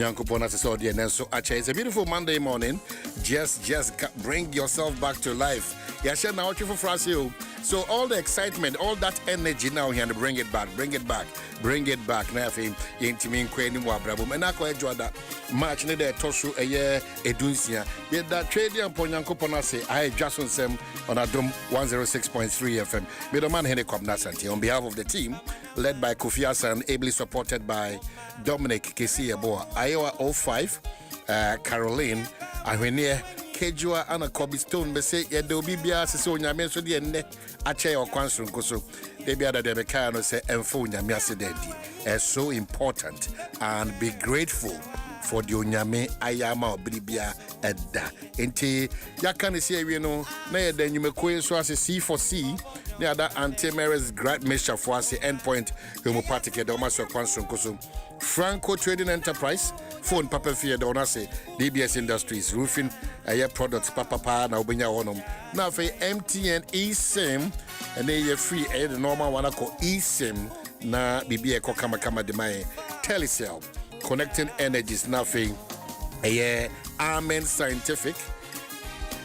Yankopona Sasodi and so Acha. It's a beautiful Monday morning. Just bring yourself back to life. Yasha now for Frasio. So all the excitement, all that energy now here to bring it back. Nafi intimin kweni wabrabo. Menako ejoda match ne de tosu eye edunsia. Yet that trading upon Yankopona say I Dwaso Nsem on Adom 106.3 FM. Middleman Hene Kwabnasanti on behalf of the team led by Kofi Hassan, ably supported by Dominic Kesiebo, Iowa 05, Caroline, Ahwene, Kejua, and a Kobe Stone. Be say, yeah, do Bibia, so Yamia, so the end, Ache or Quansun Koso, they be other Debecano say, and phone Yamia Sedenti. Is so important and be grateful for the Onyame Ayama or Bribia Edda. Enti, Yakan say, you know, nay, then you may queen so as a C for C. Near that anti-Mary's great measure for us the endpoint homeopathic domaso quantum koso Franco Trading Enterprise phone papa fear donase DBS Industries roofing products papa na obenya honum na fe MTN eSIM and they free the normal one called eSIM na bibi e kama de mai Telecel connecting energies na fe Amen Scientific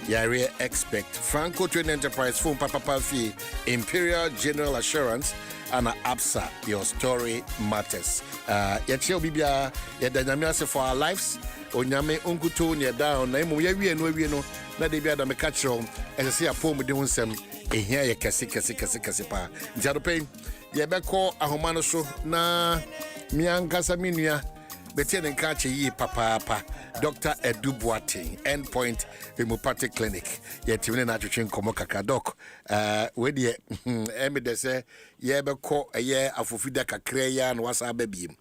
Yare expect Franco Trading Enterprise phone papa fee Imperial General Assurance and ABSA your story matters. Yachio bibia yadanyamia se for our lives onyame onkuto ne down na emu yawie no na de bia da me catch rom as say apom de Nsem ehia ye kase pa ntiadope ye beko ahoma no so na miankasa minua betie ne nka che yi papa Dr. Edubuate Endpoint Homeopathic Clinic. Ye tivine na twetwe nkomo kaka doc. We de emi de se ye be ko ye afofida kakra ya no wasa babiem.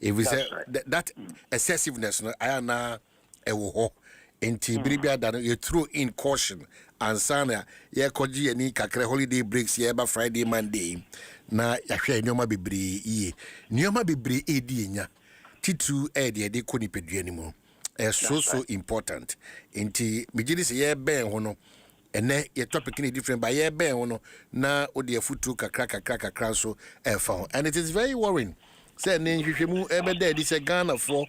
If we say that excessiveness no ayana ewo ho enti biribia da you throw in caution and sana ye koji ani kakra holiday breaks ye ba Friday Monday na yahwe nyoma bebre ye nyoma bebre edi nya titu de ko ni peduani mu so important enti mejidi se ye ben ho no ene ye topic ni different but ye ben ho no na odi afutu kakra so fa and it is very worrying say ne hwehwemu ebeda di se Ghana for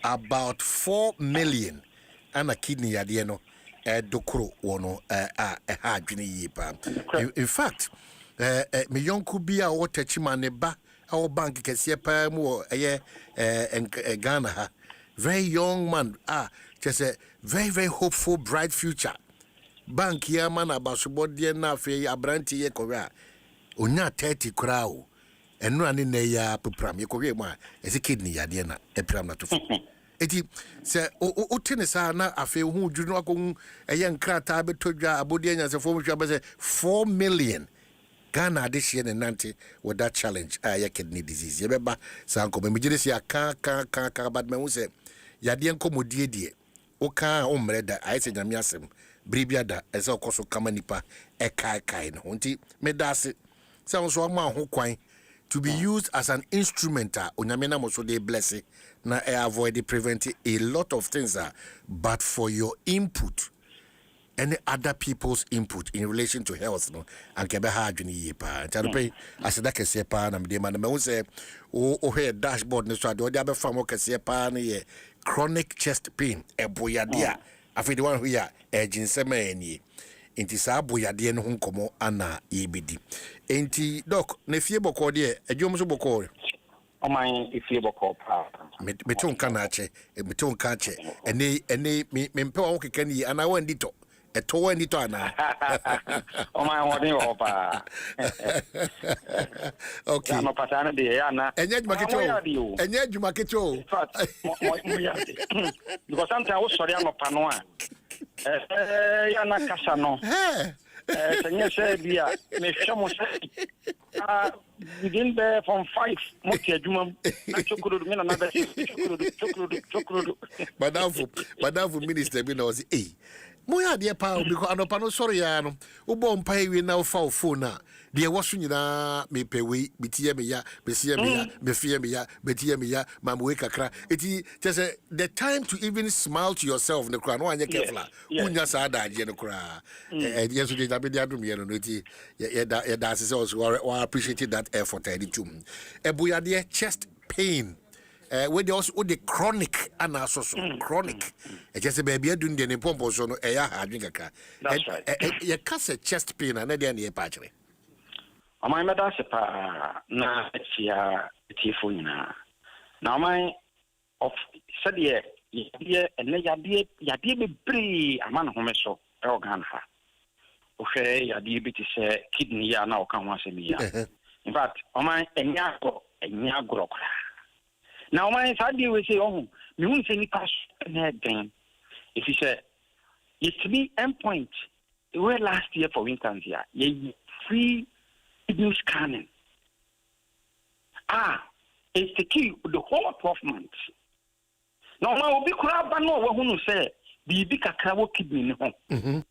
about 4 million ana kidney yade no dokoro wono ha adwene yi pa in fact me yonku bia wo tachima ne ba our bank kese pa mu Ghana ha very young man just a very hopeful bright future bank here man abasobod de na afi abranti ye korea onya 30 krao enu ani na ya pepram ye korea mu a ese kidney yade na epram na to eti se o tenisa na afi hu dwunu akon nkrata betodwa abodi anya se fo mhwa be 4 million Ghana this year and nanti with that challenge ya kidney disease ye beba sanko me mjire si aka but me hu se yade enkomodie die o ka o mreda ai se nyame asem bribia da ese okoso kama nipa kai no nti me dase se won so ma ho kwan to be used as an instrument onyame na mo so dey bless na avoid prevent a lot of things but for your input any other people's input in relation to health no and kebe ha adwene yi pa ntadope aseda kese pa na mede ma na me say o he dashboard ne so ade ode abefa mo kese pa na ye chronic chest pain eboyade a afi the one who ya ejinsema ani enti sa aboyade no ho nkomo ana yebedi enti doc na fie bokọ de adwom so bokọ oman ifie bokọ pa meton kana che meton ka che ene me mpe wa keka ni ana wa ndito eto ni to ana o ma woni o pa okay ya no patana de ya na enye juma kecho mo ya because sometimes wo sori ano pano a ya na kasa no senye se bia me hwemo se begin there from 5 mo ti adwuma na chokoro me na na be chokoro madam minister bi na o say moya de pa because anopa no sorry ya no ubo mpa ewi na fa phone na de woso nyina mepewe bitie me ya besie me ya befie me ya betie me ya mamwe kakra eti just the time to even smile to yourself ne kra no anye careful unya sa da je ne kra yeso de da be de adum ye no eti ye da se also we appreciate that effort editum ebuyade chest pain with the chronic and also chronic. Just a baby doing the pompo so no drink a car. That's right. You cast a chest pain and then the patchery. My mother na tifuna. Now my of said ye and yadi be bree a man home so organ ha. Okay, diabetes kidney ya now can once a year. In fact, my enyago. Now, my idea we say, oh, you won't say any pass again. If you say, it's to be endpoint, where last year, for instance, here, you free kidney scanning. It's the key the whole 12 months. Now, my will be crab, but no one who say, the big cacao kidney home.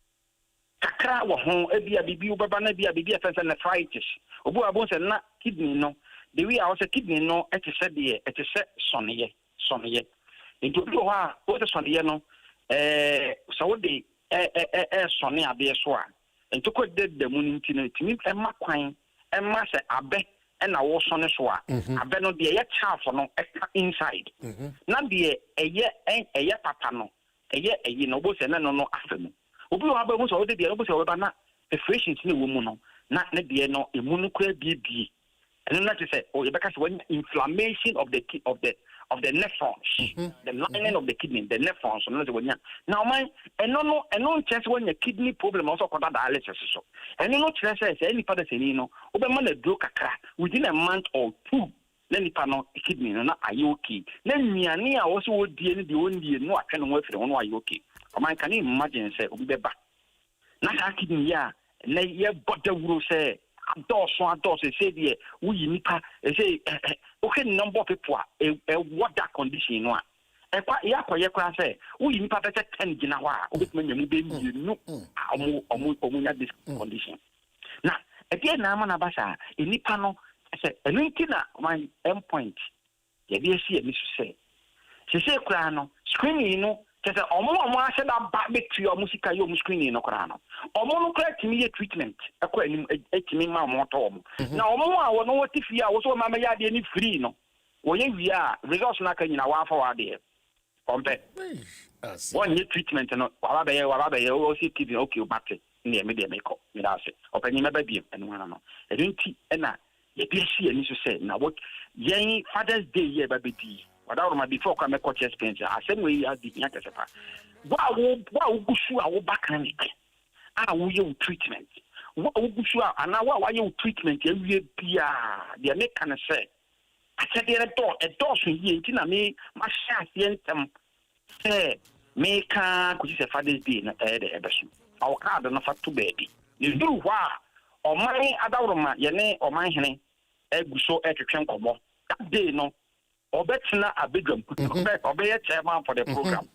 Kakra wa hon ebia bibi ubaba bia bibi afense nephritis obu abon se na kidney no the way I was a kidney no et se de et se sonye into do ha o se sonye no so de sonye ade so a into ko de mu nti no timi ema kwan ema se abe na wo sonye so a abe no de ye chaff no inside na de eye papa no eye no bo se na no afemu obi wa ba mu so de no bo se we ba na efficiency ni wo mu no na ne de no emu no kura bibie and not to say, oh, you because when inflammation of the nephrons, the lining of the kidney, the nephrons, now my and no chance when your kidney problem also called dialysis. So and no chance says any father say no, Obama broke a crack within a month or two. Then the panel kidney no are you okay? Then me and also would be the only no I can work for the one are you okay? Or man can you imagine say Obi back. Not a kidney ya and they but the rule say Dwaso say there we nipa say okay number of people what that condition no e kwa ya kwa say we nipa better 10 gina wa obetuma nyamu be no omunya this condition na e dey na ama na basa nipa no say enti na my endpoint ye dey see me say kura no screening no kese omo ase da ba betri omo sika yo screening no kura no omo no kura timi ye treatment akwa anim etimi ma omo to omo na omo a wono wotifi a wo so ma ya de ni free no wo ye wi a results na kan nyina wa fa wa de kompe one ye treatment no wa ba ye o si kidney okay o batte ni me de me ko me da se opanyi me ba bi eno no edunti na ye bi si ani so say na what yen Father's Day ye ba bedi without my before come a coach expense I said we are the yankesepa wa gusu a wo bakanic wo you treatment wa gusu ana wa you treatment e wie bia de make can say I said there a door so here nti na me ma share yentem say me ka ko say Father's Day na de ebeso aw card no fatu baby you do wa o man adawroma ye ne o man hene eguso etwetwen kobo that day no Obetina Abidjam, obey chairman for the program.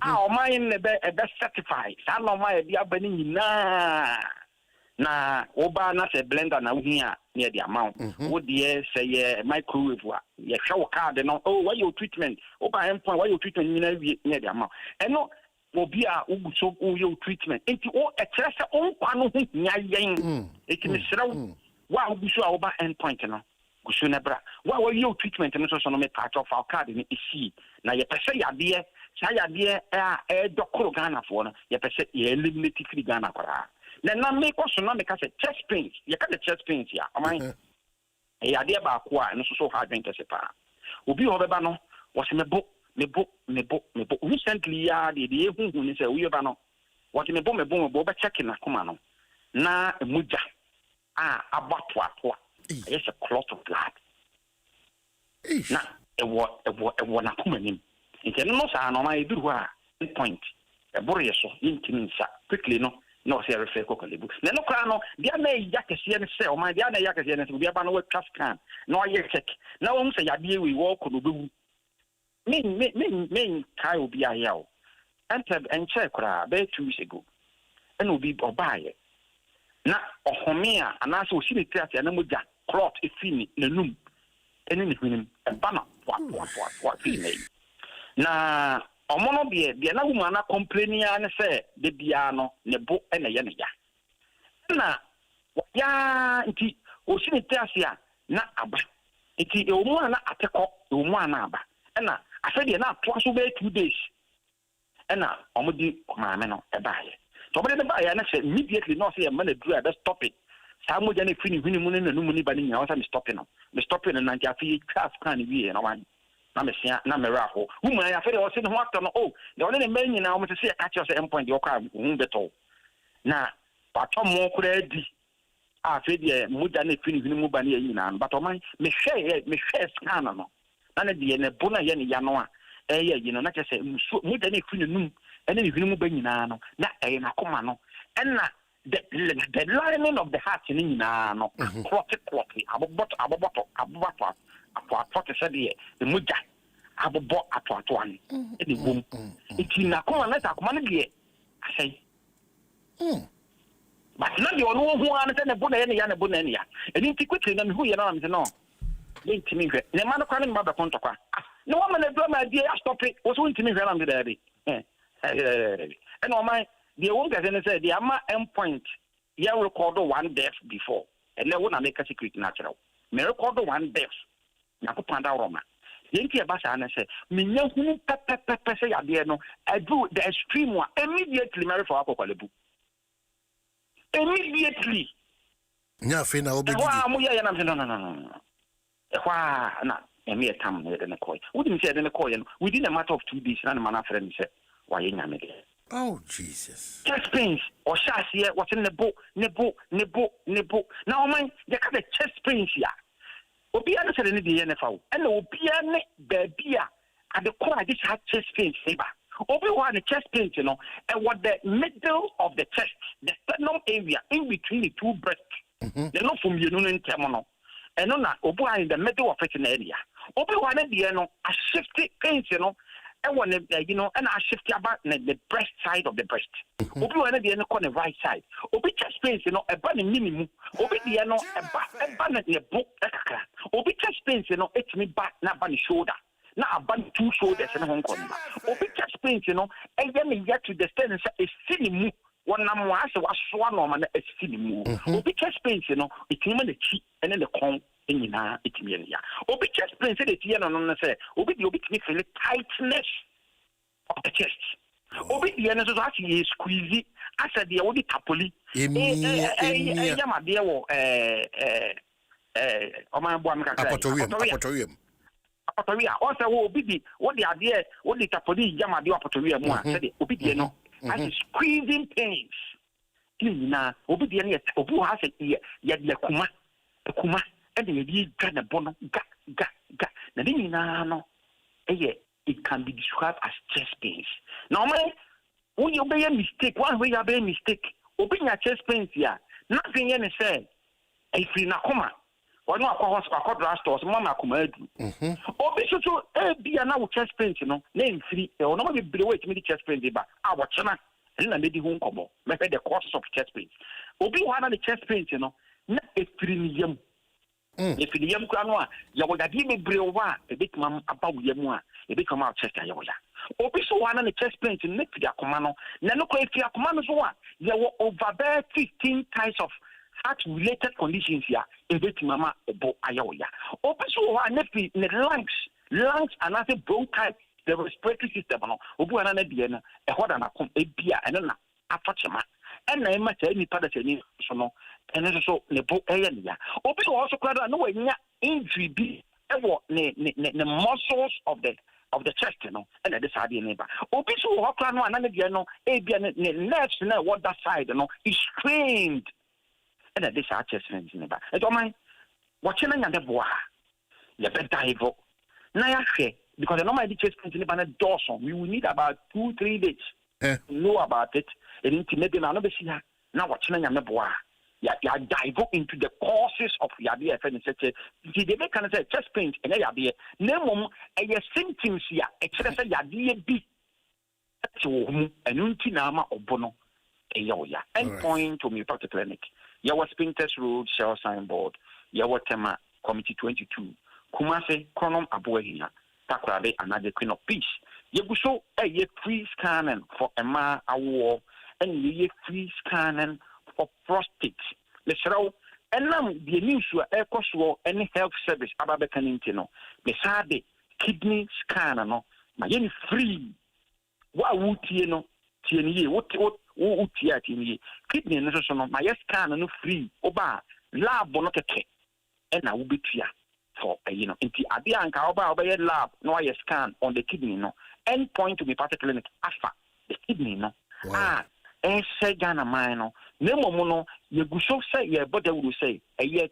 Our mind be certified. Some my dear Benny na Oba na se blender na here near the amount. Would ye say microwave? Ye show card and oh, why your treatment? Oba endpoint, why your treatment near the amount? And no, will be a so your treatment. Into all a chest on pano yen. It can be surround. Wow, we show Oba endpoint no. Gusunebra. What were your treatment and so no part of our card in see? Now you say ya dear, say ya dear doctor Ghana for you say you eliminate free Ghana for her. Then now make us no make us a chest pains. You got the chest pains here. Am I? Ya dear ba kwa and so hard drink as a pa. Ubi obebano was me book. Recently ya the who say we obano. What me bo checking na kumano. Na muja abatwa. Yes, a clot of blood. Now, a one akumanim. It can not say, no, my do point. A boreas intimate quickly, no, say, refer cockle books. No, crano, the other yakasian sell, my the other yakasian will be about no trust can. No, I check. Now, I'm say, I deal we walk on the boom. Main tie will be a yell. Entered and check, about 2 weeks ago. And will be or buy it. Na ohomia anaso osinitrate na moja clot efini nanum ene ne hwinem bana wa fini na omono de na huma na complaining an say de bia no ne bo ene ye ne ya na ya nti osinitrate na aba nti omu na ateko omu na aba And I said, you're not twice away 2 days. And now, Omudi, my man, a buy. So, but the buyer, and I said, immediately, not say a man, do I stop it. Some would any finish winning money and no money, but in your house, I'm stopping them. The stopping and 90 feet, craft kind of year, and one. Nameraho, whom I have said, what on the only man now to see a catch us at point your car, whom the toll. Now, but Tom more could I said, yeah, Mudani finish winning Mubani, but on my share scanner. None of the Bona Yanni Yanoa, you know, not just say, Mudani finish, and then you move Nano, not a Nakomano, and the lining of the heart in Nano, quarter, about for 47 the muja abo bo ato an e de bom iti na ko na ta ko na de I say but na de ono hu an se ne bo na ya ne bo na ya e ni ti quickly na me hu ye na me say no le ti mi hwe ne ma no kwa ne ma be konto kwa ne wo ma na do ma die stop it wo so ti mi hwe na me there and no my the one guy say the ama endpoint ya record one death before and then one make a secret natural me record one death Nakupanda Roma. Yankee Abasa say, Minya who pepper say Adiano, I do the extreme one immediately marry for Apokalebu. Immediately. Nyafina obi. No. Why not? A mere time in the coin. Wouldn't say in the coin within a matter of 2 days, and my friend said, why in America? Oh, Jesus. Chest pains or chassis, what's in the book, nebo. Now, mind, they got a chest pains here. Obi ana sere ne de NFL and obi ana baby at the core this had chest pain saber obi one chest pain you know and what the middle of the chest the sternum area in between the two breasts they not from you know in terminal and no na obi in the middle of it area obi one de no a shifty pain you know and when you know and I shift about the breast side of the breast obi one de no on the right side obi chest pain you know a ban minimum obi de no a ban the book obi chest pains you know it's me back na ban shoulder na aban two shoulders and hon kon obi chest pains you know e me get to the stand say e sinimu wonam wa se waso no ma na e sinimu obi chest pains you know it me na chi and then the con nyina it me ya obi chest pains say the tie no say obi de obi feel tightness of the chest obi de no so actually squeeze asa de obi tapoli yama de wo Oman Boam Apotorium. Also, Obidi, what the idea, what the Tapodi Yama de Apotorium, said Obidi, as squeezing pains. Now, Obidi, Obu has a yet the Kuma, and the idea kind of bono, ga. No, it can be described as chest pains. Normally, when you obey a mistake, one way you obey a mistake, obeying a chest pains here, nothing any say, a free Nakoma. Or no, I stores, Mamma Command. Obi so be an hour chest pain, you know, name free, or not be away to me chest pain, but our chana, and I made the home combo, make the causes of chest pains. Obi one of the chest pains, you know, not a premium. If the young grandma, you would have given Brewa, a big mum about Yamua, a big amount chest. Obi so one of the chest pains in Nikia Commano, Nanoco, if you are Commando's one, there were over there 15 types of heart-related conditions here in which Mama Obo Ayoya. Open so the lungs, and as a bronchi, the respiratory system, Obu and Diana, a hot and a beer, and an afachama, and I must any part of any and also Nebo Aya. Open also cried no injury be the muscles of the chest, you know, and the side neighbor. Open so Hockland one and again, the nerves, what that side, you know, is strained. And this are chest pains in the back. I don't mind watching another boy. You better dive up. Now, because I know my chest pains in the banner Dawson. We will need about 2-3 days to know about it. And maybe another see her. Now, watching another boy. You dive into the causes of Yadia and such a they can say chest pains and Yadia. No, a symptoms here, except Yadia be to an untinama or bono. End point to me, Dr. Clinic. Yawa Spinters Road, Shell Signboard, Yawa Tema, Committee 22, Kumase, Chronom Abuehina, Takrabe, another Queen of Peace. Yabuso, a free scanning for Emma Award, and ye free scanning for prostate. Let's row, and now the news were air cost any health service, Ababacantino, Besade, kidney scan no ma ye ni free wa wutie no tie ni ye what tie tie ni ye kidney no so no ma ye scan no free oba lab no tete e na wo betua for nti ade anka oba ye lab no ye scan on the kidney no end point to be part clinic afa the kidney no say Ghana man no nemo no ye guso say ye body will say a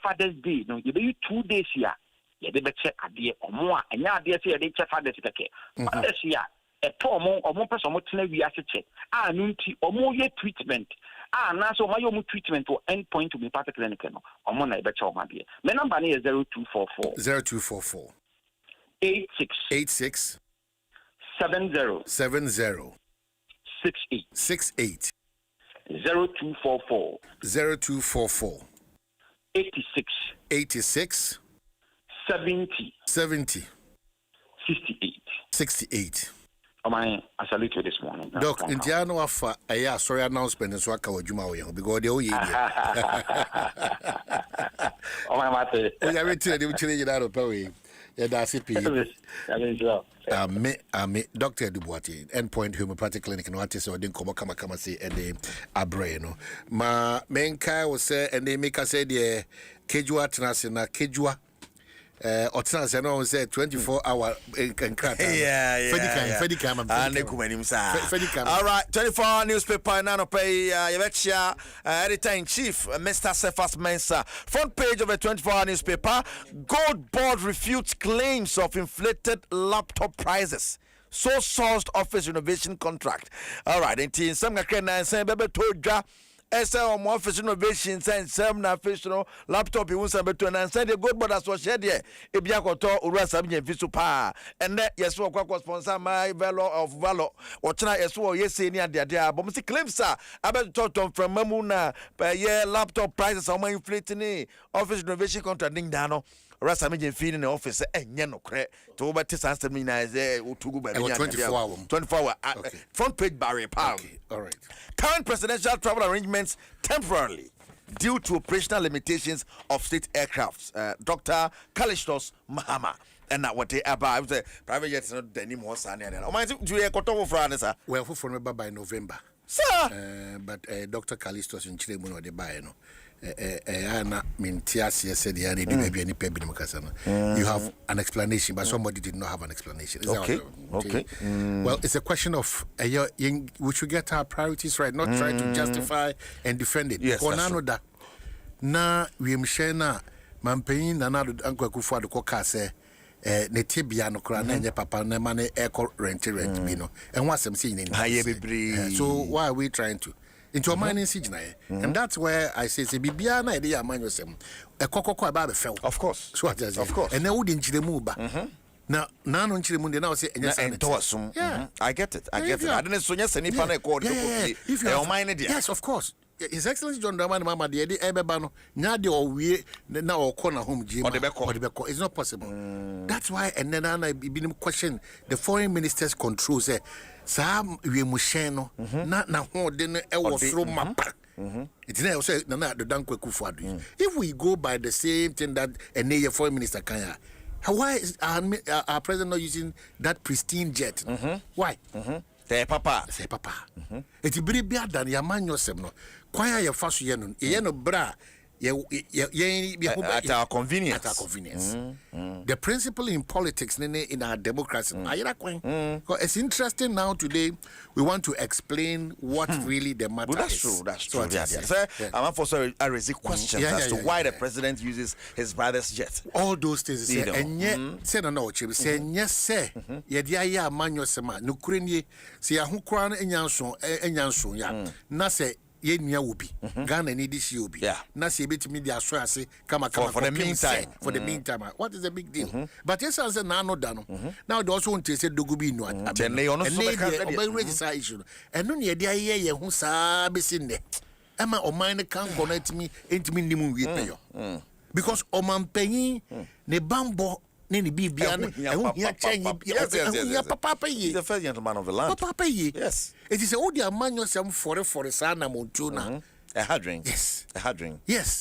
Father's Day no you be 2 days here ye de be check ade omo a enya ade say ye de check Father's Day Father's here e to omo person mo tena wi ase check no nti omo ye treatment na so my omo treatment to end point to be part clinic no omo na e be check omo ade my number is 0244 86 70 68 0244 86 70 68 I salute you this morning. Doc, Indiano afa sorry announcement so aka wadwuma wo ye because de o ye Oh my mate. O ya retire de chire yira ro pa we. Ya da CP. Me Dr. Dubois Endpoint Homeopathic Clinic no ate so de nkomo kama say e de abre no. Ma menka wo say and they make us say de kejua tenase na kejua Otana no say 24-hour All right, 24-hour newspaper now pay editor in chief Mr. Cephas Mensah. Front page of a 24-hour newspaper. Gold board refutes claims of inflated laptop prices. So sourced office renovation contract. All right, and some can say bebe told office innovations and some official laptop you want to and say the good but as was shared here if you got to subject visupa and yes what sponsor my valor of valor or China yes near the but must claim sir about to talk from Mamuna per year laptop prices are inflating office innovation contract ding down Rasa me feeling the office no credit to over answer me na 24 hour front page barrier power. All right. Current presidential travel arrangements temporarily due to operational limitations of state aircrafts. Dr. Kalishtos Mahama. And now what they about the private jets not anymore. Well, for me by November. Sir, but Dr. Callistos in Chile Muno de Bayano. Anna Mintias said the any you have an explanation, but somebody did not have an explanation. Okay. Well, it's a question of we should get our priorities right, not try to justify and defend it. Yes, na we mshena mampein na na Uncle Kufu Koka say ne tibia no kra na nye papa na ma ne echo rent me no and what some seeing in so why are we trying to into a mining siege and that's where I say bibia na ide amanyo sem ekokoko aba be fel of course so what of course and na wudi nchire mu ba na no nchire mu de na say enya sanity I get it I didn't so nya sani pa na call if you mine there yes of course His Excellency John Dramani Mama de ebeba no nya de owie na okona home jima it's not possible. That's why and then I be question the foreign minister's control say sa we mushen no na ho de no e wo soro mapa it na say na the Dankwa Kufuor. If we go by the same thing that a foreign minister can why is our president not using that pristine jet? Why? Say papa. It's very bad than Yamanyo Semno. Quite a fast yen, no bra, at our convenience. The principle in politics in our democracy. It's interesting now today. We want to explain what really the matter is. That's true. Sir, I'm also I raise questions as to why the president uses his brother's jet. All those things. And yet, say no, say yes, say Yedia Manyo Sema, Nukrini, see a Hukran Enyanson, ya, Nase. Yenya will be Ghana need this you be Nasi bit media so say come for the meantime what is the big deal but yes answer na no dano now they also want to say dogubi no and they ono so be register issue and no ne dia ye hu saa be sin de ema o mine can connect me intimi nimu wi peyo because o man panyin ne bambo ne bibia na ehun change papa he's the first gentleman of the land papa yes it is all the amanyo sem for sana montuna a hard drink yes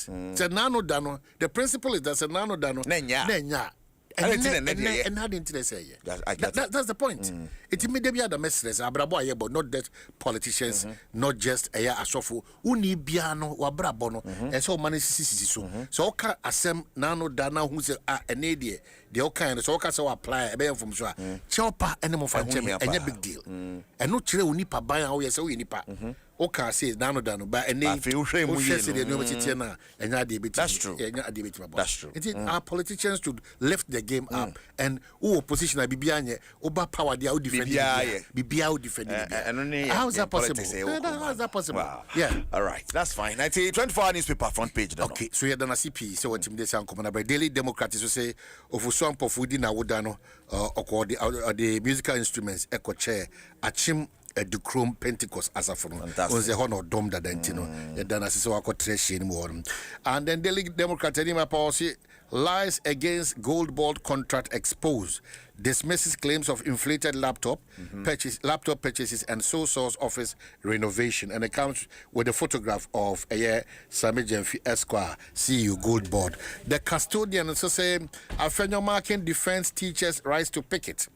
it's a nano dano the principle is that a nano dano nenya And how didn't they say? That's the point. It may be other messages, but not that politicians, not just a asofu, uni biano, wabrabono, and so many so okay, asem nano dana who's an idiot, the okay, so okay, so apply a bear from Chopa animal for and a big deal. And no chill nipa buy how you say nipa. Okay, say nano dano, but a name for university and that's true. That's true. Our politicians should lift the game up and opposition Bibianye, Oba power the out defending. How is that possible? How is that possible? Wow. Yeah. All right. That's fine. 24 newspaper front page. Okay, so you're done a CP. So what they say, by Daily Democrats will say, of some of Woody Nawudano or the musical instruments, echo chair, Achim. The Chrome Pentecost as a phone was the honor dom that then as so I could trash anymore. And then Daily Democrat anima policy lies against gold bond contract exposed, dismisses claims of inflated laptop purchases and sole source office renovation, and it comes with a photograph of a Sami Jemfi Esquire CU gold board. The custodian also say Afenyo marking defense teachers rise to picket.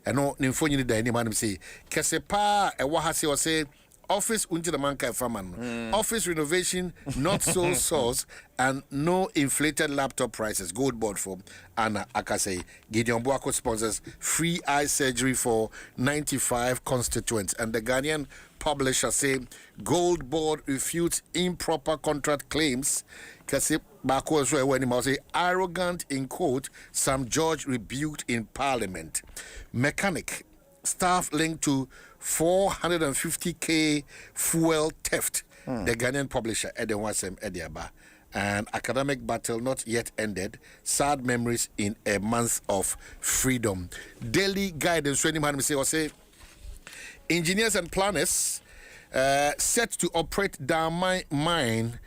And no Nimfonyi da any man say Kesepa e wahasi or say office unti the manka faman. Office renovation, not sole source, and no inflated laptop prices. Gold board for Anna Akase. Gideon Boako sponsors free eye surgery for 95 constituents. And the Ghanaian publisher say gold board refutes improper contract claims. Kasi Bako so when he say arrogant in quote, some judge rebuked in parliament. Mechanic staff linked to 450k fuel theft. The Ghanaian publisher Adom 106.3 Ediaba. And academic battle not yet ended. Sad memories in a month of freedom. Daily guidance. So anyone say engineers and planners set to operate Damai mine.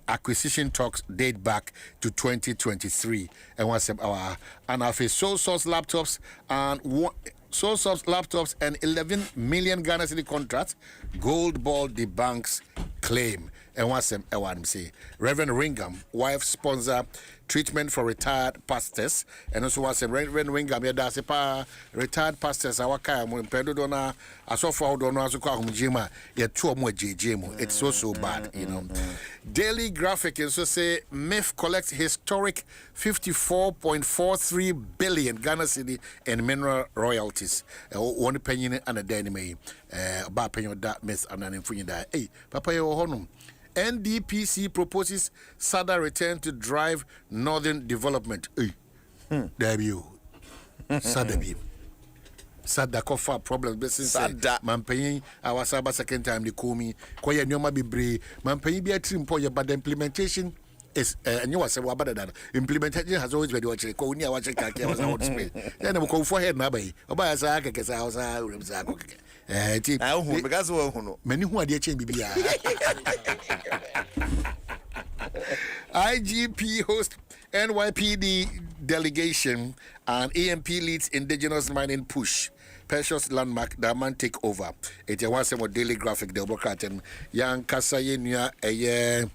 Acquisition talks date back to 2023. And what's our and of his sole source laptops and sole source laptops and 11 million Ghana cedi contracts. Gold ball debunks claim. And what's say Reverend Ringham, wife sponsor treatment for retired pastors. And also what's Reverend Ringham, that's a retired pastors. Our kind when Pedodona, I saw for Dona Zuka Jima, yet 2 more JJM. It's so bad, you know. Daily Graphic also say MIF collects historic 54.43 billion Ghana cedi in mineral royalties. One penny and a denime. About penny that miss and an infunya. Hey, Papa, your honum. NDPC proposes SADA return to drive northern development. There you. SADA be. SADA cover problems. Business SADA. Mampany, our Saba second time they call me. Koya nyoma be brave. Mampany be a trim for you, but the implementation is and you was about that. Implementation has always been watching. Konya watching Kaki was out space. Then we go for head nabai. Oba Saka Kasa. Because many who are the HBB. IGP host NYPD delegation and AMP leads indigenous mining push. Precious landmark Daman take over. It was a daily graphic Democrat and young Kasaye Nya a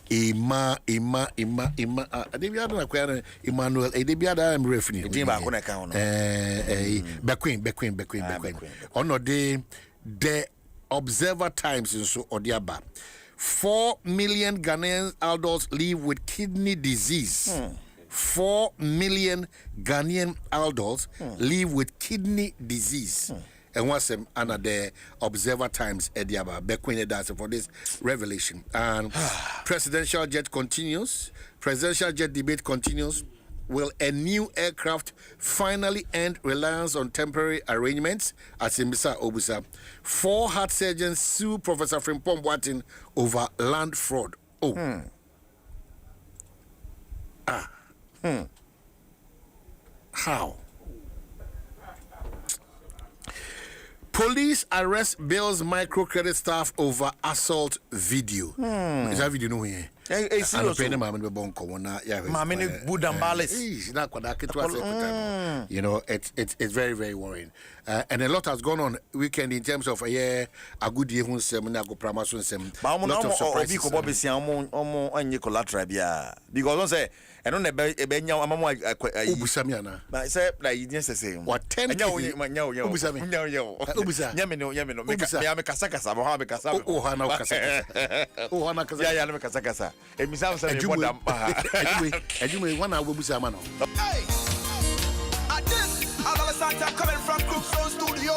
Ima Emmanuel Edebiada I'm referring Bequeen. On the Observer Times in so Odiaba. 4 million Ghanaian adults live with kidney disease. 4 million Ghanaian adults live with kidney disease. And what's another Observer Times Ediaba Bequeen that's for this revelation. And presidential jet continues. Presidential jet debate continues. Will a new aircraft finally end reliance on temporary arrangements? As in Mr. Obusa, 4 heart surgeons sue Professor Frimpong Boateng over land fraud. How? Police arrest Bill's microcredit staff over assault video. Is that video no here? You know, it's very, very worrying. And a lot has gone on weekend in terms of a good year Dwaso Nsem. Lot of surprises. Because and on a benya amamo Ubusamiana. I said like you just say What 10 Ubusami. Ubusa. Yamino me kasakasa mo ha me kasaba. Oh hana kasakasa. Oh hana kasakasa. Ya me kasakasa. E mi sam say me bodam. Ejume one Ubusama no. Hey. I'm coming from Crookstone Studio.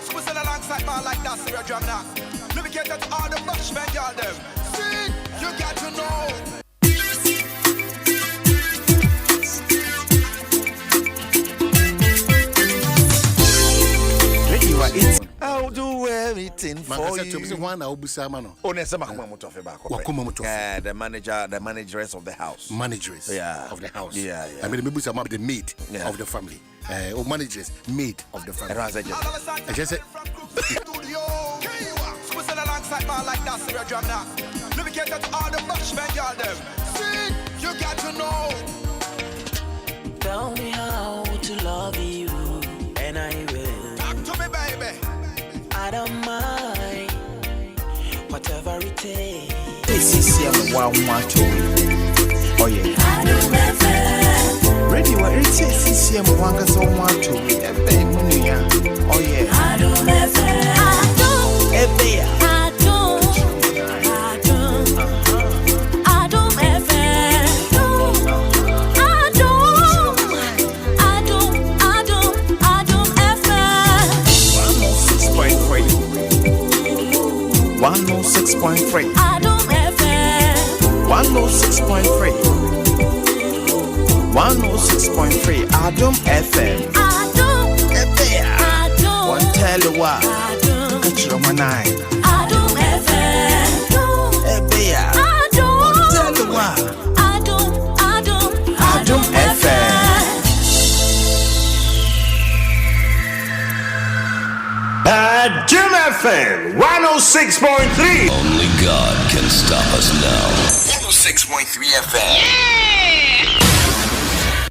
Super sell alongside man like that, so we're drumming now. Let me get that all the Dutchmen, y'all them. See, you got to know. I'll do everything for you. The manageress of the house. Managers of the house. Yeah. I mean, maybe some of the maid of the family. Or managers, maid of the family. I just said. Alongside man like that, so we're drumming now. Let me get that all the Dutchmen, y'all them. See, you got to know. Tell me how to love you, and I will. Talk to me, baby. I don't mind whatever it takes. This is one macho. Oh yeah. I don't ever. Ready what it says is one so macho. Oh yeah. I don't ever. I don't ever. Adom 106.3. Adom FM 106.3. 106.3. Adom FM. Adom One tell you what. Catch your man eye. Adom FM One tell you what. Adom FM. Adom FM 106.3. Only God can stop us now. 106.3 FM.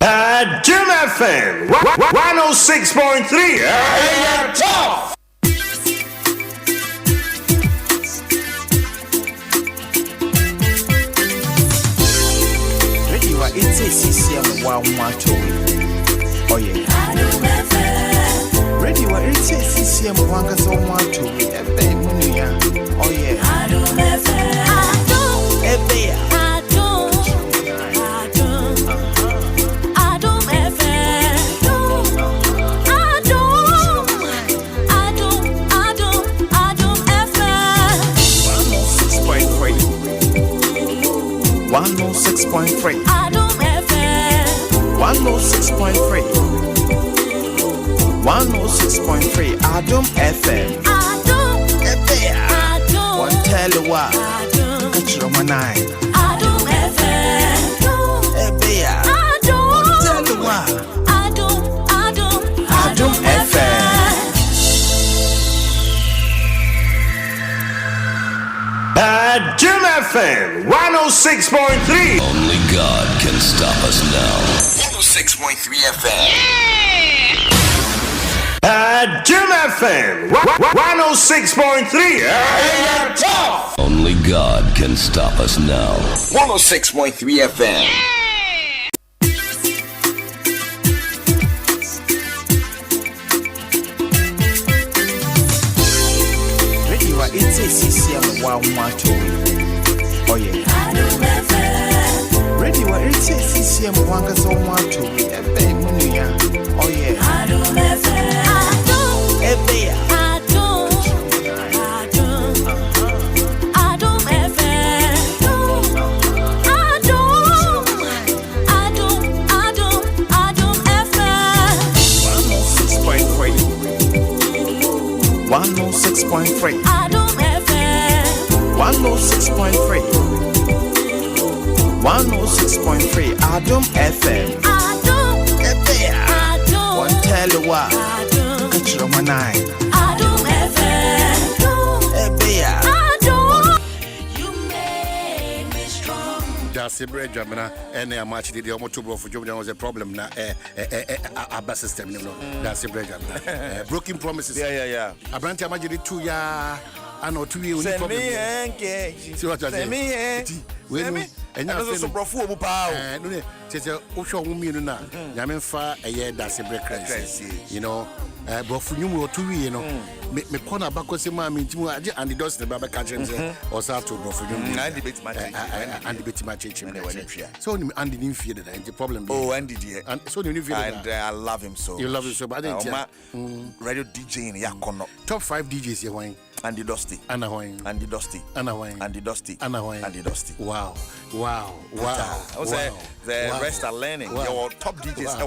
Adom FM 106.3. Tough. Ready what it says is one macho. Oh yeah. Adom FM. Ready what it says is one so macho. Oh yeah. Adom FM. Adom FM. 106.3. Adom FM 106.3. 106.3. Adom FM. One tell you what. Catch your man eye. Adom FM One tell you what. Adom FM. Adom FM 106.3. Only God can stop us now. 106.3 FM. Adom FM 106.3. Tough. Only God can stop us now. 106.3 FM. Ready what it says is one macho. Oh yeah. Adom FM. Ready what it says is one so macho. Oh yeah. Adom FM. Adom FM. 106.3. Adom FM 106.3. 106.3. Adom FM. One tell you what. Catch your man eye. Adom FM. You make me strong. That's a bread jamina and a match the almost two for job was a problem na a system, you know. That's a bread jamina. Broken promises. Yeah. A branch imagine 2 years. I know 2 years. Send me hanky. See what I say? we and also brofu mu pa no ne tete wo hwe wo mienu na nyame mfa eye dase breakfast you know brofu nyumu otu wi no me kona bakose ma me ntimu age and the dust ba ka chem say o sa to brofu nyumu and debate match so and the fie the problem and the and so the fie and I love him so you love him so but I think radio DJ in Yakono top 5 DJs here wine and the Dusty and the Dusty and the Dusty and the Dusty wow I say the rest are learning your top DJs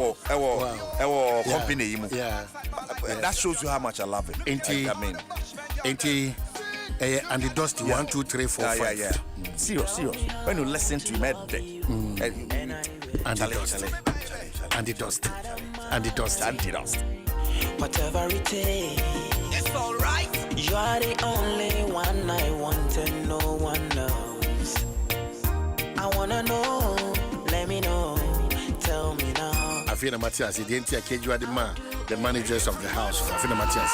company yeah that shows you how much I love it I mean and the Dusty 1 2 3 4 5 yeah serious when you listen to him and the Dusty whatever it takes, It's alright. you are the only one I want and no one knows. I wanna know, let me know, tell me now. I feel Matthias, the entire Kejua the managers of the house. I feel Matthias.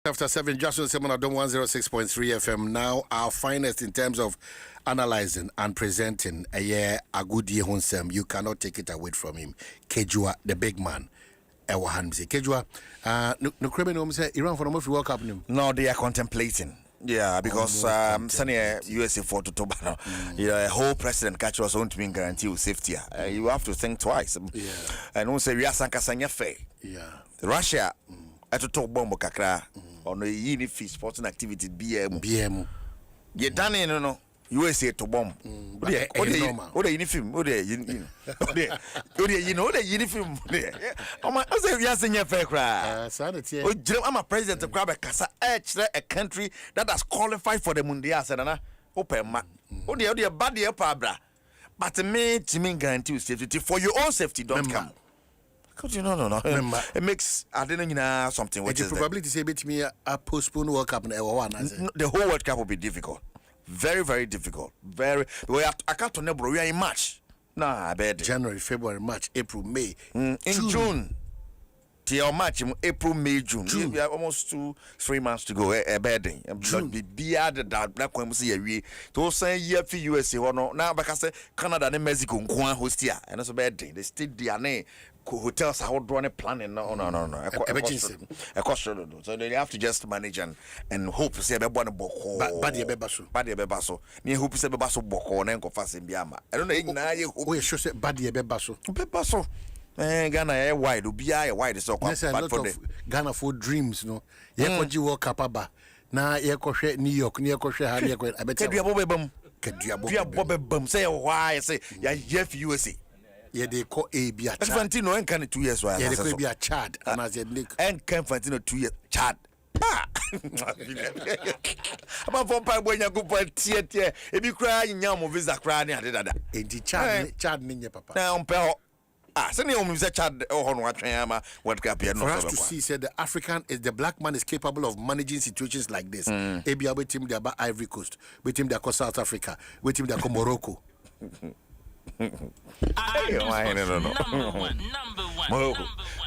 After 7, Dwaso Nsem on Adom 106.3 FM. Now, our finest in terms of analyzing and presenting a year Agudi Nsem. You cannot take it away from him. Kejua, the big man. Kejua, no criminal say Iran for the most World Cup. No, they are contemplating. Yeah, because Sanya USA for to Tobago, a whole president catch us on to mean guarantee you safety. You have to think twice. Yeah. And also we are Sankasanya Fe. Yeah. Russia at the top bomb kakra on a unify sporting activity BM. You done it, no. USA to bomb. What the uniform? What the uniform? Oh my! I say we are saying fair cry. I'm a president to grab a casa a country that has qualified for the Mundial. Said na open ma. Oh the bad year pabra. But me Jimmy guarantee safety for your own safety. Don't come. Because you no. It makes I didn't know something. Which is probably to say bit me a postpone World Cup the whole World Cup will be difficult. Very, very difficult. I can't remember. We are in March. Nah, I bet. January, February, March, April, May. In June. Till March, April, May, June. We have almost 2-3 months to go. A bedding. Be added that black women see a we. To say year for USA or no. Now, because Canada and Mexico host here. And that's a bad thing. They still DNA. Hotels are drawing a planning. No. So they have to just manage and hope to say a one boko. Bad yebebaso. Near hope to say bebaso boko and confess in Biama. I don't know. We should say bad yebebaso. Ghana wide, Ubia wide so there's a lot of Ghana for dreams, no. Yekoji World Cup aba. Na yekoshe New York, near Koshe Hania. I bet you are Bobby say why I say Jeff USA. Yeah, they call A be a Fantino and can 2 years why they could be a Chad and as a Nick and can Fantino 2 years Chad. About 4 pipe when you go for theater, if you cry in Yam visa crying at the Chad Ninja Papa. Now, send him Chad or what cap for us to see said the African is the black man is capable of managing situations like this. Abia with him there about Ivory Coast, with him there South Africa, with him there Morocco. Number one.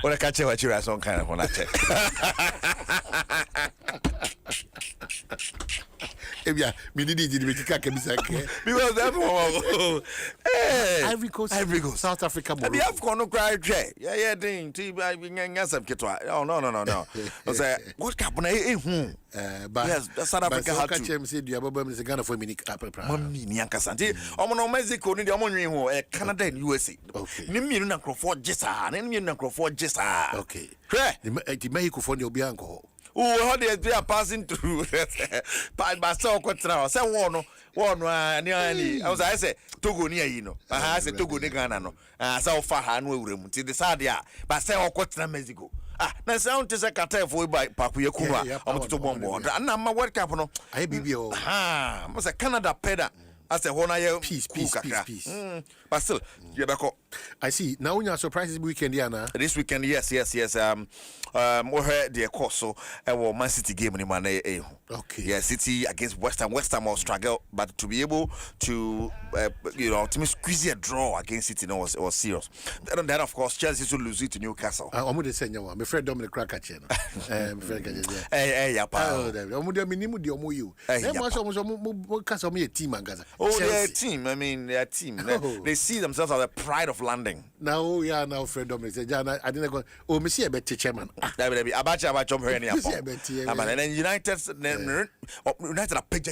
What I catch what you are some kind of one. Because everyone Ivory Coast, South Africa, Morocco. Have gone cry. Yeah, ding. Oh no. I say what happened? Yes, South Africa had to say the Abba is a Ghana for mini Mexico, Canada and USA. Okay. Nimi na Crawford Jessa. Okay. The Mexico for your Bianco. Oh, how they are passing through. But so quite say one, I was I say Togo near you know. I say Togo de Ghana no. So far and we room to the Sadia, but say all quite Mexico. Na sound to say cartel for by Papuya Kuma, to bomb. And I'm a World Cup no. I be must a Canada peda. As a whole peace. But still, I see. Now when you surprises weekend, Yana. This weekend, yes. We heard the course so Man City game in Monday. Okay. Yeah, City against West Ham. West Ham will struggle, but to be able to to squeeze a draw against City, was serious. Then of course Chelsea should lose it to Newcastle. I'm going to say no. My friend Dominic Crackachen. Their team. I mean, their team. They see themselves as the pride of London. Now, friend Dominic. I didn't go. Oh, Monsieur Betty Chairman. Abacha, and then United are paid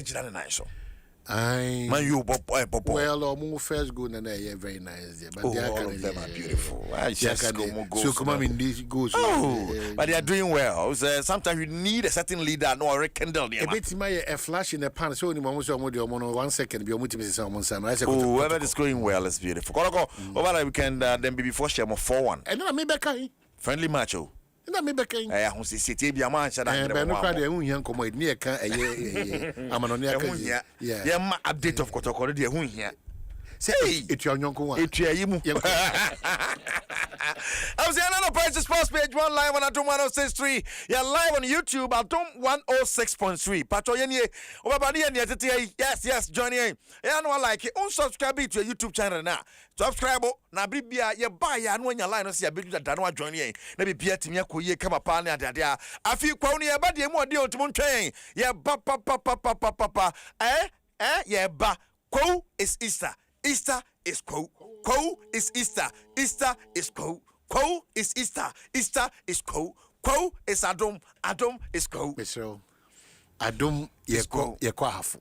I man, you well, first good and very nice. But all of them are beautiful. So come on in these goals. But they are doing well. Sometimes you need a certain leader, no rekindle. A bit a flash in the pan. So only 1 second. Be whoever is going well is beautiful. Go over the weekend. Then be before share 4-1. And then I may back friendly match. And I may back in. I who see be a man. I'm on update of Kotoko. They here. Say it's your uncle. I was another price sports page 1 live on Adom 106.3. You're live on YouTube Adom 106.3. Patrol yes, join in. Yeah, no like it. Unsubscribe to your YouTube channel now. Subscribe na bibia ye buy ya no nya line no se abedu da no join in. Na bibia timi akoye kama pa na adade afi kwa no ye ba de mu ode ontimo ntwen. Ye ba pa ye ba. Ko is Easter. Easter is Ko. Ko is Easter. Easter is Ko. Ko is Easter. Easter is Ko. Ko is Adom. Adom is Ko. Mr. Adom ye kwa half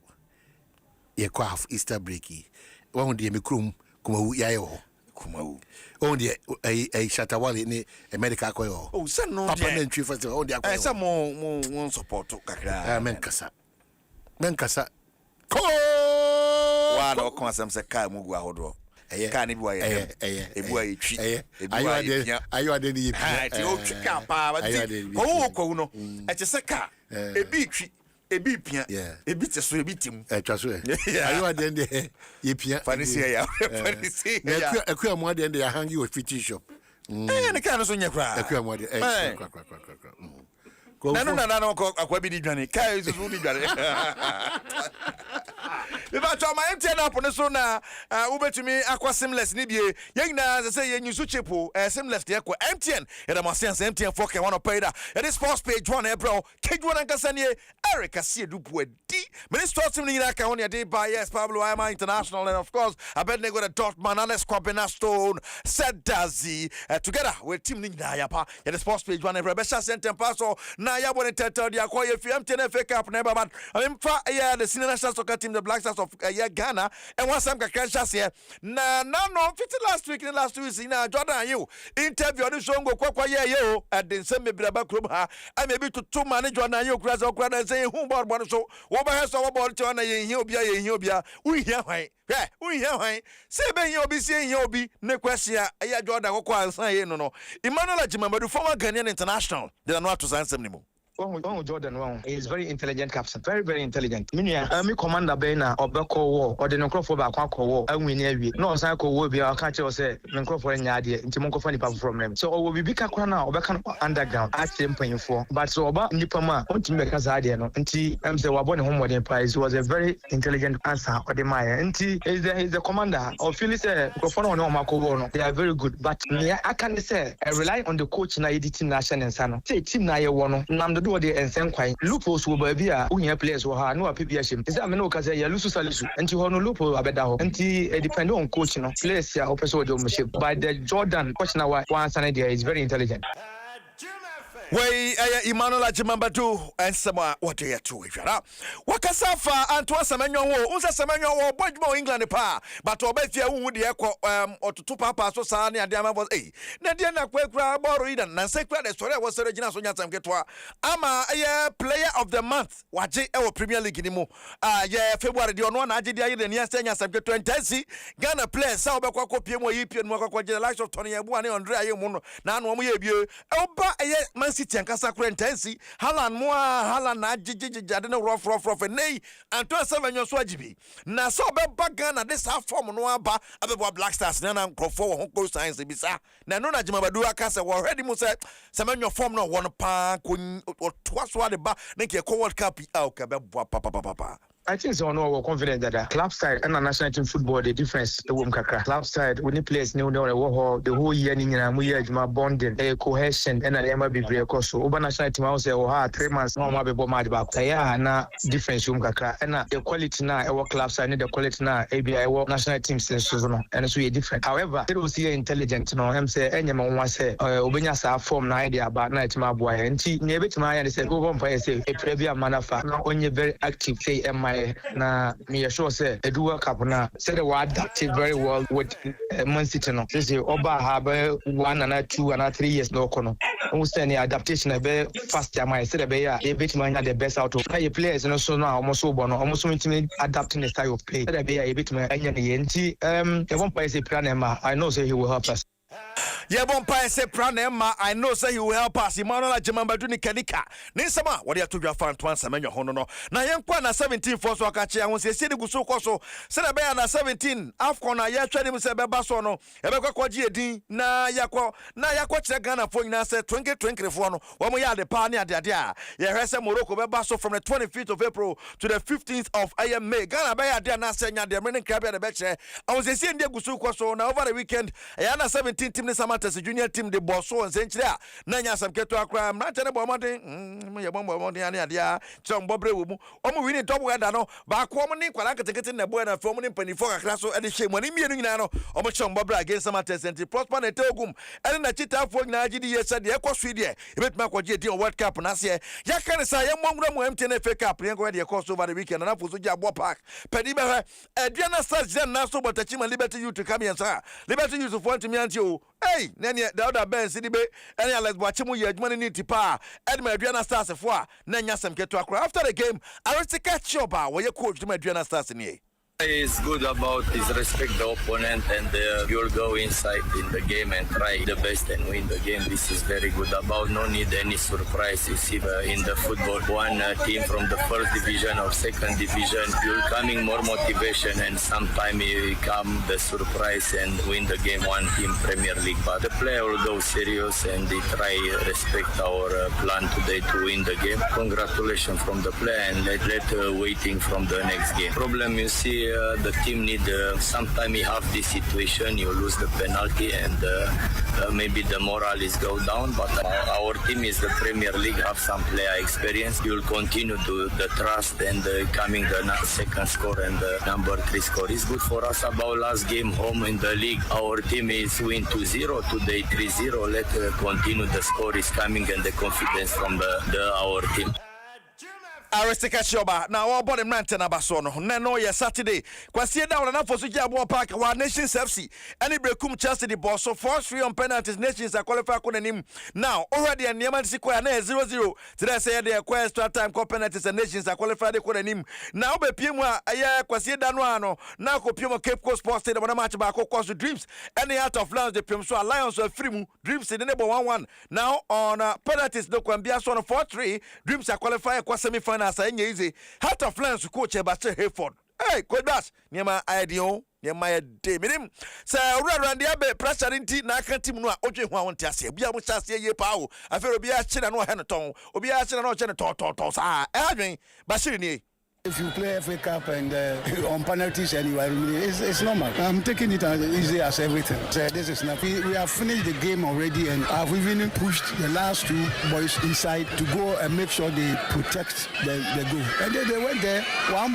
Easter breaki. One day me krum kuma ya yo. Kuma on the a Shatawali ni a medical coil. Oh, son no Papa and tree first on the some more support to kakra. Menkasa. Ko wa no kon asem se kai mugu ahodo. Ka ni bi wa ye. Ebu ayi twi. Ayo ade ni pia. Ti o twi ka pa ba ti. Ko no. E che se ka. Ebi twi. Ebi pia. Ebi te so ebi tim. Twa so. Ayo ade ndi ye pia. Fanisi ya. Fanisi ya. Akua mo ade ndi ya hang you fit shop. Ne ka no so nya kra. Akua mo ade. No, akwa bi di dwane. Kai so di dwane. If I my MTN up on the so na ubetumi akwa seamless ni bie. Yen na say yen yusu chepo seamless de akwa MTN. E da masense MTN 4K one opera. E this sports page 1 April. Kejwa na nkasa ne Eric Asiedu Buedi. Minister team ni na ka on dey by yes Pablo Ayama International and of course Abednego the Dortmund Alex Kwabena Stone Sedazi together with team ni na yapa. E the sports page 1 April. Besha center pass na ya bone tete dia kwa ye MTN FA Cup na ba. I mean fa the senior national soccer team the Black Stars of Ghana and one some kakra here na no fit last week na Jordan you interview the show go kwa ye at the Nsem mebraba krom ha I maybe to manage Jordan you kra say who board so wo ba so board to na ye obia we hear hwan say ben ye obi say ye obi ne kwase ya Jordan go kwa ansan ye no Emmanuel Ajimamadu former Ghanaian international they are not to Nsem nimo. Jordan is very intelligent captain, very intelligent. Me commander Bena Obeko war or the Nkrofo ba kwa war and we near we no san ko war bia ka che say Nkrofo nya ade nti monko fa nipa from them so we be bika kwa na Obeka underground at mpanyfo but so oba nipa ma onti be ka za ade no nti say wabo ne homo prize was a very intelligent answer or the my nti is the commander or feel say Nkrofo no mako war no they are very good but me I can say I rely on the coach na editing national nsano say team na ye wo no nam do the Nsem kwai loopholes wo ba bia unya players wo ha no apia him is that me no ka say ya lusu salisu nti ho no loophole abeda ho nti depend on coach no players ya opeso do mo shape but the Jordan coach na wa answer there is very intelligent. Wey Emmanuel Ajimamadu and sama what they are to if you are wakasafa Antoine Semenyo wo unsa Semenyo wo bojmo England pa but obefia wu de ekọ otutu papa so sa na ade ama na de na kwakura boro ida na sekura the story was original so nyatam ketwa ama player of the month waje e Premier League ni mu February de ono na age de aye de nia senya sam ketwa ntasi Ghana players sa obekwa kopie mu yipe mu akwa the likes of Tony Ebu and Andre aye mu no na no mo ye bio oba Man City and Casa Quentensi, Halan Moa, Halan Jadena rough, and nay, and 27 years wajibi. Na so be bagana this half form no aba abeba Black Stars na nkrofo ho ko science bisa. Na no na jimabadu aka se wo ready mu se semenyo form no won pa ko toaso ade ba na ke World Cup ka be papa. I think so. No, we're confident that club side and national team football the difference. The club side when the players know the whole year my bonding, cohesion, and I be very so. Over national team, I say, 3 months. No, my be mad back. Yeah, na difference and the quality now. Our club side, the quality now. ABI work national teams and so we different. However, it was here intelligent. You know, I'm say any man want say, Obenya sa form na idea about night my boy. And she never to my and say, go on by say a preview manafa. Now only very active say na me sure say Edu World Cup na said they were adapted very well with Man City no. They say Oba have 1 and 2 and 3 years no kono. We say the adaptation be fast am I said be a bit man the best out of the players no so now almost so bono almost adapting the style of play. Said be a bit man anya the enti the one play say plan I know say he will help us. Yeah, Bompire say Pranema, I know say he will help us. Imanola Jimambaduni Kanika. Ninsama, what you have to your fan to answer Menu Hono. Na Yankwana 17 for Swakachi, I was a city Guso Koso, Senabea na 17, Afcona, ya training with Sebasono, Ebeko Kwaji, na Yako Chagana for Nasa 2024, when we are the pioneer, Dia, Yaresa Morocco Bebaso from the 25th of April to the 15th of May. Ghana Baya Diana Senya, the American Crab at the Betche. I was a San Diego Gusu Koso, now over the weekend, Ayana 17 team Samatas junior team the Dwaso Nsem Nanya some keto akra na tene bo mode ya bombo mode ani adia chom bobre wo mu omo wini top header no ba ko omo ni kwala ketekete na boy na fo omo ni panifo kakra so e de hye mani mienu nyina no omo chom bobre against Samatas and prosper na tegum ene na chita fo nyina agidi ye said e kwaso de e betuma kwaje di World Cup na se ya kan sa ye mmongura mu MTN FA Cup yen ko de cross over the weekend na fo so ja bo park pedi be Adriana Stars na so botachima Liberty Youth come here sir Liberty Youth for ntimi anti o hey nene the other Ben Sidibe any let's watch him ye adwuma ni tipa Edma Adriana Stars fo a na nya sem keto akra after the game Aristika Choba wo ye coach to Adriana Stars ni It's good about is respect the opponent and you'll go inside in the game and try the best and win the game. This is very good about no need any surprise. You see in the football one team from the first division or second division you're coming more motivation and sometimes you come the surprise and win the game one team Premier League. But the player will go serious and they try respect our plan today to win the game. Congratulations from the player and let waiting from the next game. Problem you see the team need sometimes you have this situation you lose the penalty and maybe the morale is go down but our team is the Premier League have some player experience you will continue to the trust and coming the second score and the number 3 score is good for us about last game home in the league our team is win 2-0 today 3-0 let continue the score is coming and the confidence from our team. Aristika Choba na wa body rant na baso no na no ye Saturday kwasi down na fosu ja bo park wa Nations FC any brekum Chelsea the boss so 4-3 on penalties Nations are qualify ko nanim now already and Niamani Square na 0-0 today say the extra time ko penalties and Nations are qualified ko nanim now be piem a aye kwasi da no ano na ko piem Cape Coast Sports Stadium na match ba ko cause Dreams any out of Lions the piem so Lions of free mu Dreams in the neighbor 1-1 now on penalties no kwambia so 4-3 Dreams are qualified ko semi final as easy Heart of Lions coach Ebache Hayford hey Kodas niema ideo niema de minim say ura dia be pressure nti na aka team no a odwe ho awonte ase bia mo chase ye pa o afero bia chira no he no ton obi a chira no che no to sa adwen bashiri ni. If you play FA Cup and on penalties and you are it's normal. I'm taking it as easy as everything. So this is not. We have finished the game already and I've even pushed the last 2 boys inside to go and make sure they protect the goal. And then they went there,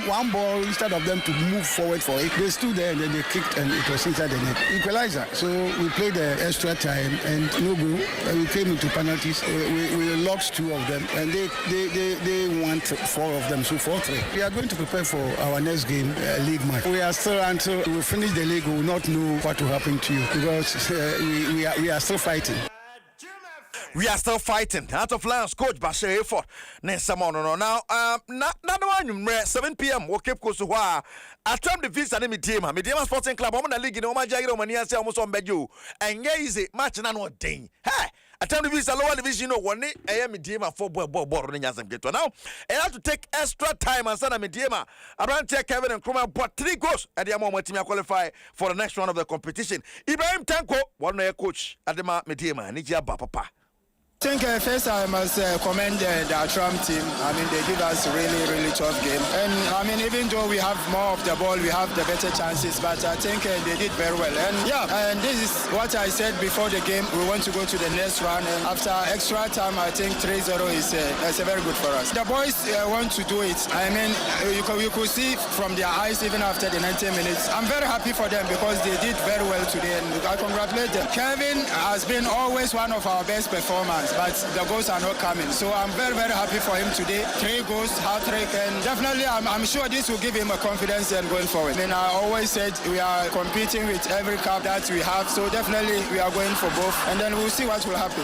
one ball instead of them to move forward for it. They stood there and then they kicked and it was inside the net. Equalizer. So we played the extra time and no goal. We came into penalties. We lost 2 of them and they won 4 of them. So 4-3. We are going to prepare for our next game, league match. We are still, until we finish the league, we will not know what will happen to you because we are still fighting. We are still fighting. Out of Lions coach Bashir Hayford. No. Now, not 7 p.m. we keep close to where I term the visa name Medema Sporting Club. I'm na league in Oma Jagger Omania say almost on Beju. And yeah, is it match na no day. Hey, Atom division lower division no one Mediema for boy no nyasem get now. And have to take extra time and sana Mediema. Abraham Kevin and Kruma bought 3 goals at the moment team qualify for the next round of the competition. Ibrahim Tanko, one coach at the Mediema, Nijia Papa. I think first I must commend the Atram team. I mean, they give us a really tough game. And I mean, even though we have more of the ball, we have the better chances. But I think they did very well. And yeah, and this is what I said before the game. We want to go to the next round. And after extra time, I think 3-0 is very good for us. The boys want to do it. I mean, you could see from their eyes even after the 90 minutes. I'm very happy for them because they did very well today. And I congratulate them. Kevin has been always one of our best performers. But the goals are not coming. So I'm very happy for him today. 3 goals, hat-trick, and definitely I'm sure this will give him a confidence and going forward. I mean, I always said we are competing with every cup that we have, so definitely we are going for both, and then we'll see what will happen.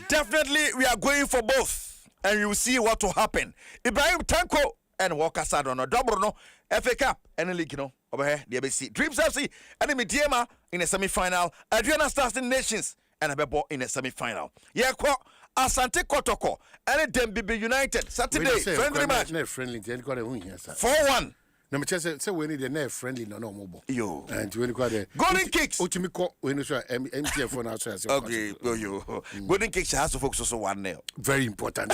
Definitely we are going for both, and you will see what will happen. Ibrahim Tanko and Walker Sadono, Dobrono, FA Cup, and the league, over here, the ABC. Dreams FC, and the Mediema in a semi-final. Adriana Stars in Nations. And a bebo in a semi-final. Yeah, Asante Kotoko and Dembibi United Saturday friendly match. Friendly, 4-1. No, me say we need the friendly no mobile. Yo, and when you got the golden kicks. Ultimate when you say MTF for now. Okay, yo, golden kicks has to focus also 1-0. Very important.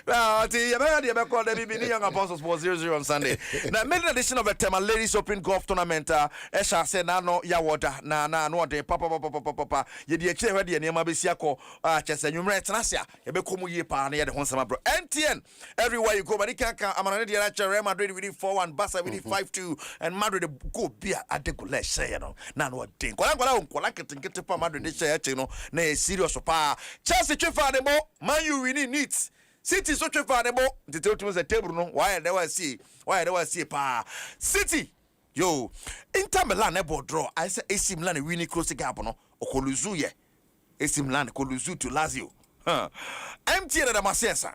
Now, the call the Young Apostles for 0-0 on Sunday. Now, main edition of the Tema Ladies Open Golf Tournament. Esha say na no ya water na no de papa. Ye di eche where the name be siako. Chese nyumre tenasia. Ye be komu ye pa na ye de honsama bro. MTN everywhere you go, but I'm on the other Real Madrid with 4-1, Barca with 5-2, and Madrid go beer at the goal. Let's say, you know, now what thing. Get Madrid, they say, you know, nay, serious pa. Chelsea, for the ball, Man U really needs. City, so for the ball, the total was a table, no, why I never see, pa. City, yo, Inter Milan, never draw. I say, AC Milan, winning close the gap, no, Okoluzu, yeah. AC Milan, Koluzu to Lazio. MTN at the Marseille.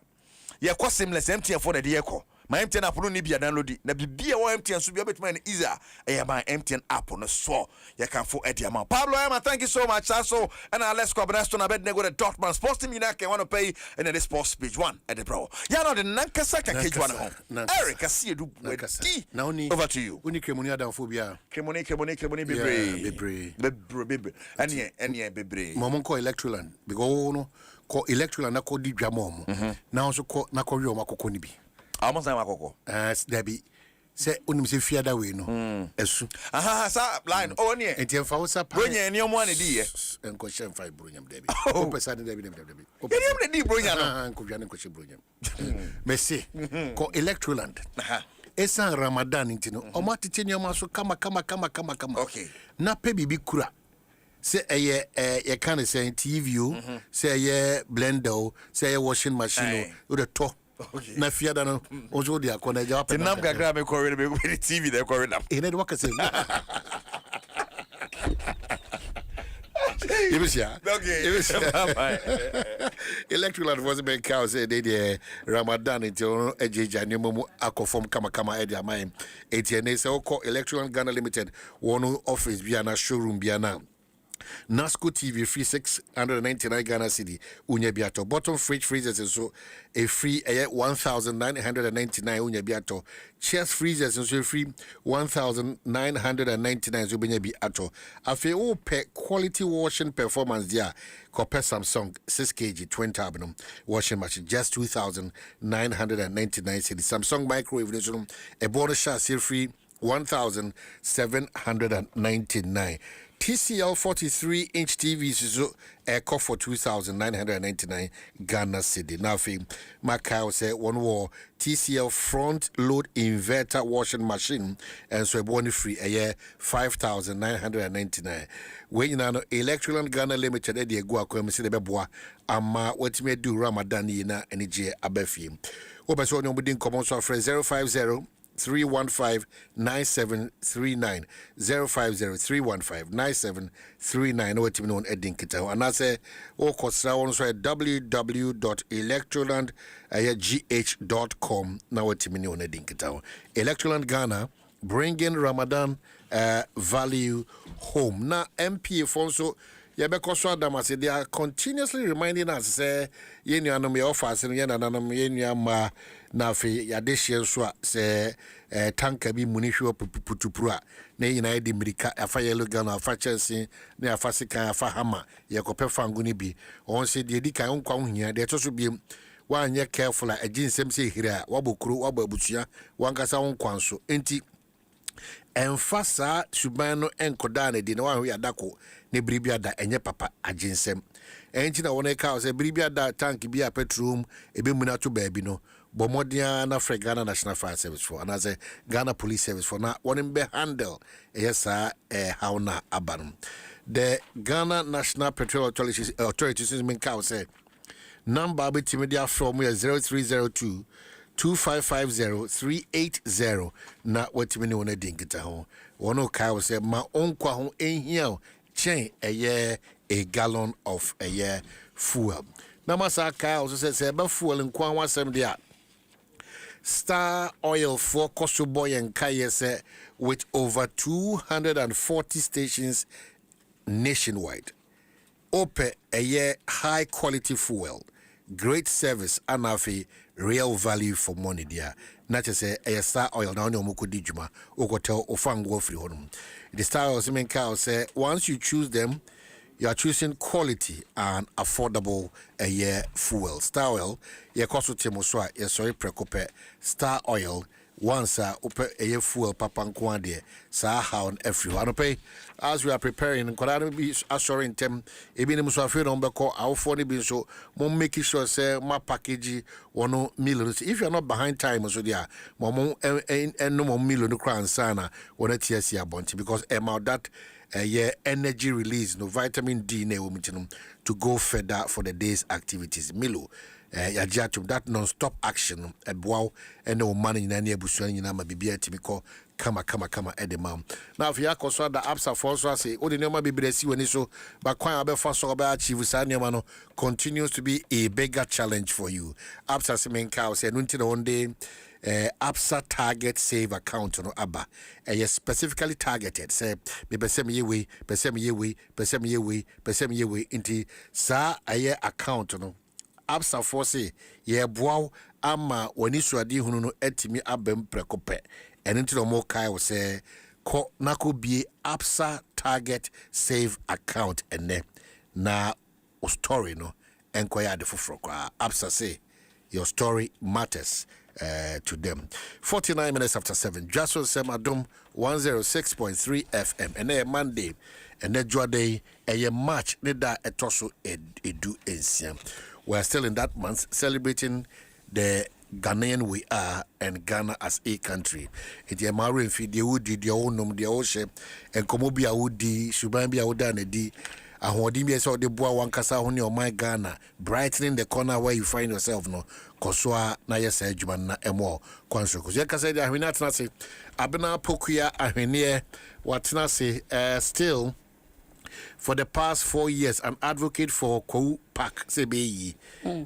Yeah, quite seamless MTN for the deco. My MTN app no be download na bibia wa MTN so be betman easier. Eh my MTN app no so you can for Eddie amount. Pablo Emma, thank you so much. Also, and let's go Brest on a bed nego the Dortmund sports team can want to pay in the sports page 1 at the bro. Yeah, no the Nankasa cage 1 home. Eric, I see you do over to you. Uni Cremonia down phobia. Cremonia bebre. Any bebre. Momon Electroland because no ko Electroland na ko di dwamom. Now so ko na ko wi o makoko ni bi. Almost like Makoko. Debbie. Say, unim se fear that way, no. Esu. Aha, sa line. Oh, near. And you found some Brunya and your money, dear. And question 5 Brunyam, Debbie. Oh, Person Debbie. You never did Brunya. And Kujan and Kushi Brunyam. Messi. Ko Electroland. Esa Ramadan intino. Omati tenyo maso kama. Okay. Na pebi bi kura. Say a kind of saying TV, say a blender, say a washing machine, or the top. Okay. Na fiada no ojo dia ko na ja pa. Tinam gagra me ko be TV de ko na. E na de waka say. Ibisia. Okay. Electoral was be cow say dey Ramadan into ejeja ni momu akofom kama e dia man. Etiene say ko Electoral Ghana Limited one office bia na showroom bia na. Nasco TV free 699 Ghana cedi unya biato. Bottom fridge freezers and so a free 1,999 unya biato. Chest freezers and so free 1,999 unya biato. Afe o pe quality washing performance dia compare Samsung 6 kg 20 abnum washing machine just 2,999 cedi. Samsung microwave a bonus shot free 1,799. TCL 43-inch TVs is a cost for 2,999 Ghana cedi. Now, Macau say one war TCL front load inverter washing machine and so a bonus free a year 5,999. When you know Electoral Ghana Limited, Eddie Guaco, see the beboa, ama what may do Ramadan yina and EJ Abefi. Obaso no budin common so for 050 315-9739 050-315-9739 no timi no edin kita and I say o kosra won so www.electroland.gh.com na timi no edin kita Electroland Ghana bringing Ramadan value home. Now, MPA Fonso, Yabekoswa Damase, they are continuously reminding us, say, Yenuanum, your offers, and Yananum, Yenuama, Nafi, Yadeshian Swa, say, Tanka be Munisho Putupura, Nay United Medica, a fire Lugana, a Fachensi, near Fasika, Fahama, Yakope Fangunibi, or say the Dika Unkwan here, there also be 1 year careful, a Jin Semsi here, Wabukru, Wababuchia, Wankasa Unkwanso, Enti. Enfasa subano enkodane di na wa hwe adako ne bribia da enye papa aginsem enti na wona ka say bribia da tank bi a petrol ebe mu na to baabi no bomodia na Ghana National Fire Service for and as a Ghana Police Service for na won be handle yesa how na abanum the Ghana National Petroleum Authority mean ka say number betimidia from 0302 2550-380 na watimini wona dinkita ho wono kai wo say ma onkwa ho ehia chen a gallon of fuel na masa kai also say ba fuel nkwa ho asem dia Star Oil for Kosoboy and Kayese with over 240 stations nationwide ope high quality fuel, great service, anafi real value for money there. Not to say a Star Oil now no muku dijuma or hotel or fango free home. The Star Oil Simen Cow say once you choose them, you are choosing quality and affordable fuel. Star Oil, ye koso temoswa, ye sorry prekope. Star Oil, once upe fuel papankwa de sa how everyone pay as we are preparing and be assuring them ebini muso afre no beko awfo ne bi so mo make sure say my package wono millions if you are not behind time so dia mo no mo million crown sana wona tiasi abonti because about that energy release no vitamin D na womitinum to go further for the day's activities Milo yajatum that non-stop action wow and no money in any abusuan you ma bibia timiko kama edemam now if you are the apps for us say o de nema bibresi woni so ba kwan abefa so ba achieve sa nema no continues to be a bigger challenge for you apps as men ka say no ntina one day APSA target save account no aba specifically targeted say me besem yewe inti sa account no APSA for say ye boaw ama wani suade hunu no etimi abem prekope eno nti no mo kai wo say ko nako bie APSA target save account ene na o story no enkoya de foforo kwa APSA say your story matters to them. 49 minutes after 7. Dwaso Nsem Adom 106.3 FM. And a Monday. And a day a March. Neda etoso edu ensiam. We are still in that month celebrating the Ghanaian we are and Ghana as a country. It is marrying feed the woody, the own num, the ocean, and Komobia woody, Subambia woodani. Ahodi so de boa wankasa honi o my Ghana brightening the corner where you find yourself no koswa na yes adwuma na emo kwanso ko kasa de ahwena tena se abena pokuya ahwene watena se still for the past 4 years an advocate for Kou Park CBE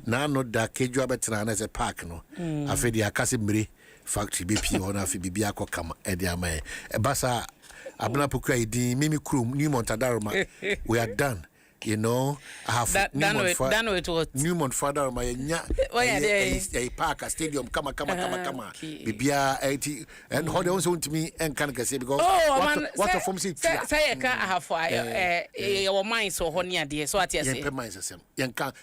na no da kejua betena na se park no afedi akase mire factory BP ona afi bibia akokama e de amae basa Abna Puka di Mimi Krum, Newmont Adaroma. We are done. You know, I have Newmont Father, my a park, a stadium, come. Bibia 80 and hold on to me and can say because what from say I have your mind so honey dear so what you say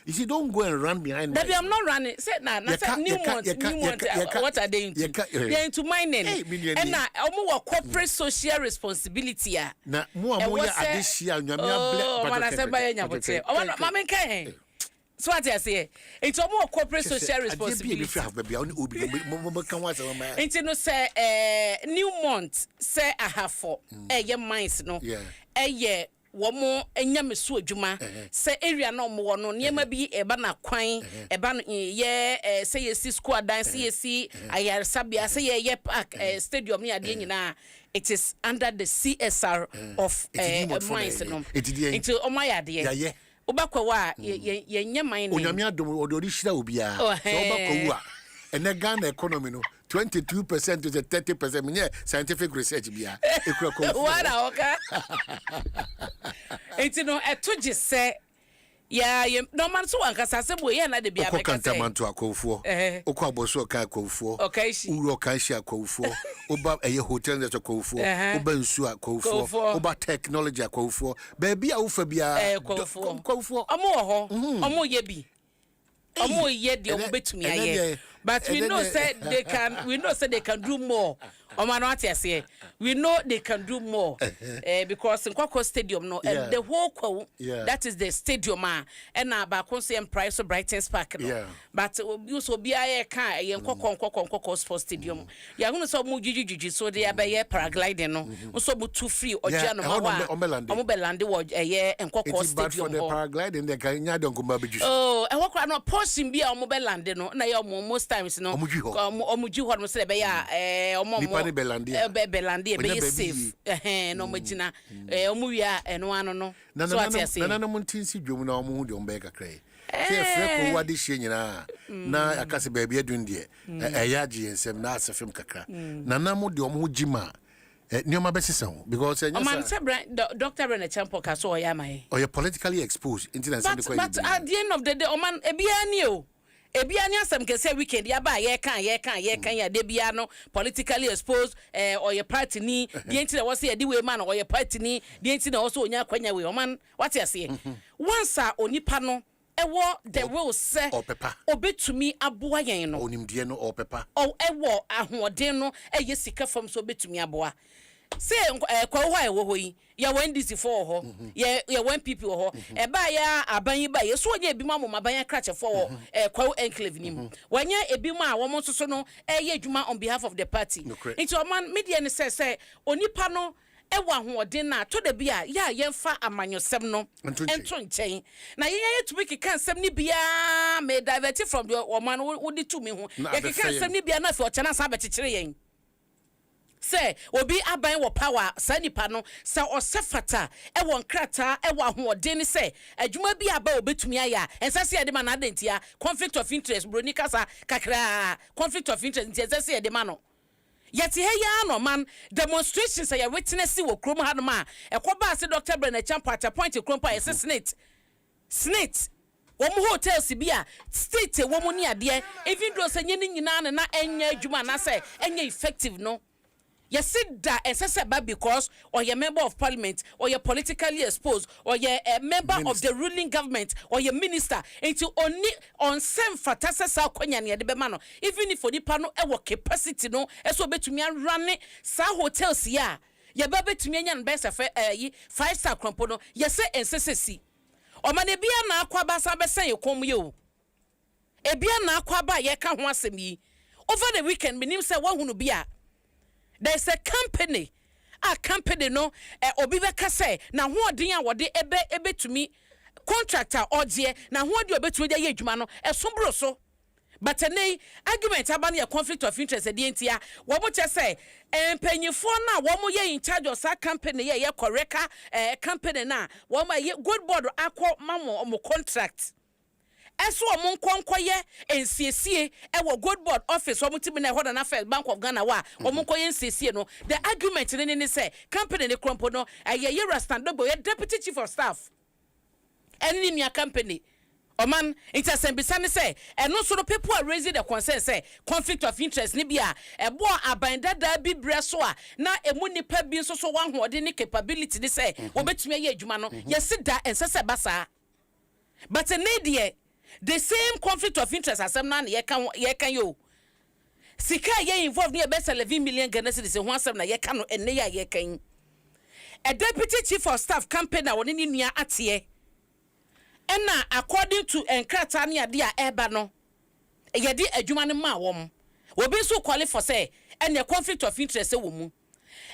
if you don't go and run behind that I'm not running said now Newmont what are they they're into mining and now more corporate social responsibility na more addition Mama can. So what I say, it's a more corporate social responsibility. It's no say Newmont say I have for young minds no year womo enyame so adwuma say area no mo no niema bi eba na kwan eba no ye say yesi school dance yesi ayar sabia say ye park stadium ni ade nyina it is under the CSR of mines no into omayade obakwa wa ye nyama ni onyame adom odori hira obia so obakwa wu a ene Ghana economy no 22% to the 30%. Me scientific research bia. What okay? It's to just say. Yeah, no man so ankasa se boye na de bia meka say. Okantamanto akofo. Okwaboso ka akofo. Okay. Uro kan shi akofo. Oba eye hotel na akofo. Oba nsu akofo. Oba technology akofo. Baby a ufa bia. Akofo. Omo ho. Omo ye bi. Omo ye de omo betumi aye. But we know say they can do more. We know they can do more because in Kwako Stadium no and the whole that is the stadium and ba say price of Brighton Park no. But you so be a car and Kwako Sports Stadium. Ya gunu so mu juju so they be paragliding no. So bu too free or jano ma omo belande wo and Kwako Stadium. But for the paragliding they can nya don go ma beju. Oh, and what no portion be omo belande no na ya most times no. Omuju ho no say be ya omo Belandi be safe no magina omwia eno ano no so atiase na muntinsi dwom na omo hu de ombe kakra se freko wade hye nyina na akase baabi adun de eyaje nsem na asefem kakra na mo de omo gima nioma besisa ho because man say Dr. Rene Champo ka so oyama or you politically exposed into that something but at the end of the day man ebia ni o ebia ni asem ke say weekend ya ba ye kan ya de bia no politically exposed or your party ni the entity was say the way man or your party ni the entity also onya kwanya we man what you say once onipa no ewo the will say obetumi aboa yen no onimdie no opepa o ewo ahoden no eye sika fam so obetumi aboa say kwa ho ewo hoyi ya NDC for ho ya NPP ho e ba ya aban ba ye so onya ebi ma aban ya krache for kwa enclave nim wanya ebi ma wo mo so no ye adwuma on behalf of the party into man media ni say onipa no ewa ahoden na to da bia ya yemfa amanyosem no ento nchen na ye to be kan sem ni bia me divert from the woman wo di to me ho ye kan sem ni bia na fe o chana sa bechichire yen say obi aban wo power sanipa no sa osefata e won krata e wo ahoden ni say adwuma bi aba obetumi aya ensase ye de ma na adentia conflict of interest broni kasa kakra conflict of interest ensase ye de ma no yeti he ya no man demonstrations ya witness wo krom ha no ma e ko ba se Dr. Brenner Champa point krom pa ye snit womu hotels bia state womu ni ade even though se nyini nyina na enya adwuma na say enya effective no. You sit that and because or you're member of parliament or you're politically exposed or you're a member of the ruling government or you're minister into only on same fatasa sa kwanya ne de be ma no even if for the pano e work capacity no e so betumi run sa hotels ya ye ba betumi nya best 5-star krompo no ye say ensesesi o ma ne bia na akwa ba sa be sen ye kom ye o e bia na akwa ba ye ka ho asem yi over the weekend minim say wa hunu bia. There's a company no obi beka say na ho odin a wode ebe to me contractor odie na ho odi obetumi dey adwuma no esombro so but nay argument aba na conflict of interest e dey ntia wo mo che say empanyifo na wo mo ye in charge of that company ye correct company na wo ma good board akọ mamo mo contract eso omon konkoye ensiesie ewo good board office omutimi na hoda na First Bank of Ghana wa omonkoye ensiesie no the argument ni say company ne krompo no ye rastandobo ye deputy chief of staff eni nia company oman intersembisa ne say eno so no people are raising the concern say conflict of interest ni bia ebo abandada bi breso a na emu nipa bi nso so wan hoode ne capability ni say obetumi ye adwuma no ye sida ensese basa but ne the same conflict of interest as na ye kan yo sika ye involved near best 11 million Ghana cedis ho asem na ye kan no enne ya ye kan a deputy chief of staff campaign na woni nua ate ena according to enkrata ne ade a eba no ye di adwuma ne ma wom obi so qualify say ene conflict of interest wo mu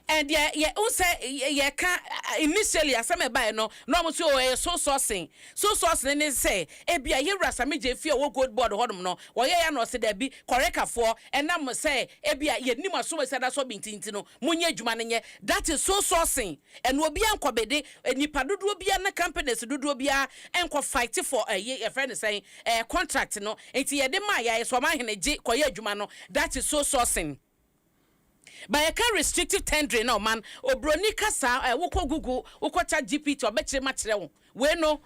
and yeah also yeah can initially asame buy no mo so so sourcing ne say e bia ye rasa me je fie wo gold board hodom no wo ye ya no se da bi correct for and na mo say e bia ye nim aso we say da so bintinti no munye adwuma ne nye that is so sourcing and obi ankobede nipa dodo bia na companies dodo bia enko fight for a friend saying contract no enti ye de ma ya so ma hene je koye adwuma no that is so sourcing. By a can restrictive tendering no man obroni kasa woko Google woko ChatGPT obekire machire we no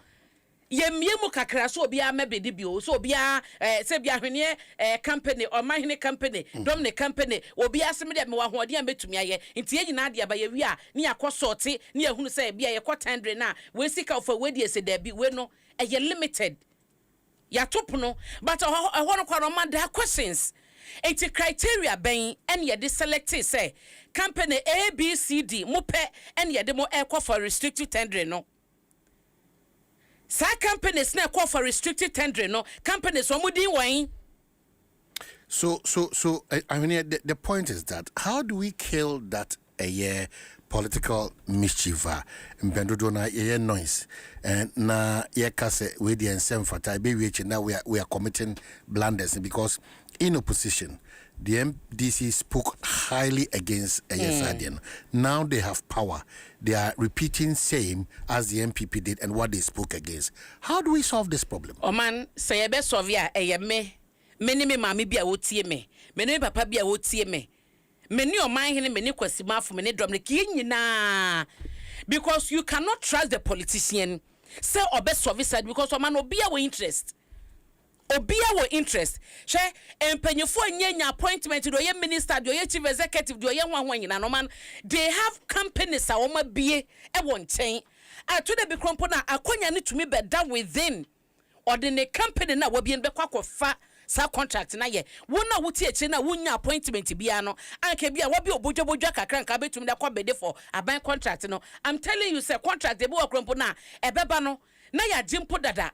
yemiemu kakra so obia mebedi bio so obia se bia hwene company or mahine company domine company obia se me de me wa hoode am betumi aye nti ye nyina de aba ye wi a ne yakosorte ne yahunu se bia ye ko tendering na we sika of we de se da bi we no ye limited ya top no but no kwa no man there questions. It's a criteria ben and ye de selected say company A B C D mupe and ye de mo call for restricted tendering no. Sa companies na call for restricted tendering no companies omudi wine. So I mean the point is that how do we kill that a year political mischief mpendodo na ye noise and na ye kase we the Nsem fata be now we are committing blunders because in opposition the MDC spoke highly against Sadian. Now they have power. They are repeating same as the MPP did and what they spoke against. How do we solve this problem? Oh man, say be solve ya me me mami bia wotie me me papa bia wotie me ni oman hene me ni kwasimafo me ni dom ne ki nyina because you cannot trust the politician say obe solve side because oman obia we interest she empanyefo nyanya appointment do ye minister do ye chief executive do ye nwanwa nyina no man they have companies a woma bie e won chen to the be krompo na akonya ne tumi be da within or the company na wo bie be kwakofa sa contract na ye wona wuti echi na wunya appointment bia no anke bia wo bi obodwobodwa kakra nka betum da kwa bede for aban contract no I'm telling you say contract de be okrompo na ebeba no na ya jimpo dada.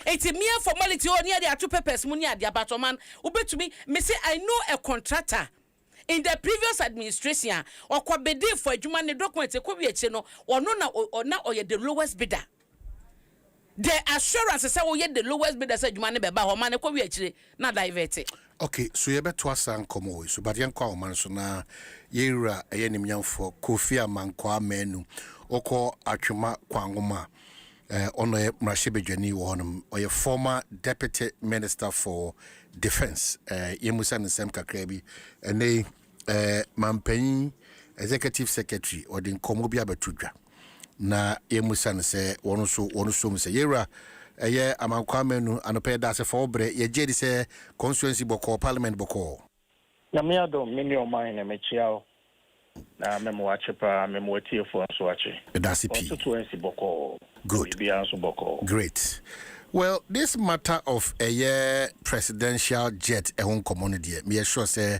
It's a mere formality or near the two papers money at the abattoman. Ubetumi me say I know a contractor in the previous administration or kwabede for a human document or no or the lowest bidder. The assurance is how the lowest bidder said money beba or man not diverted. Okay, so you better was and come so but young call man so na yera a yenim young for Kofi Amankwa menu oko atwuma kwangoma. Ono Mrashibejani wonum or your former deputy minister for defense Dwaso Nsem kakrebi and they mampanyi executive secretary or the nkomobia betudwa na Dwaso say wonu so say yera eye Amankwa menu anope da se for bre ye jedi say constituency boko parliament boko na me Adom me oman na mechiao na memo achepa memo tiefo so ache that's constituency boko. Good. Great. Well, this matter of a year presidential jet a home community, me sure say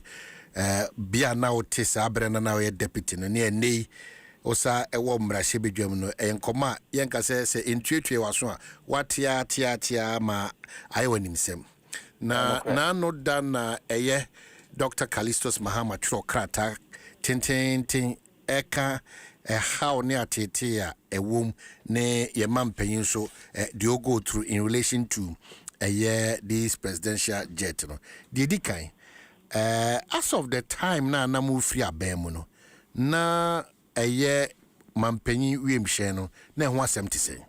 bia now tesa abrena now a deputy no near nay osa e wo mrashe bedwam no en koma yenka say intwetwe waso a watia ma ayewanim nsem na no dan na eye Dr. Callistus Mahama Trokrata tin eka how near Titia a womb ne ye mampanyin so do go through in relation to a year this presidential jet no the kind as of the time na mu free abem no na a year mampanyin wiem hye no na ho asem te say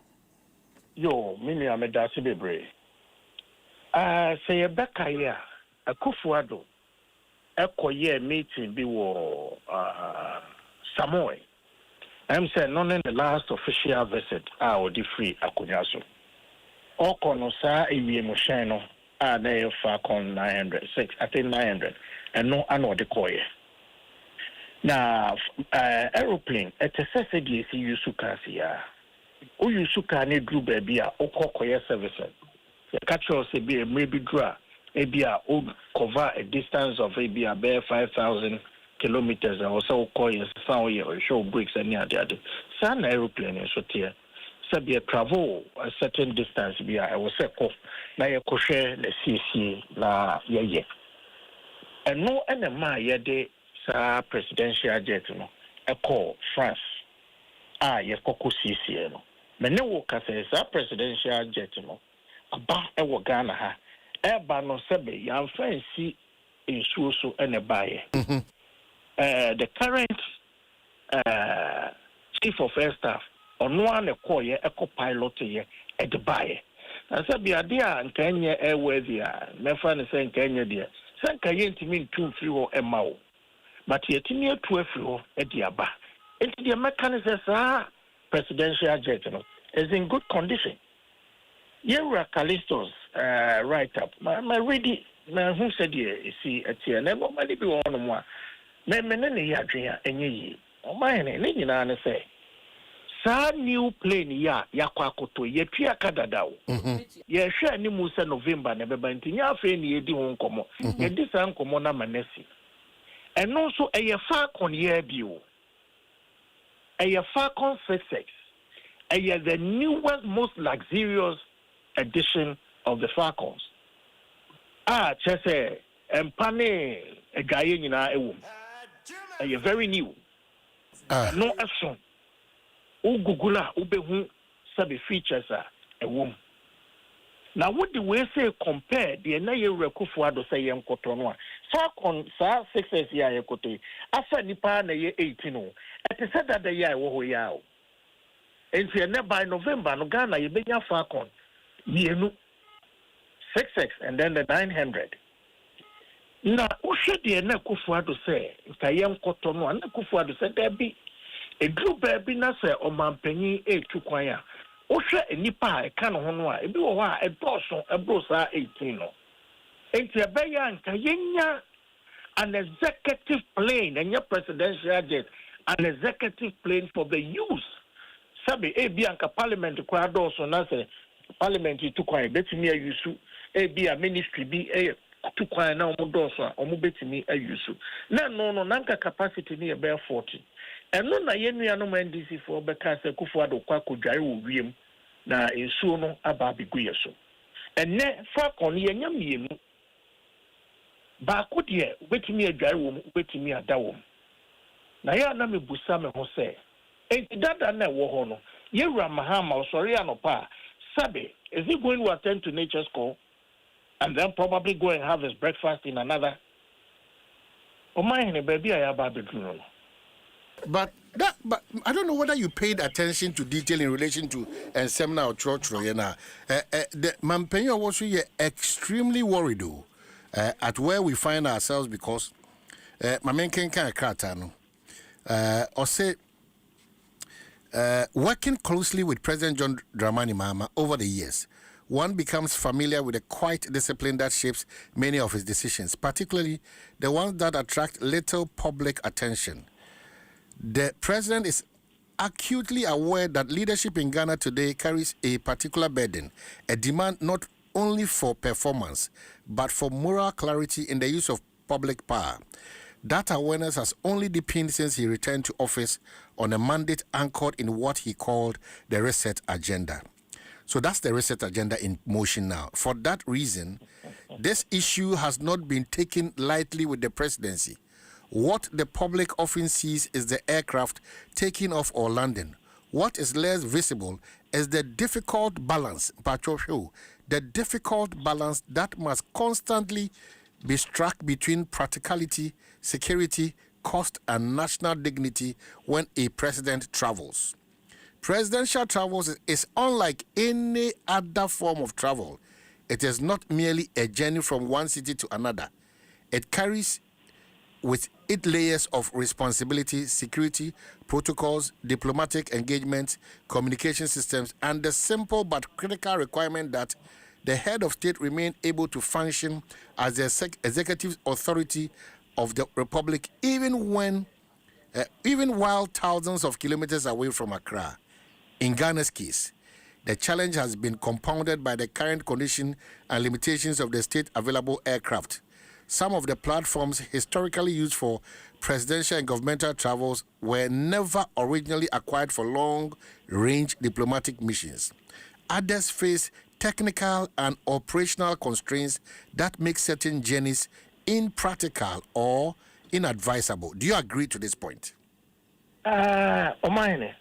yo mini amedase bebre say ye beka ya Akufo-Addo ekoye meeting bi wo Samoa. I'm saying none in the last official visit or the free akunyaso. All konosa ewie mo hyen no a na ye fa kon 906 I think 900 and no ano de koye. Na aeroplane etese di esi yusuka sia. O yusuka ne dru ba bia okokoye service. Ye catch us e be maybe dra e bia o cover a distance of e bia bare 5,000 kilometers and also call you sound or show breaks and near the other. Sun aeroplane is what here. So be a travel a certain distance be I was a cough. Now you could share the CC na ye. And no enema ye de sa presidential jet no. ɛkɔ France yɛkɔkɔ siesie no mene wo ka sɛ saa presidential jet no aba ɛwɔ Ghana ha ɛba no sɛbe yɛamfa nsi nsuo so ɛne baeɛ the current chief of air staff ɔno a ne kɔɔyɛ ɛkɔ pilot yɛ ɛde baeɛ na sɛbe ade a nka ɛnyɛ airworthy a mɛfa ne sɛ nka ɛnyɛ deɛ sɛ nka yɛntumi ntu mfiri hɔ ɛma wo but yɛtumi atu afiri hɔ ɛde aba nti deɛ mɛka ne sɛ saa presidential jet no is in good condition. Yewura Callisto's write-up. My reading, who said you see at here, never money be on one. Me yadria enye. O mine ni na say. Sa new plane yakwa koto ye tua kadadawo. Ye hwe ni mu se November na beba nti nya afa ni edi ho nkomo. Ye di sa nkomo na manesi. Eno so eye Falcon ye bio. Eye Falcon 66. The newest, most luxurious edition of the Falcons. Chese, empane a guy in a very new. No action. Ugugula, ubehu, sabi features a womb. Now, what do we say compare the Naye Rekufuado say young Cotonwa? Falcon, Sa 6 years Yakote, after Nipa na ye 18. At the said that the year wo yao. And by November, no Ghana, you bring your Falcon. You 6X and then the 900. Now, what should the Kufuado say? If I am Cotonou, and Kufuado said there be a group baby Nasa or Mampenny a 2 choir. Osha a Nipa, a can of Honwa, a Boa, a Dwaso, a Brosa 18. And Tiabaya and Kayenya, an executive plane, and your presidential jet, an executive plane for the use. Sabi bianca parliament kwa do so na se parliament tu kwan betimi ayusu bia ministry bi tu kwan na omo do so omo betimi ayusu na no nanka capacity ni e be 40 eno na yenua no NDC for be ka se Kufuado kwa kodware wo wiem na ensuo no aba bigu yeso enne Falcon yenya mienu ba ko de betimi adware wo betimi ada wo na ya na mebusa me ho se dada na wo no Yewura Mahama sorry anopa sabe is he going to attend to nature's call and then probably go and have his breakfast in another baby but I don't know whether you paid attention to detail in relation to Nsem or Church the Mampenyo was extremely worried at where we find ourselves because my main can no or say working closely with President John Dramani Mahama over the years, one becomes familiar with the quiet discipline that shapes many of his decisions, particularly the ones that attract little public attention. The president is acutely aware that leadership in Ghana today carries a particular burden, a demand not only for performance, but for moral clarity in the use of public power. That awareness has only deepened since he returned to office on a mandate anchored in what he called the reset agenda. So that's the reset agenda in motion now. For that reason, this issue has not been taken lightly with the presidency. What the public often sees is the aircraft taking off or landing. What is less visible is the difficult balance, the difficult balance that must constantly be struck between practicality, security, cost, and national dignity when a president travels. Presidential travels is unlike any other form of travel. It is not merely a journey from one city to another. It carries with it layers of responsibility, security, protocols, diplomatic engagements, communication systems, and the simple but critical requirement that the head of state remain able to function as the executive authority of the republic, even while thousands of kilometers away from Accra. In Ghana's case, the challenge has been compounded by the current condition and limitations of the state available aircraft. Some of the platforms historically used for presidential and governmental travels were never originally acquired for long-range diplomatic missions. Others face technical and operational constraints that make certain journeys impractical or inadvisable. Do you agree to this point? Omine,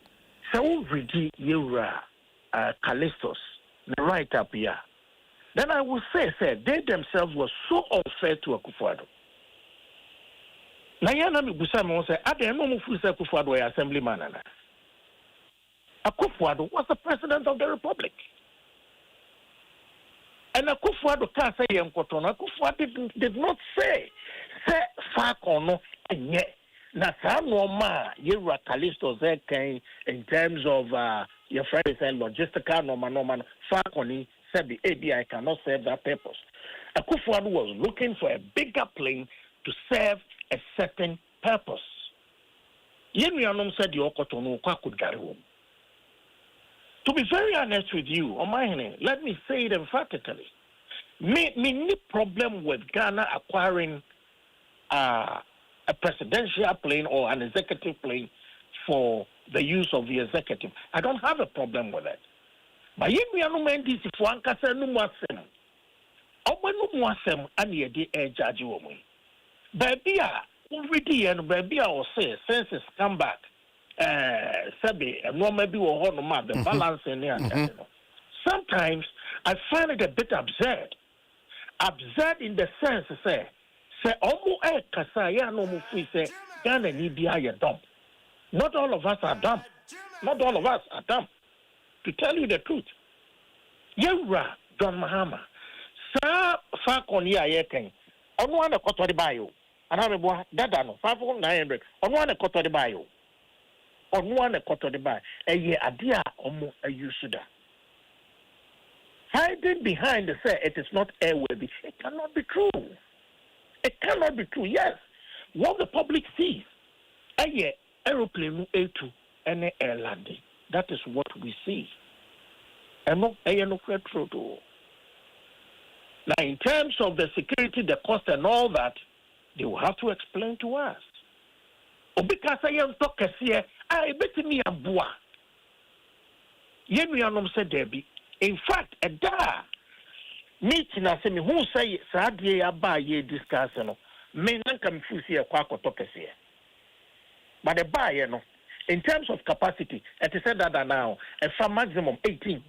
so ready you Callistos, the right up here. Then I would say, they themselves were so unfair to Akufo-Addo. Nayana Busamo said, I don't know if Akufo-Addo assemblyman. Akufo-Addo was the president of the republic. And Akufo-Addo can't say Akufo-Addo did not say fuck or no, and yet. Na saa normal yewura Callisto Zekan in terms of your friend said logistical normal Falconi said the ABI cannot serve that purpose. Akufo-Addo was looking for a bigger plane to serve a certain purpose. Yenuanom said the Okotono could carry home. To be very honest with you, Omahene, let me say it emphatically. Me problem with Ghana acquiring a presidential plane or an executive plane for the use of the executive. I don't have a problem with that. But if we are no men, this is one person no more sem. Or when no more sem, and ye de a judge woman. Baby, already and baby, I will say, senses come back. Sabi, and no maybe or no matter the balance in there. Sometimes I find it a bit absurd. Absurd in the sense, say, Omo Kasaya no Mufi say Ghana need be dumb. Not all of us are dumb. Not all of us are dumb. To tell you the truth. Yewra John Mahama. Sa Falcon ya yeken. Ono ane koto de bayo. Anamebo dada no 5,900. Ono ane koto de bayo. Ono ane koto de bayo. Eye adia omo ayusuda. Hiding behind the say it is not airworthy. It cannot be true. It cannot be true. Yes, what the public sees, aeroplane A2 and air landing. That is what we see. And no true. Now, in terms of the security, the cost, and all that, they will have to explain to us. Because I am talking here, I bet me a boa. Yemianom said Debbie. In fact, a da. Meeting as me who say Sadie Aba ye discuss no. Me nanka mfusi ya kwa kotokesi. But the buyer no. In terms of capacity, it is said that now a maximum 18.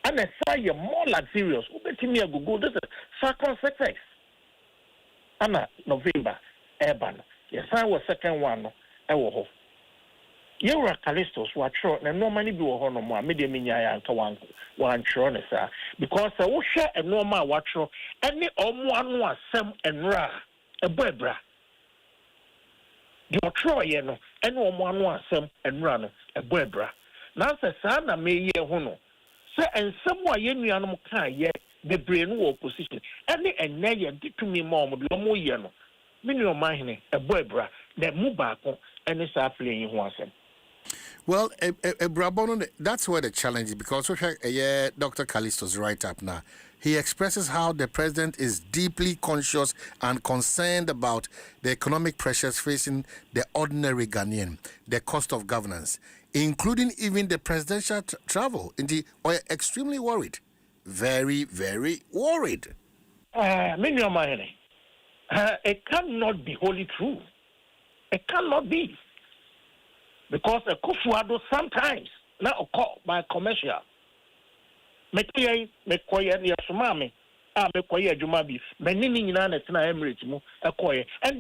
And a say more luxurious. Ubeti me a Google. This is Falcon 6X. Anna November Urban. Yes, I was second one. I will. You are Callistos, what sure, and no money be a no more, medium in ya and one sure, because I will share a normal watcher, any one sem and ra, a bebra. Your troy, and one sem and run, a bebra. Now, the son, I may ye hono. Say, and somewhere ye animal can yet the brain war position. Any and nay, did to me more, no more yeno. Minimum mine, a bebra, that move back and it's a playing once. Well, Brabono, that's where the challenge is, because Dr. Callisto's right up now. He expresses how the president is deeply conscious and concerned about the economic pressures facing the ordinary Ghanaian, the cost of governance, including even the presidential travel. Indeed, we're extremely worried. Very, very worried. It cannot be wholly true. It cannot be. Because a Akufo-Addo sometimes now occur by commercial. And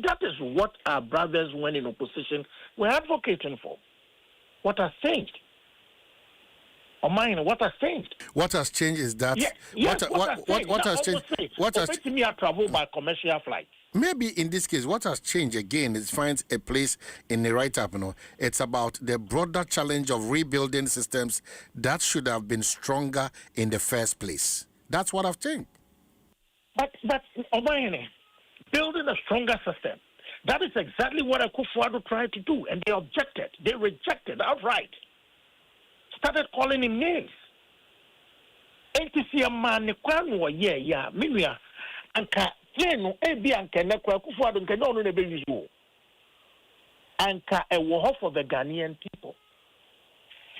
that is what our brothers, when in opposition, were advocating for. What has changed? What has changed? What has changed is that. What has changed? What has changed? Me travel by commercial flight. Maybe in this case, what has changed again is finds a place in the write-up. It's about the broader challenge of rebuilding systems that should have been stronger in the first place. That's what I've changed. But Obayene, building a stronger system, that is exactly what Akufo-Addo tried to do, and they objected. They rejected outright. Started calling him names. NTC man, yeah, Minya, Anka. Pleno ebi anka na kwa Akufo-Addo nka no no be use o anka e wo ho for the Ghanaian people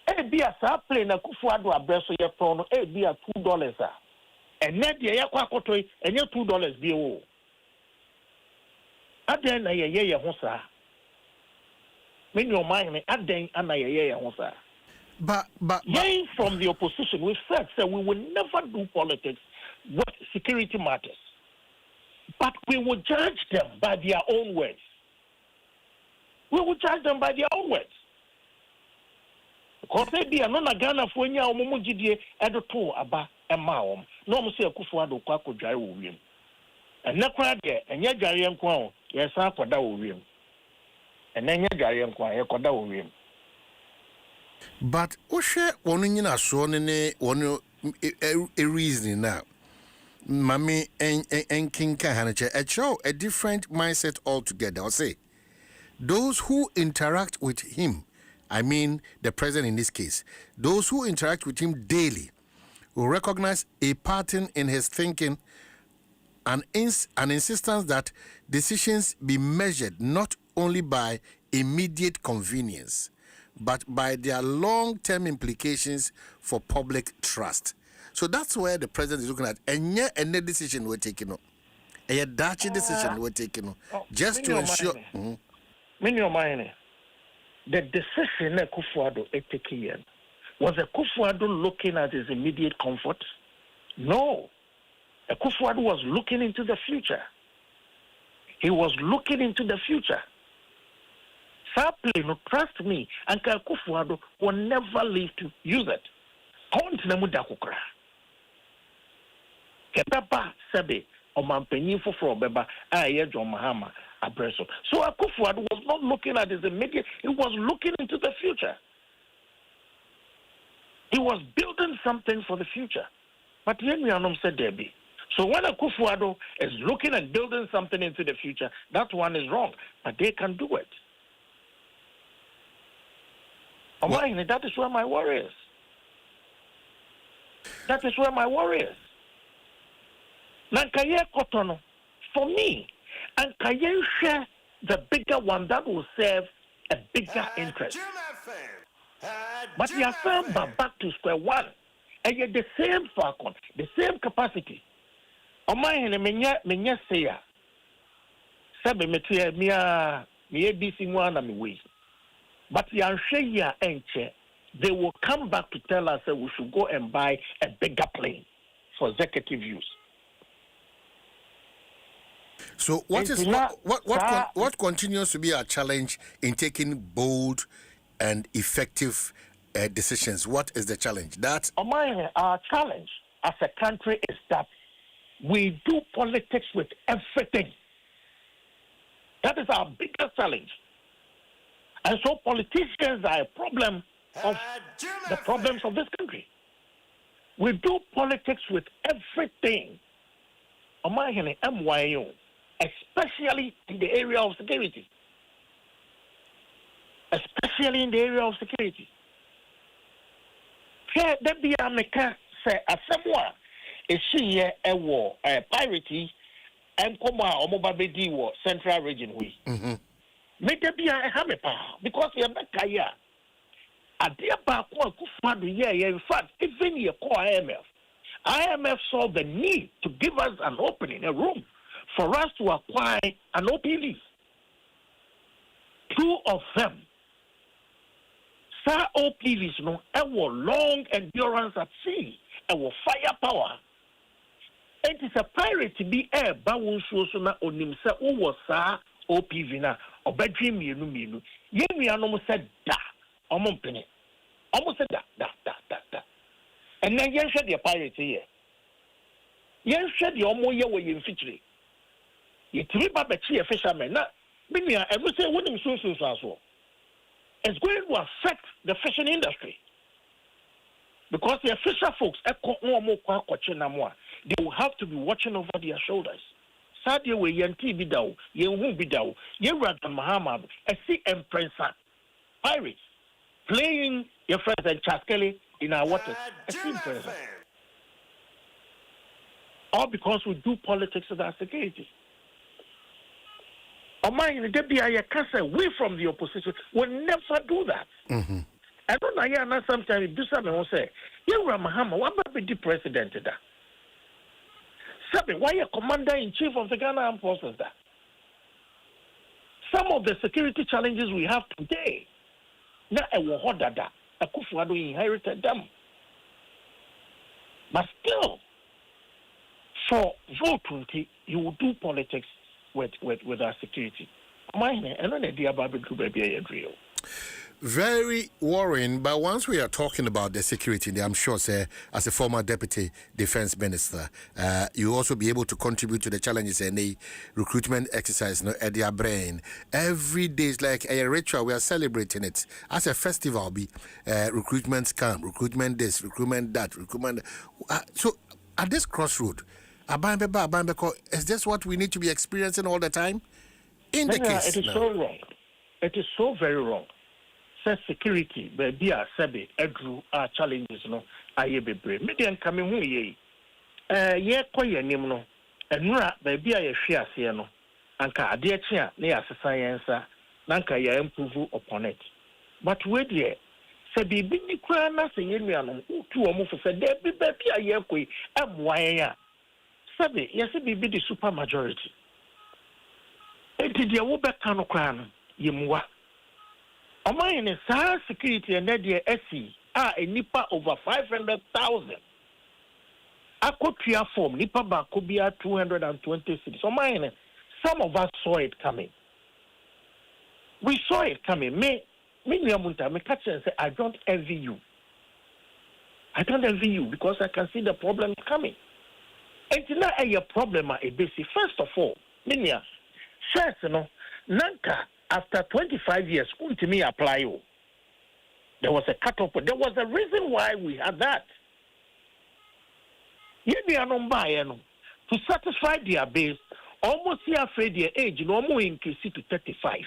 ebi asa plane na Akufo-Addo abreso ye pro no ebi $2 a ene de ye kwa akoto enye $2 bi o aden na ye ho sa When your mind aden anaye hosa. But from the opposition, we've said we will never do politics with security matters. But we will judge them by their own words. We will judge them by their own words. Because they are not Ghana for any Omomujidi Edoto Aba Emmaum. No, Monsieur Kufuado Kwako Jai William. And Nakra there, and yet Jarian Kwan, yes, I could that William. And then yet Jarian Kwan, I could that William. But Oshe Onina Sonene one a reason now. Mami and King Kahanache a show a different mindset altogether. I'll say those who interact with him, I mean the president in this case, those who interact with him daily will recognize a pattern in his thinking, an insistence that decisions be measured not only by immediate convenience, but by their long-term implications for public trust. So that's where the president is looking at. And yet, any decision we're taking, a Dutch decision we're taking, just to ensure. The decision that Kufuado is taking was a Kufuado looking at his immediate comfort? No. A Kufuado was looking into the future. He was looking into the future. Sadly, no, trust me, Uncle Kufuado will never leave to use it. Kebaba Sebe, or Mampenny for Beba, John Mahama, Abreso. So Akufuado was not looking at his immediate, he was looking into the future. He was building something for the future. But Yenyanum said Debbie. So when Akufuado is looking at building something into the future, that one is wrong. But they can do it. That is where my worry is. That is where my worry is. Nankaye Kotono, for me, and Kaye share the bigger one that will serve a bigger interest. But we are back to square one. And yet the same falcon, the same capacity. Omayene menya seya. Sabe metia mia ABC mwana miwe. But the Ansheya enche, they will come back to tell us that we should go and buy a bigger plane for executive use. So what continues to be our challenge in taking bold and effective decisions? What is the challenge? Our challenge as a country is that we do politics with everything. That is our biggest challenge. And so politicians are a problem of the problems of this country. We do politics with everything. Especially in the area of security. Especially in the area of security. Here, there be a meka say a someone is she a war, a pirate, and Koma or Mobabedi war, Central Region we. May there be a hamepa because we are not kaya. A dear back one Kufadu, in fact, even your core IMF. IMF saw the need to give us an opening, a room, for us to acquire an OPV. Two of them. Sir OPVs, no, our long endurance at sea, our firepower. It is a pirate to be a bawun shosuna onimsa uwa sa OPV na obedrim minu. Yemi anomo said da, omompene. Almost said da. And then yen shed the pirate here. Yen shed the omo ye way in fitri. You trip up a cheer fisherman. Now, everything wouldn't so. It's going to affect the fishing industry. Because the fisher folks, they will have to be watching over their shoulders. Sadia we yanti bidao, ye won't bidao, ye Radha Muhammad, a sea empress, pirates, playing your friends and Chaskele in our waters. A sea empress. All because we do politics with our security. We from the opposition will never do that. I don't know, sometimes do something and say, you Ramahama, what about the president? Why a commander in chief of the Ghana Armed Forces? some of the security challenges we have today, na ewo hodada, Akufo-Addo inherited them. But still, for vote 20, you will do politics with our security. Very worrying, but once we are talking about the security, I'm sure, sir, as a former deputy defense minister, you also be able to contribute to the challenges and the recruitment exercise at their brain. Every day is like a ritual. We are celebrating it as a festival. Recruitment camp, recruitment this, recruitment that, recruitment. So at this crossroad, is this what we need to be experiencing all the time? In the case, it is so wrong. It is so very wrong. Says security, baby, sabi, edru, challenges, no, aye, baby. Median coming who ye, koye nim no, enura, baby, aye, share, no, anka adia chia, near science, nanka ya improve upon it. But wait ye, sabi, bini krana, say, yemian, two or more for said, baby, aye, koi, waya. Sabi, yes, be the super majority. It is your Wobekano crown, Yemwa. Among in a security and Nadia SC, a nipa over 500,000. I could clear form, Nipa Bakubia 226. So mine, some of us saw it coming. We saw it coming. Me catch and say, I don't envy you. I don't envy you because I can see the problem coming. It's not a problem, a basic. First of all, Minya, first, Nanka, after 25 years, to me apply. There was a cut-off. There was a reason why we had that. To satisfy their base, almost here afraid their age, no more increase to 35.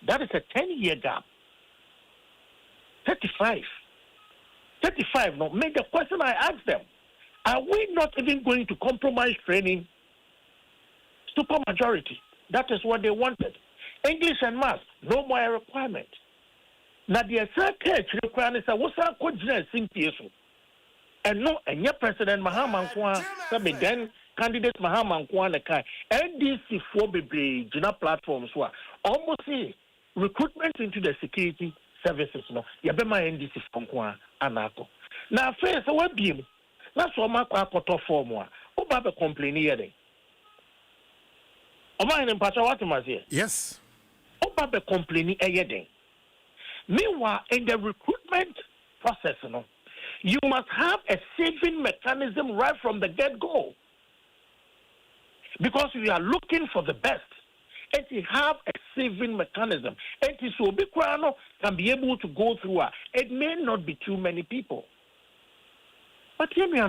That is a 10-year gap. 35. Now, make the question I asked them. Are we not even going to compromise training? Super majority. That is what they wanted. English and math, no more a requirement. Now the second requirement is what's our coordinate and no, and your President Mahama Nkwa, then candidate Mahama Nkwa Nekai, NDC for the Jina platforms were almost see recruitment into the security services. No, Yabema NDC for Nkwa Anako. Now, first, what beam? That's what my cut off form. Who Baba complain here? Yes. Who Baba complaining here? Meanwhile, in the recruitment process, you must have a saving mechanism right from the get-go. Because we are looking for the best. And to have a saving mechanism. And to so big can be able to go through. It may not be too many people. But here we are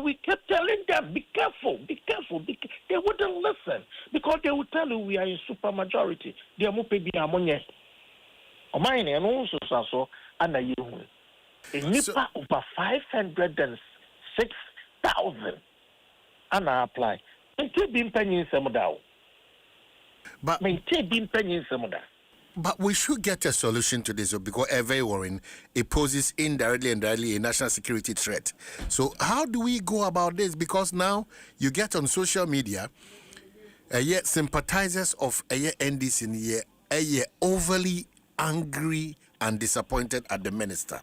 we kept telling them, be careful. They wouldn't listen because they would tell you we are in super majority. They are be amonye. Mine and also so and a nipa over 506,000 and I apply. Maintain being penny some down. But maintain being penny some down. But we should get a solution to this because very worrying. It poses indirectly and directly a national security threat. So how do we go about this? Because now you get on social media, yet sympathizers of NDC in here, overly angry and disappointed at the minister.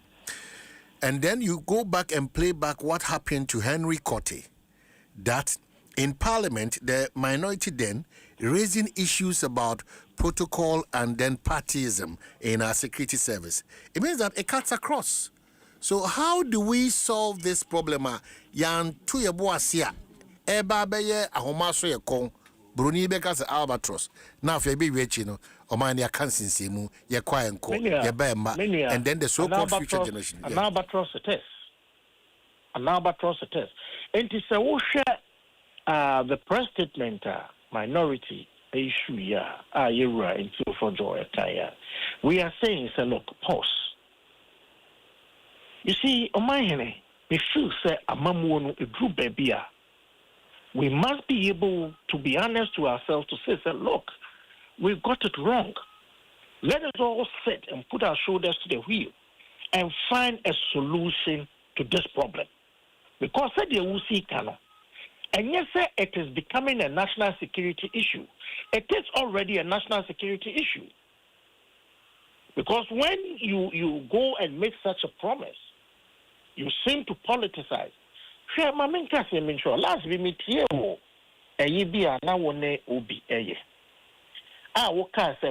And then you go back and play back what happened to Henry Kote, that in Parliament, the minority then raising issues about protocol and then partyism in our security service. It means that it cuts across. So how do we solve this problem? Yan tuye boasia, eba beye ahomaso ye kong, bruni beka se albatros. Now fe be wechino, omani ya kansinsemu, ye kwaenko, ye bema, and then the so-called future generation. An albatross it is. An albatross it is. And it's a the press statement, minority issue, you're right, into for joy. We are saying, look, pause. You see, on my hand, we feel say a mamu a group baby. We must be able to be honest to ourselves to say, look, we got it wrong. Let us all sit and put our shoulders to the wheel and find a solution to this problem. Because said you will see cano. And yes, sir, it is becoming a national security issue. It is already a national security issue. Because when you go and make such a promise, you seem to politicize. Last we meet here,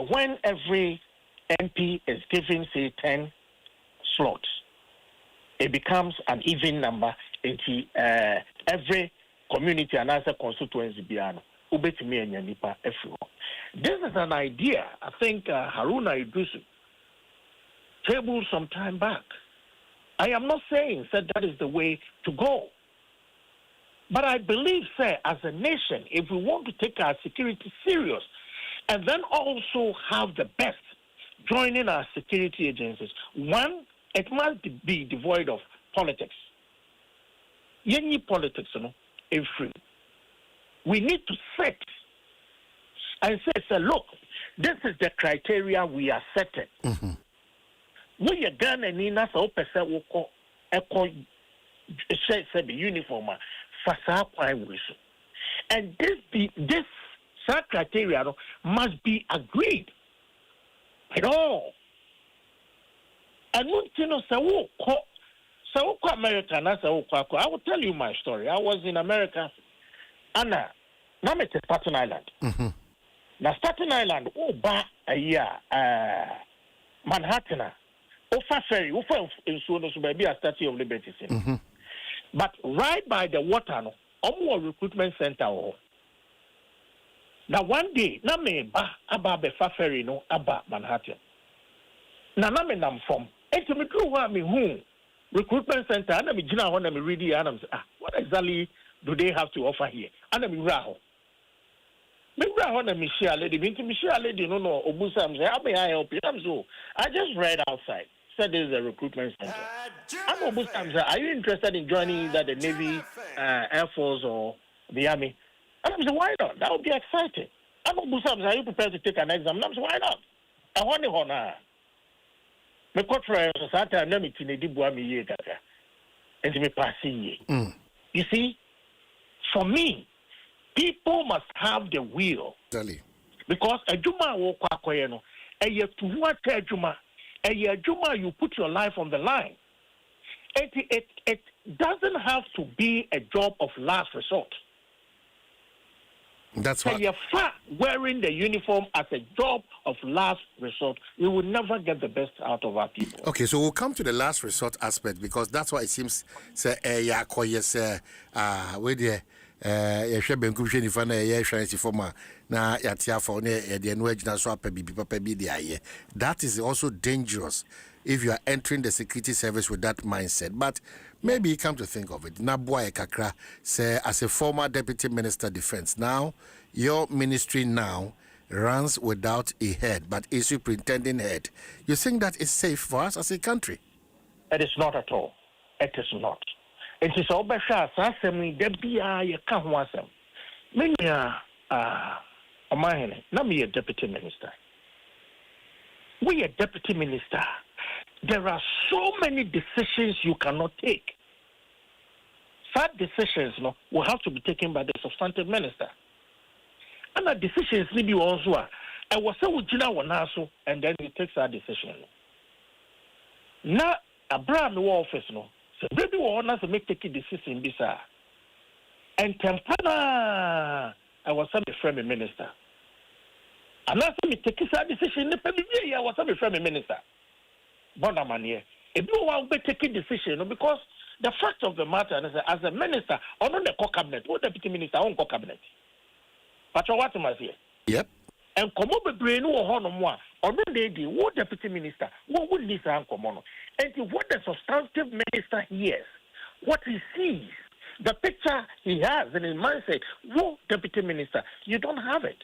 when every MP is given, say, 10 slots, it becomes an even number into every community and as a constituency. This is an idea, I think Haruna Idrisu tabled some time back. I am not saying that is the way to go. But I believe, sir, as a nation, if we want to take our security serious and then also have the best joining our security agencies, one, it must be devoid of politics. Any politics, is free. We need to set and say, look, this is the criteria we are setting. Mm-hmm. We are going to need us to say the uniform and this criteria must be agreed at all. And so America, I will tell you my story. I was in America, and now I'm at Staten Island. Mm-hmm. Now Staten Island, Manhattan, ferry, in so maybe a Statue of Liberty. Mm-hmm. But right by the water, no recruitment center. Now one day, na me ba aba be ferry no aba Manhattan. Na me nam from. Enti me do wa me hu recruitment center. Na me gina ho na me read here and say, what exactly do they have to offer here? And me ra ho. Me ra ho na me share lady. Me share lady no obusa am say, how may I help you? I'm so I just read outside. Said this is a recruitment center. I'm Obusa, are you interested in joining either the Navy, Air Force, or the Army? And I'm saying, why not? That would be exciting. I'm Obusa, are you prepared to take an exam? And I'm saying, why not? I want to honor. My contract is that I'm not in a deep year. And me passing. You see, for me, people must have the will. Because a Juma will kwakoyeno, a year to what Juma. You put your life on the line. It doesn't have to be a job of last resort. That's why you're wearing the uniform as a job of last resort. We will never get the best out of our people. Okay, so we'll come to the last resort aspect because that's why it seems say that is also dangerous if you are entering the security service with that mindset. But maybe you come to think of it, Nabwa Kakra say as a former deputy minister defense, now your ministry now runs without a head but a superintendent head. You think that is safe for us as a country? It is not at all. It is not. It is all Basha, Sassam, Debia, Yakawasam. Many Omahene, Nami a deputy minister. We a deputy minister. There are so many decisions you cannot take. Such decisions will have to be taken by the substantive minister. And the decisions need you also. I was so Jina Wanaso, and then he takes our decision. Now, a brand new office, so maybe we want to make taking decision bisa. And Tempana, I was some friendly minister. And after me taking that decision, I was some friendly minister. Bonamania. If you want to take a decision, because the fact of the matter is as a minister, or not the co-cabinet, or deputy minister, on co-cabinet. But what am I saying? Yep. And come over brain or more, or no lady, what deputy minister, what would this come on? And what the substantive minister hears, what he sees, the picture he has in his mindset, what deputy minister, you don't have it.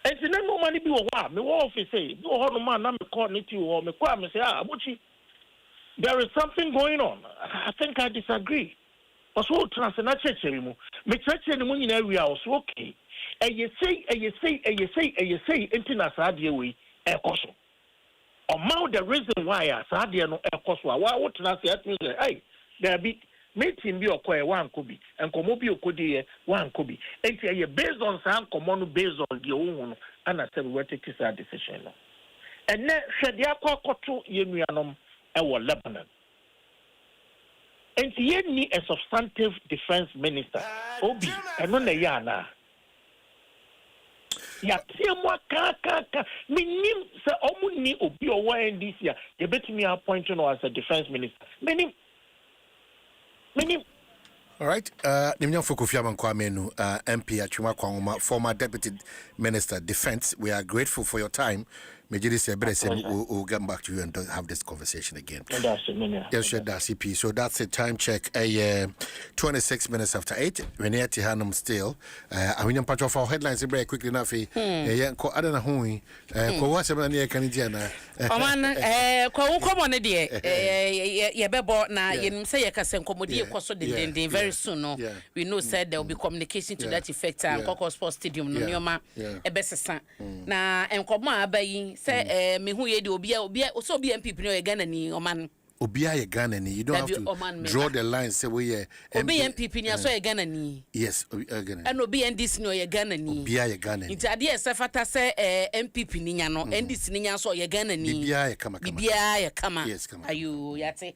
And you know, money be a me office say, no, no man, I'm calling it you or me call me say, Abuchi, there is something going on. I think I disagree. But so transnational church anymore. Me church anymore in area also okay. And you say, into Nasadia way, a caution. Or now the reason why Sadia no a caution. Why would I say, hey, there be meeting bi okoe wan kobi enkomo bi okodi wan kobi enti based on some common based on the own and I said we take this decision no and then hwede akwakoto yenuanom ewo Lebanon enti yenni a substantive defense minister obi eno na yana ya tiemwa kaka minim se omuni obi owo NDC ye betimi appoint no as a defense minister minim. All right. Nimnya Fokofi Amankwamenu, MP Achuma Kwangoma, former Deputy Minister Defense. We are grateful for your time. Majidi Sebrese, we'll get back to you and have this conversation again. Yes, CP. So that's a time check. 26 minutes after 8. We're near Tihanum still. I mean, part of our headlines very quickly enough. I don't know who. What's happening here? Canadiana. Kwa ukomone die. Yebebo na yenimse yekase nkomodi ekoso de very soon. No, we know said there will be communication to that effect. Nkoko Sports Stadium no nyoma ebesesa. Na enkomo abayi. Say me hu ye de obi so obi MPP no ye Ghana ni oman obi aye Ghana ni you don't have to draw the line say we ye obi MPP ni so ye Ghana ni yes Ghana and obi NDC no ye Ghana ni obi aye Ghana ni nti ade e sefata say MPP ni nya no NDC ni nya so ye Ghana ni bibia ye kama yes kama ayu yate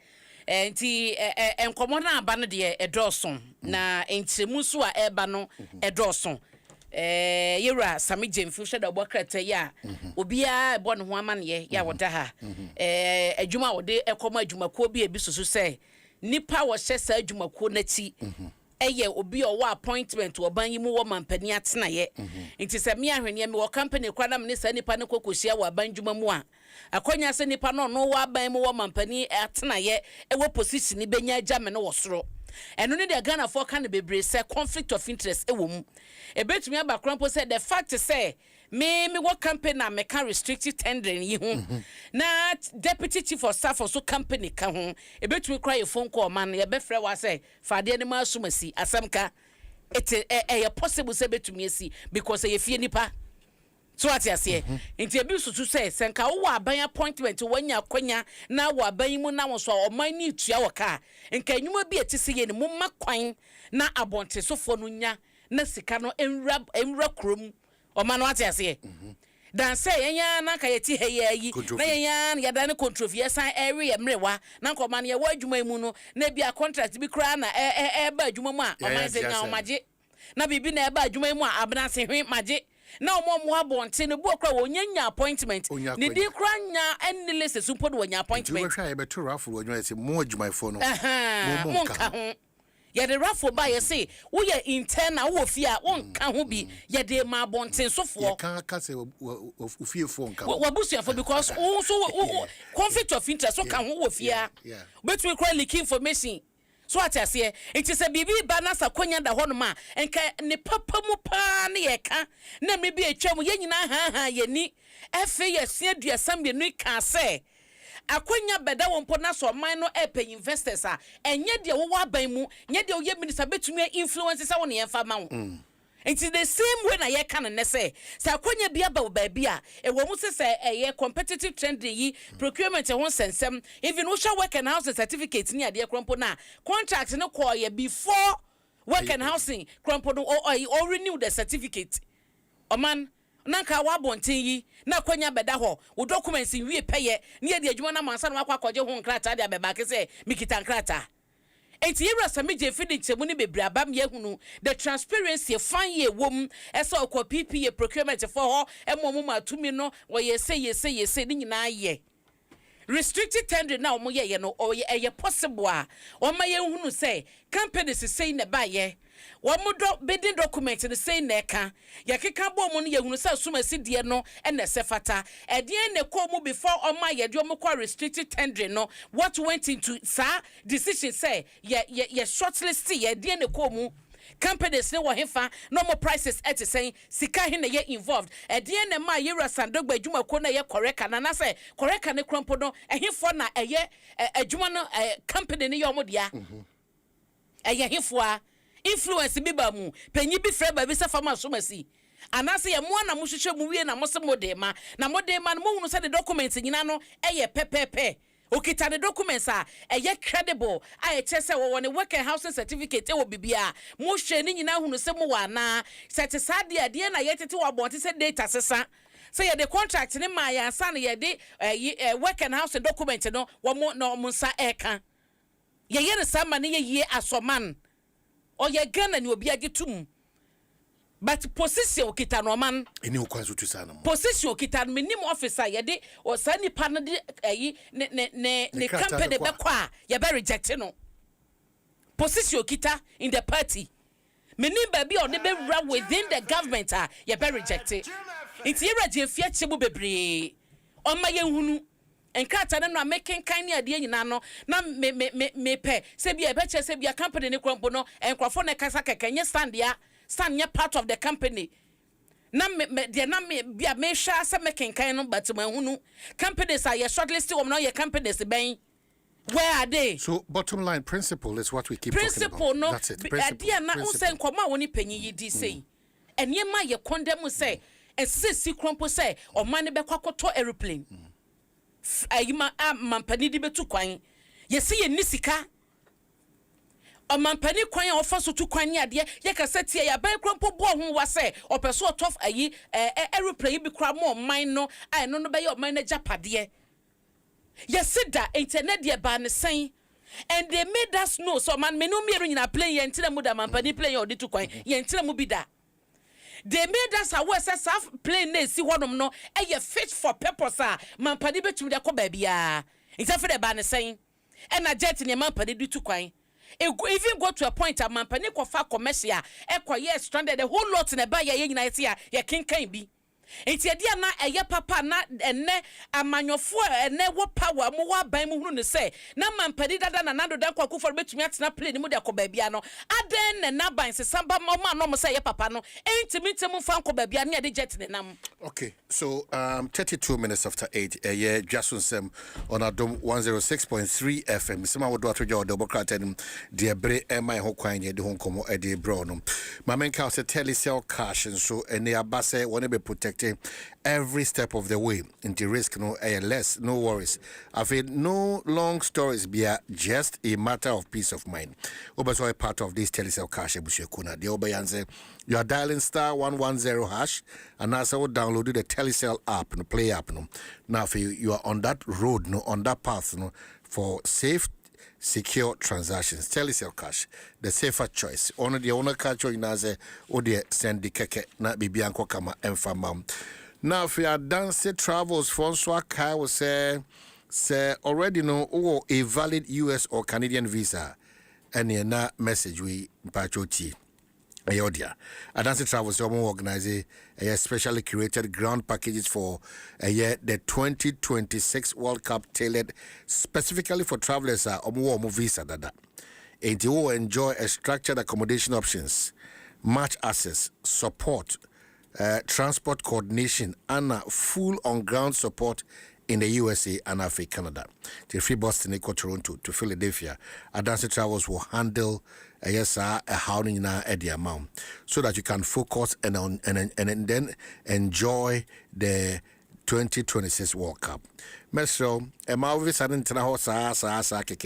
nti enkomo na aba no de edoson na entiremu so a eba no edoson yura sami jemfu sheda obokrata ya obia ebo ne ho amane ya woda ha adwuma wode ekoma adwumakuo bi ebisoso se nipa wo hyesa adwumakuo nachi eye obi owo appointment oban yimu wo mampani atena ye nti se me ahwene me wo company kwa na me sa nipa ne kokohia wo aban dwuma mu a akonya se nipa no wo aban mu wo mampani atena ye ewo position ni benya agya me ne wo soro eno ne de Ghana for kan bebre say conflict of interest ewo mu ebetumi abakrampo say the fact say me what company na me can restricted tendering yi ho na deputy chief of staff so company ka ho ebetumi cry phone call man ye be frɛ wa say faade ne ma asumasi asamka it possible say betumi asi because ye fie nipa so atiase nti ebi susu say senka wo aban appointment wanya kwanya na wo aban mu na wo so oman ni tua wo ka nka nwuma bi etise ye ne mu makwan na abonte sofo no nya na sika no enwra krom oman no atiase dan say yenya na ka yeti heyi na yenya ya dan controversial area mrewa na nkoman ye wa adwuma mu no na bia contract bi kra na ba adwuma mu a oman se nya omaje na bibi na ba adwuma mu a abna se hwe maje na omo abonte ne bu okra wonyanya appointment ne di kra nya enlese so pod wonya appointment we hwa e beto rafo wonyo se mo adwumaifo no mo nka ho ye de rafo ba ye se wo ye internal wo fi a won ka ho bi ye de ma abonte sofo ye kan ka se ofiefo nka wo busuafo because wo so conflict of interest so ka ho wo fi a betwe kra leak information so atase it is a bibi ba na sakonya da hono ma enka ne papa mu pa ne ye ka na me bi atwam ye nyina ha ye ni efe ye sia duasam be nu ka se akonya beda wonpo na so man no pay investors a enye de wo aban mu nye de ye minister betumi influence sa won ye fa ma wo it's the same way na ye kan ne say akonya bia ba ba bia e wo mu se ye competitive trend yi procurement e won sensem even wo sha work and housing certificate ni ade krompo na contract ne call ye before work and housing krompo no or renew the certificate o man nanka wa bonten yi na akonya beda ho wo documents wie peye ne ye de adwuma na mansa no akwakoje ho nkrata de abeba ke say mikita nkrata enti yera samije fidinche mu ni bebre abam ye hunu the transparency fan ye wom esa okwa PPA procurement for ho emom ma tumi no wo ye say ni nyina ye restricted tender na omo ye no o ye possible a o ma ye hunu say companies say na ba ye womodo bidding document the say na eka ye keka bo mo no ye hunu say sumasi de no na sefata e de na ko mu before o ma ye de o mo kwa restricted tender no what went into sa decision say ye shortlist ye de na ko mu companies ne wo hefa no more prices at saying sika he na ye involved e de na ma ye rasandogba adwuma ko na ye correct na say correct ne krompo no ehefo na eye adwuma no company ne ye omodia eye hefo a influence bi ba mu panyi bi frɛ ba bi se fama somasi anase ye mo na mo hwehwɛ mu wie na mo se modema na modema no mo hunu se the documents nyina no eye pepepe okita the documents a credible a chese wo ne work and housing certificate e wo bibia mo hwe ni nyina hunu se mo wa na set sad de na yetete wo abonte se data sesa say the contract ne ma ya san ye de work and housing document no wo mo no mo nsa eka ye ne sama ne ye asoman o ye Ghana ni obi agetum but position okita no man eni okwanso tu sana position okita minimum officer ye de o sani pa no de ne company be kwa ye be reject no position okita in the party minim baby o de be run within the government ye be reject it ye reje fia chebu bebre o ma ye hunu enkrata no making kind ade nyina no na me pe se bia be che se bia company ne krompo no enkrofo ne kasa kekenye stand ya part of the company na me bia me sha se making kind no but ma hunu companies are shortlisted wo no your companies ben where are they? So bottom line principle is what we keep principle talking about. No, that's it. Principle na usen koma woni panyi yi di sei enye ma ye condemn say esisi krompo say o man be kwakoto aeroplane ayima mampani di betu kwan ye se ye nisika o mampani kwan ya ofa so tu kwan ya de ye kaseti ya ban krompo bo ho wa say opeso otof ayi aeroplane bi kra mo man no ai no be ye man na japade ye sida internet ye ba ne sen and they made us know so man me no me nyina plane ye ntira mu da mampani plane ye odi tu kwan ye ntira mu bi da. They made us aware self plane na si honom no e fit for purpose mampani betumi de ko ba bia nta fe de ba ne sen e na jet ne mampani di tu kwan even go to a point mampani ko fa commercial e ko ye stranded the whole lot na ba ye nyina ye kinkan bi enti dia na eye papa na ene amanyofo ene wo power mo wa ban mu hunu ne se na mampani dada na nando dan kwaku for betumi atena plane mu de ko ba bia no aden na ban se samba ma no mo se ye papa no enti mitem fa ko ba bia na de jet ne nam. Okay, so 32 minutes after 8 yeah Dwaso Nsem on Adom 106.3 FM sema wo do atojo Democrat and de bre my ho kwan ye de ho komo e de bro no mamenka se telecell cash so ene abase wona be protect every step of the way into risk no less no worries I feel no long stories be just a matter of peace of mind obaso a part of this telecell cash ebushekuna the obayanze you are dialing *110# and also download the telecell app no play app no now you are on that road no on that path no for safe secure transactions. Telecell cash the safer choice ono the owner catch you naze o de send the keke na bibianko kama enfama now if you are dancing travels François Kai will say already know a valid US or Canadian visa and na message we patroti Ayodia. Advanced Travels organize a specially curated ground packages for the 2026 World Cup tailored specifically for travelers visa dada. And you will enjoy a structured accommodation options, match access, support, transport coordination, and full on-ground support in the USA and Canada. The free Boston, Toronto to Philadelphia. Advanced Travels will handle a housing at the amount so that you can focus and then enjoy the 2026 World Cup. Mesro,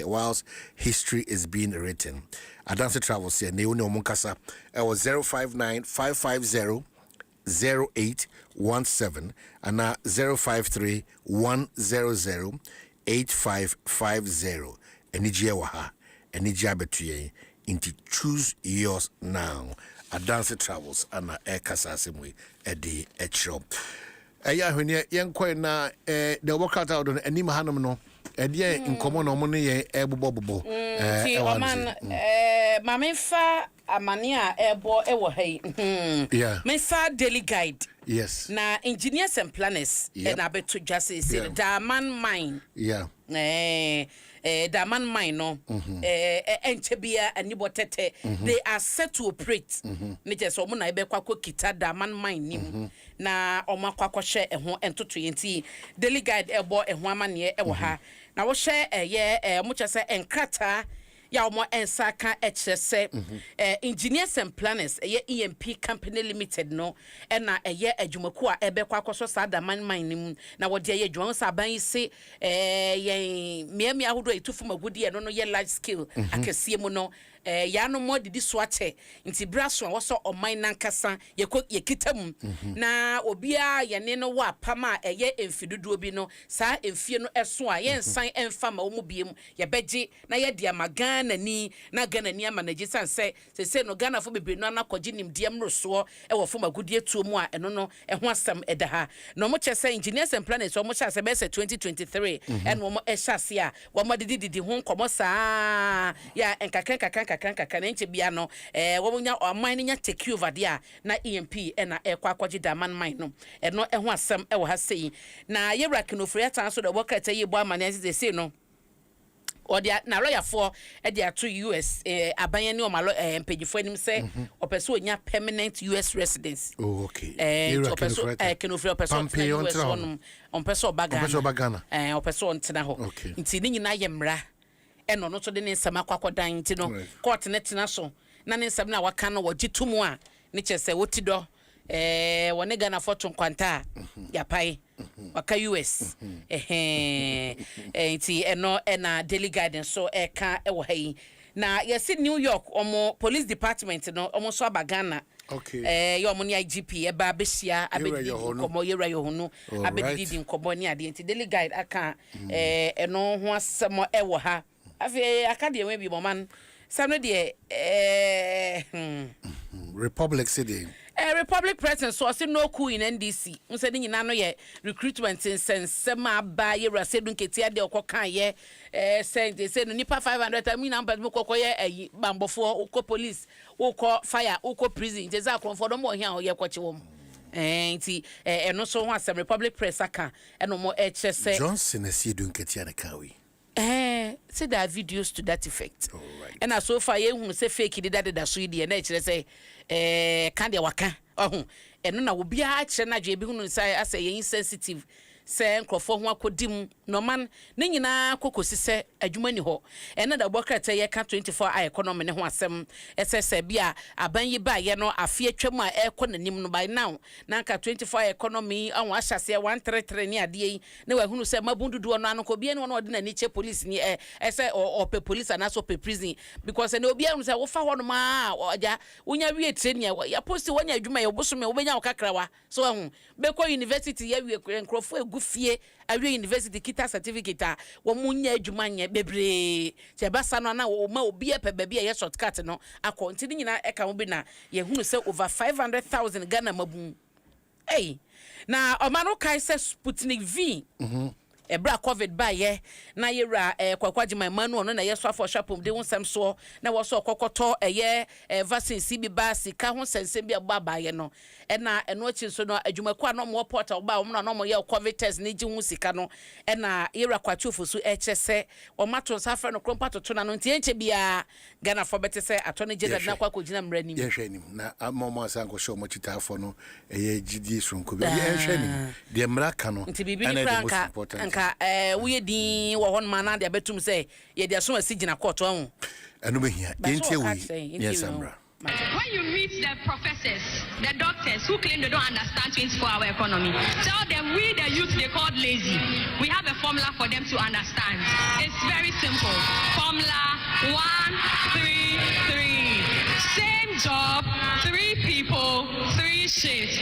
whilst history is being written. Advanced Travels here, Neono Munkasa, it was 059-550-0817 and 053-100-8550. Enijia waha, enijia betuye. Into choose yours now. Advanced Travels and air kasasimwe edi etro. When young coin na the workout out on any mahanum no. Edia in common or money ebo bobo. Mamenfa amania ebo ewo hey. Yeah. Menfa daily guide. Yes. Na engineers and planners and abeto just say Daman mine. Yeah. Daman mine no. Enchebia and Nibotete. They are set to operate. Nite so mo na ebe kwako kita Daman mine nim. Na oma kwako share ehon entoto yenti daily guide ebo ehon amane ewo ha. Na wo share mo chese enkrata ya omo ensaka ekyerese engineers and planners EMP company limited no na adwumaku a ebekwa akoso sada man nim na wode ye adwuma sa ban se ye miamia hodo etufu magudi no ye large scale akese mu no ya no mo didi so ache nti braso woso oman nankasa ye kitam na obia ye ne no wa pama emfidudu bi no sa emfie no eso a ye nsan emfa ma omu biem ye beje na ye dia magana ni na gana ni ama na gisan se no Ghana fo bebre no anakoje nim diam roso wo fo magudi etuo mu a eno no ho asam edaha no mo chese engineers and planners mo chese be 2023 and mo ehase a wo mo didi ho nkomo saa ya enkaka na nche bia no wo nya oman nya take over dia na EMP na ekwa akwaje da man man no eno ho asam wo ha sei na yewra kinofri atan so da worker ye bo amane say no odia na lawyer for dia to US aban ne o malo mpagifo anim say opeso onya permanent US residence. Oh okay. Opeso kinofri opeso US on opeso bagana opeso ontena ho nti ni nyina ye mra eno no so de ne nsama kwakodan nti no court ne tena so na ne nsam na waka no wogitumu a ne chese wotido wone Ghana fortune kwanta ya pai waka US nti eno na daily guidance so eka ewo hayi na yesi New York omo police department no omo so abagana yo omo ni IGP eba besia abedi komo yera yo hunu abedi nkobo ni ade nti daily guide aka eno ho asemo ewo ha afi aka de we bi boman samno de Republic City Republic President so say no coup in NDC. Unse ni nyina no ye recruitment in sensema ba ye rasedun ketia de okokan ye say no nipa 500 mi number mo kokoye bambofo uko police uko fire uko prison jeza akronfo do mo hia o ye kwache wom nti eno so ho asem Republic Press aka eno mo chese Johnson asedun ketia na kawi say there are videos to that effect. And so far ye hu say fake did so ide na kire say kan de waka eno na obi a kire na dwe bi hu say as ye insensitive say nkrofo ho akodim no man ne nyina kokosi say adwuma ni ho eno da bokrata ye ka 24 hour economy ne ho asem ss bia aban yi ba ye no afie twam a ekonanim no by now na ka 24 hour economy an wa hyase 133 ni ade yi ne wa hunu say mabundudu no anko bia ne no de na ni che police ni say ope police and so pe prison because ne obi anu say wo fa ho no ma oja unya wie training ya post wonya adwuma ye obosome obenya okakrawa so hu beko university ya wie nkrofo gufie awie university kita certificate wo munya adwuma nya bebre se basa no na wo ma obi epe bia ye shortcut no akọ ntini nyina eka wo bi na ye hunu se over 500,000 Ghana mabum na omano kai se Sputnik V ebra covid ba ye na yera kwakwaji my manu no na yeso afọ shapum de wonsam so na wo so kokoto vaccine CB ba sika ho sense bi ba ye no na eno achi so no adwumaku no mo portal ba wo no mo ye covid test ni ji hu sika no na yera kwachufu so echese o mato safa no krompato to na no ntienche bia Ghana for bete se atone jeda na kwa kogina mrani ye hwenim na amomo asanko show mo chitafo no gidi sonko bi ye hwenim de mraka no and ka we din wo hon man na de betum say ye de so asigina court ho eno be hia yentie we yes amra. When you meet the professors, the doctors who claim they don't understand 24-hour economy, tell them we the youth they called lazy. We have a formula for them to understand. It's very simple. Formula 1, 3, 3. Same job, 3 people, 3 shifts.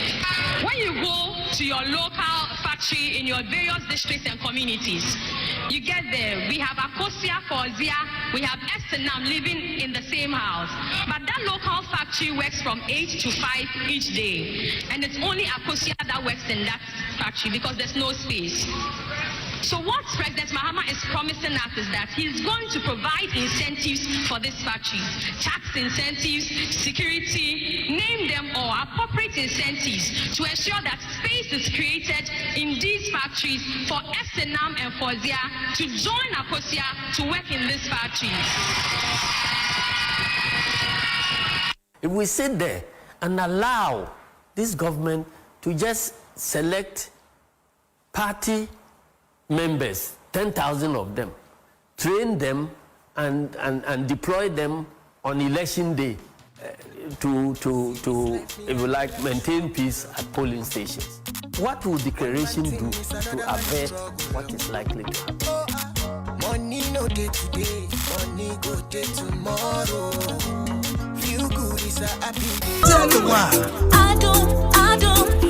When you go to your local factory in your various districts and communities, you get there. We have Akosia, Fozia, we have Estenam living in the same house. But that local factory works from 8 to 5 each day. And it's only Akosia that works in that factory because there's no space. So what President Mahama is promising us is that he's going to provide incentives for these factories. Tax incentives, security, name them all, appropriate incentives to ensure that space is created in these factories for Esenam and Fozia to join Akosia to work in these factories. If we sit there and allow this government to just select party members, 10,000 of them, train them and deploy them on election day to if you like maintain peace at polling stations. What will declaration do to avert what is likely to happen? Money no day today, money go day tomorrow. Feel good is a happy day. Tell the why.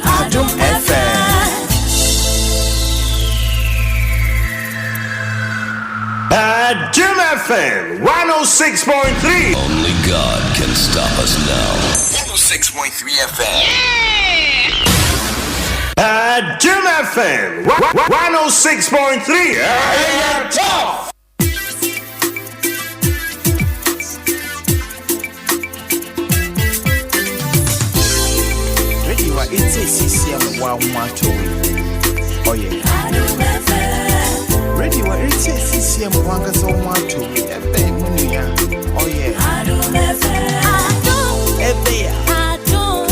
Adom FM. Adom FM 106.3. Only God can stop us now. 106.3 FM. Adom FM 106.3. Tough. Radio wa CCM wa mwato. Oh yeah. Radio wa CCM wanga so mwato. Ebe munya. Oh yeah. Ebe ya. Adom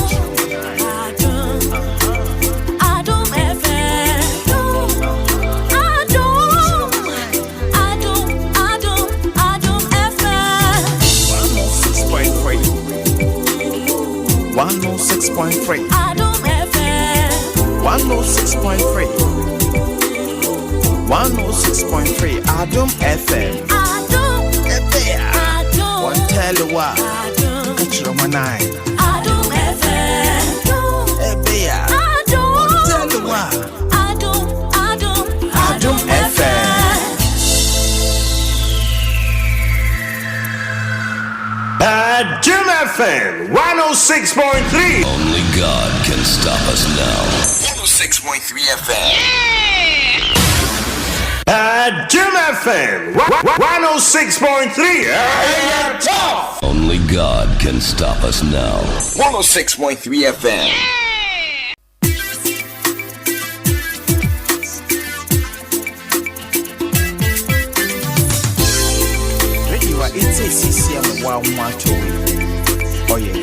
106.3. Adom FM 106.3. 106.3. Adom FM. Adom FM. One tell you what. Catch your nine. Adom FM. One tell you what. Adom FM. Adom FM 106.3. Only God can stop us now. 106.3 FM. Adom FM 106.3. Tough. Only God can stop us now. 106.3 FM. It's a CCM wa mwato. Oh yeah.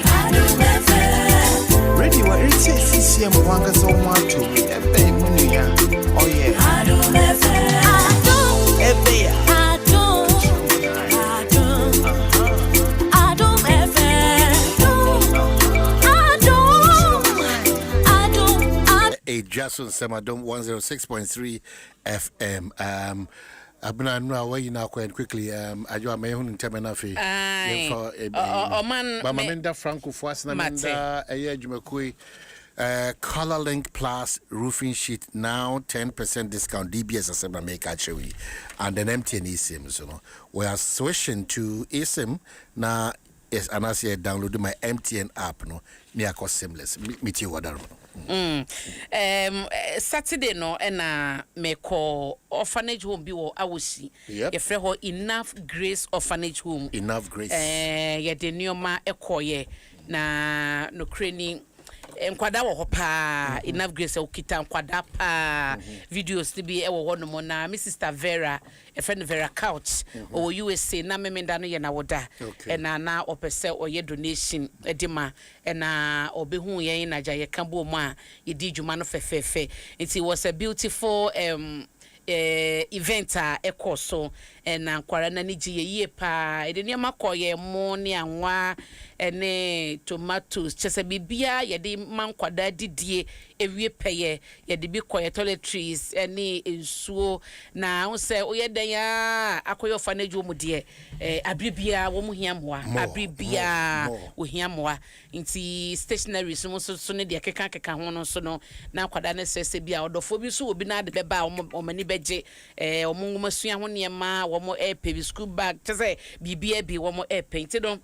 Radio wa it's a CCM wanga so mwato. Ebe munya. Oh yeah. Ebe ya. Dwaso Nsem Adom 106.3 FM. Abuna nwa wa yina kwa quickly ajo amehun ntemena fe Oman Bamamenda Franco Fuasna Menda eye adwumakoi Color Link Plus roofing sheet now 10% discount DBS asema make actually and then MTN eSIM so we are switching to eSIM na yes and as you download my MTN app no near cost seamless meet you whatever. Saturday no na me call orphanage home bi wo awosi ye frɛ ho Enough Grace Orphanage Home. Enough Grace ye de nioma ekoye na no kreni nkwada wo pa Enough Grace okita nkwada pa videos to be e wo no mo na my sister Vera a friend Vera Couch o USA na memenda no ye na woda na opese oye donation edima na obehu ye na gya ye kambo mu a ye di dwuma no fefefe. It was a beautiful event ekoso na nkwara na niji ye pa ede ne makoye mo ne anwa ene tomatoes chese bibia ye de mankwada didie ewie peye ye de bi koye toiletries ene ensuo na wo se oye dan ya akoye orphanage wo mu de abribia wo mu hiamoa abribia wo hiamoa nti stationery so ne de keka ho no so no na kwada ne sese bia odofo bi so obi na de beba o mani beje o mu masua ho ne ma wo mo airpay school bag chese bibia bi wo mo airpay nti don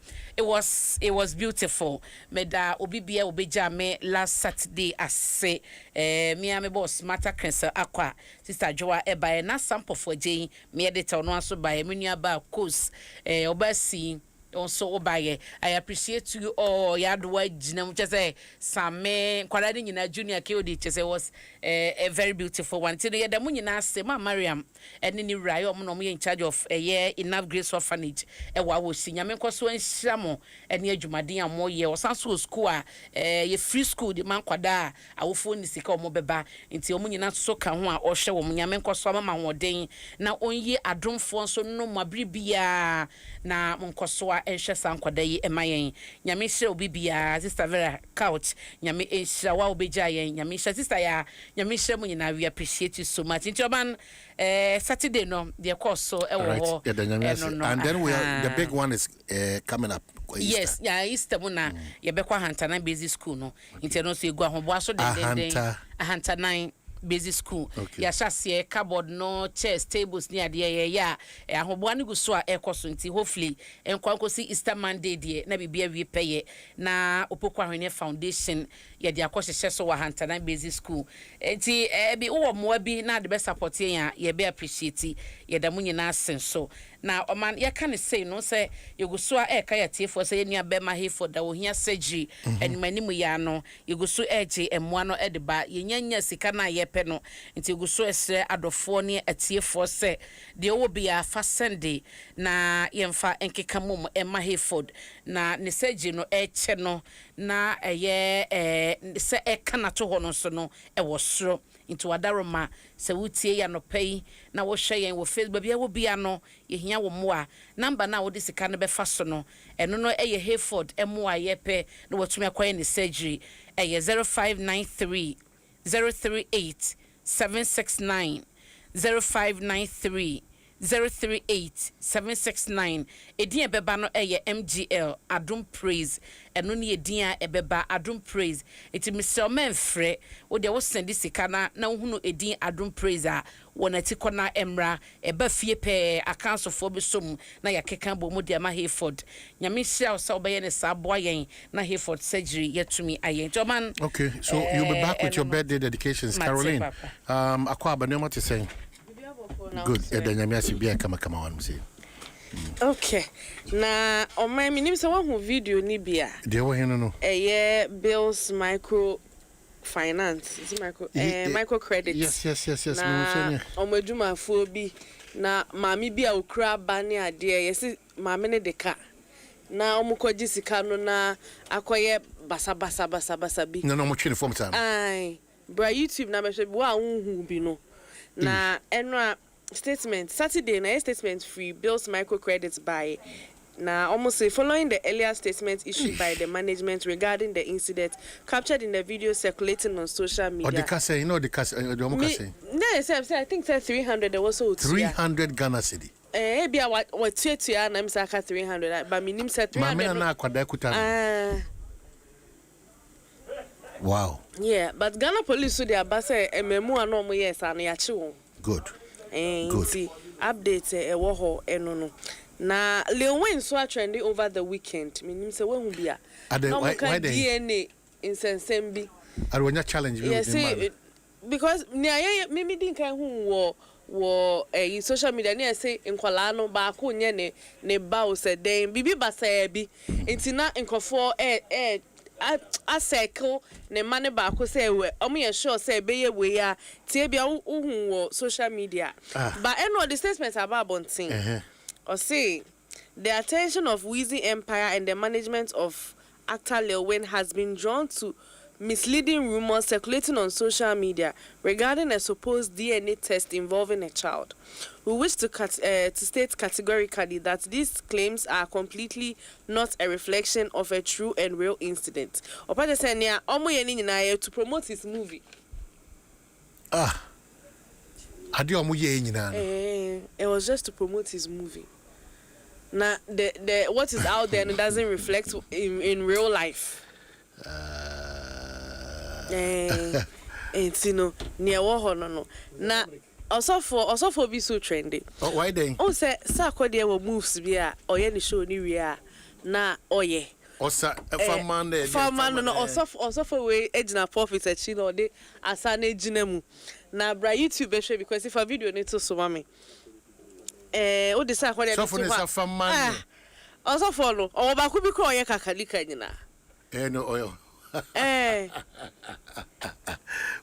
it was beautiful. Meda obibia obeja me last Saturday ase me am boss matter cancer aqua sister Joa eba na sample for Jane me edit no aso by me nua ba course obasi also buy. I appreciate you all. Yadwa Jinam just say Same Quadradin in a junior KOD just was a very beautiful one. Today the moon asked Mariam and any Rayo Monomi in charge of a year enough grace orphanage. And what was senior Menkoso and Shamo and near Jumadia more year or Sansu school a free school the man quada I will phone the sick or mobeba until Munina Soka or show Munyamenko Soma or day. Now only a drum phone so no mabribia na Monkosoa and Shasan Quaday and my Yamisha Bibia, Sister Vera Couch, Yami Shawa Bejayan, Yamisha Sister Yamisha Munina. We appreciate you so much. In Joban Saturday, no, the course so and then we are the big one is coming up. Yes, Easter Muna, Yabekwa Hantana Busy School, no, internal so you go home, was so a Hunter 9 busy school. Ya shall cupboard, no chairs, tables near the ya. I hope one go so a cosunti, hopefully, and Quanco see Easter Monday, dear, never be a repay. Na Opoquahine Foundation, ya dear Costa so a Hunter 9 busy school. And be over more be not the best support here, ye be appreciate ye the money na so. Now, a man, ya can't say no, say you go so a kayati for say near Bema here for the here surgery and many muyano, you go so edgy and one or at the bar, yenya sikana ye peno, until you go so as Adophonia at tier for say, there will be a fast Sunday, na yemfa and kikamum and my hayford, na neseji no cheno, na a ye say a canato honosono, a was so. Into Adaroma, so we tea ya no pay, now was sharing with face, but will be a no, ye hear more. Number now, this can be fastono, and no a Hayford, and more ye pay, no what to me acquire in the surgery, a 0593 038 769 0593 038 769 Edia Bebano eye MGL Adom Praise and no ni Edia Ebeba Adom Praise eti Mr. Menfre wo de wo send this kana na hunu Edin Adom Praise a wona tikona emra eba fie pe akanso fo be som na ya keka bo mu de ma Hayford nyame hia so be ne sa boa yen na Hayford surgery yetumi ayen Joman. Okay, so you'll be back with your birthday dedications, Caroline. Akwa abanema to say good. Okay. Na on my minim se one video ni bia. Dey wo henu no. Bills micro finance. Is micro credit. Yes. Na omeduma fo bi na mami bia okura ba ne ade yesi mami ne deka. Na omukoji sika no na akoye basa bi. No mo twene form time. Ai. Bra YouTube na me hwe wa hu bi no. Na enra statement Saturday na statement free bills microcredits by now almost say following the earlier statement issued by the management regarding the incident captured in the video circulating on social media. Or the case, the no, I think 300 there was so 300 Ghana cedi. Be what tuya na msaka 300 but minim say 300 na kwada kuta. Wow. Yeah, but Ghana police so they are say memo ano mo yes and ya chi won. Good. Good. Update ewo no. Na Lil Wayne so trending over the weekend. Minim say when bia. Why DNA in Sensembi. I will not challenge you. Yes, because me din kan hu wo social media na say nkwala no ba ko nye ne ba o se den bibi ba sa bi. Ntina nkofo a circle ne mane ba ko say we omo ye sure say be ye we ya tie bia hu wo social media. But any the statements about bonting. Or say the attention of Weezy Empire and the management of actor Lil Wayne has been drawn to misleading rumors circulating on social media regarding a supposed DNA test involving a child. We wish to state categorically that these claims are completely not a reflection of a true and real incident. Opata senya omo ye ni nyina to promote his movie. Adi omo ye nyina. It was just to promote his movie. Now the what is out there doesn't reflect in real life. It's near war no. Now also for be so trendy. Why then? Oh say Sakodia will moves be or any show ni we are na oye. Osa farman no also for way ejina profit at chino de asane jinemu. Na bra YouTube show because if a video need to so mami. Oh the Sakodia so for farman Also follow. Oh, ba kubi ko ye kakalika nyina. No oil.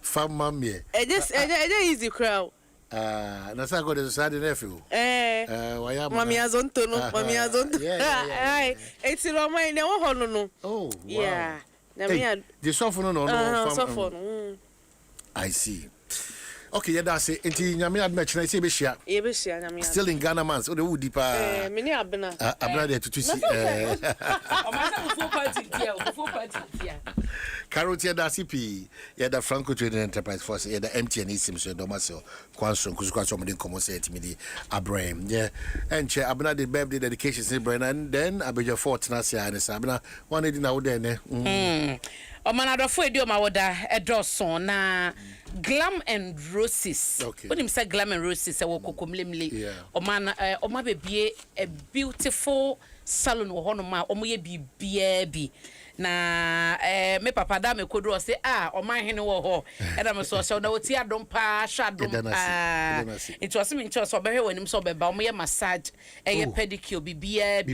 Fam mammy. Just easy crowd. That's not good as a nephew. Mammy Azonto, Mammy Azonto. Aye, it's in my no. Oh, yeah. The software no. I see. Okay, yeah, that's it. Until Yami had mentioned, I say, Bishia. Still in Ghana, man. So the wood deeper. Many Abena. Abena there to see. Carrot, yeah, that's CP. Yeah, the Franco Trading Enterprise Force. Yeah, the MTN Sims, Domaso, Quanson, Kusuka, Common Set, Midi, Abraham. Yeah, and Chair Abena did birthday dedication, say, Brian, and then I be your fort, Nasia, and Sabina. One day now, then. Omanado fo edio mawoda edoso na Glam and Roses. Okay. When him say Glam and Roses e wo kokomlemle. Oma bebie a beautiful salon wo hono ma omo ye bibia bi. Na me papa da me kodro say oma hene wo ho. E da me so na woti adom pa hwadom. It was me ncho so be hwe wanim so be ba omo ye massage e ye pedicure bibia bi.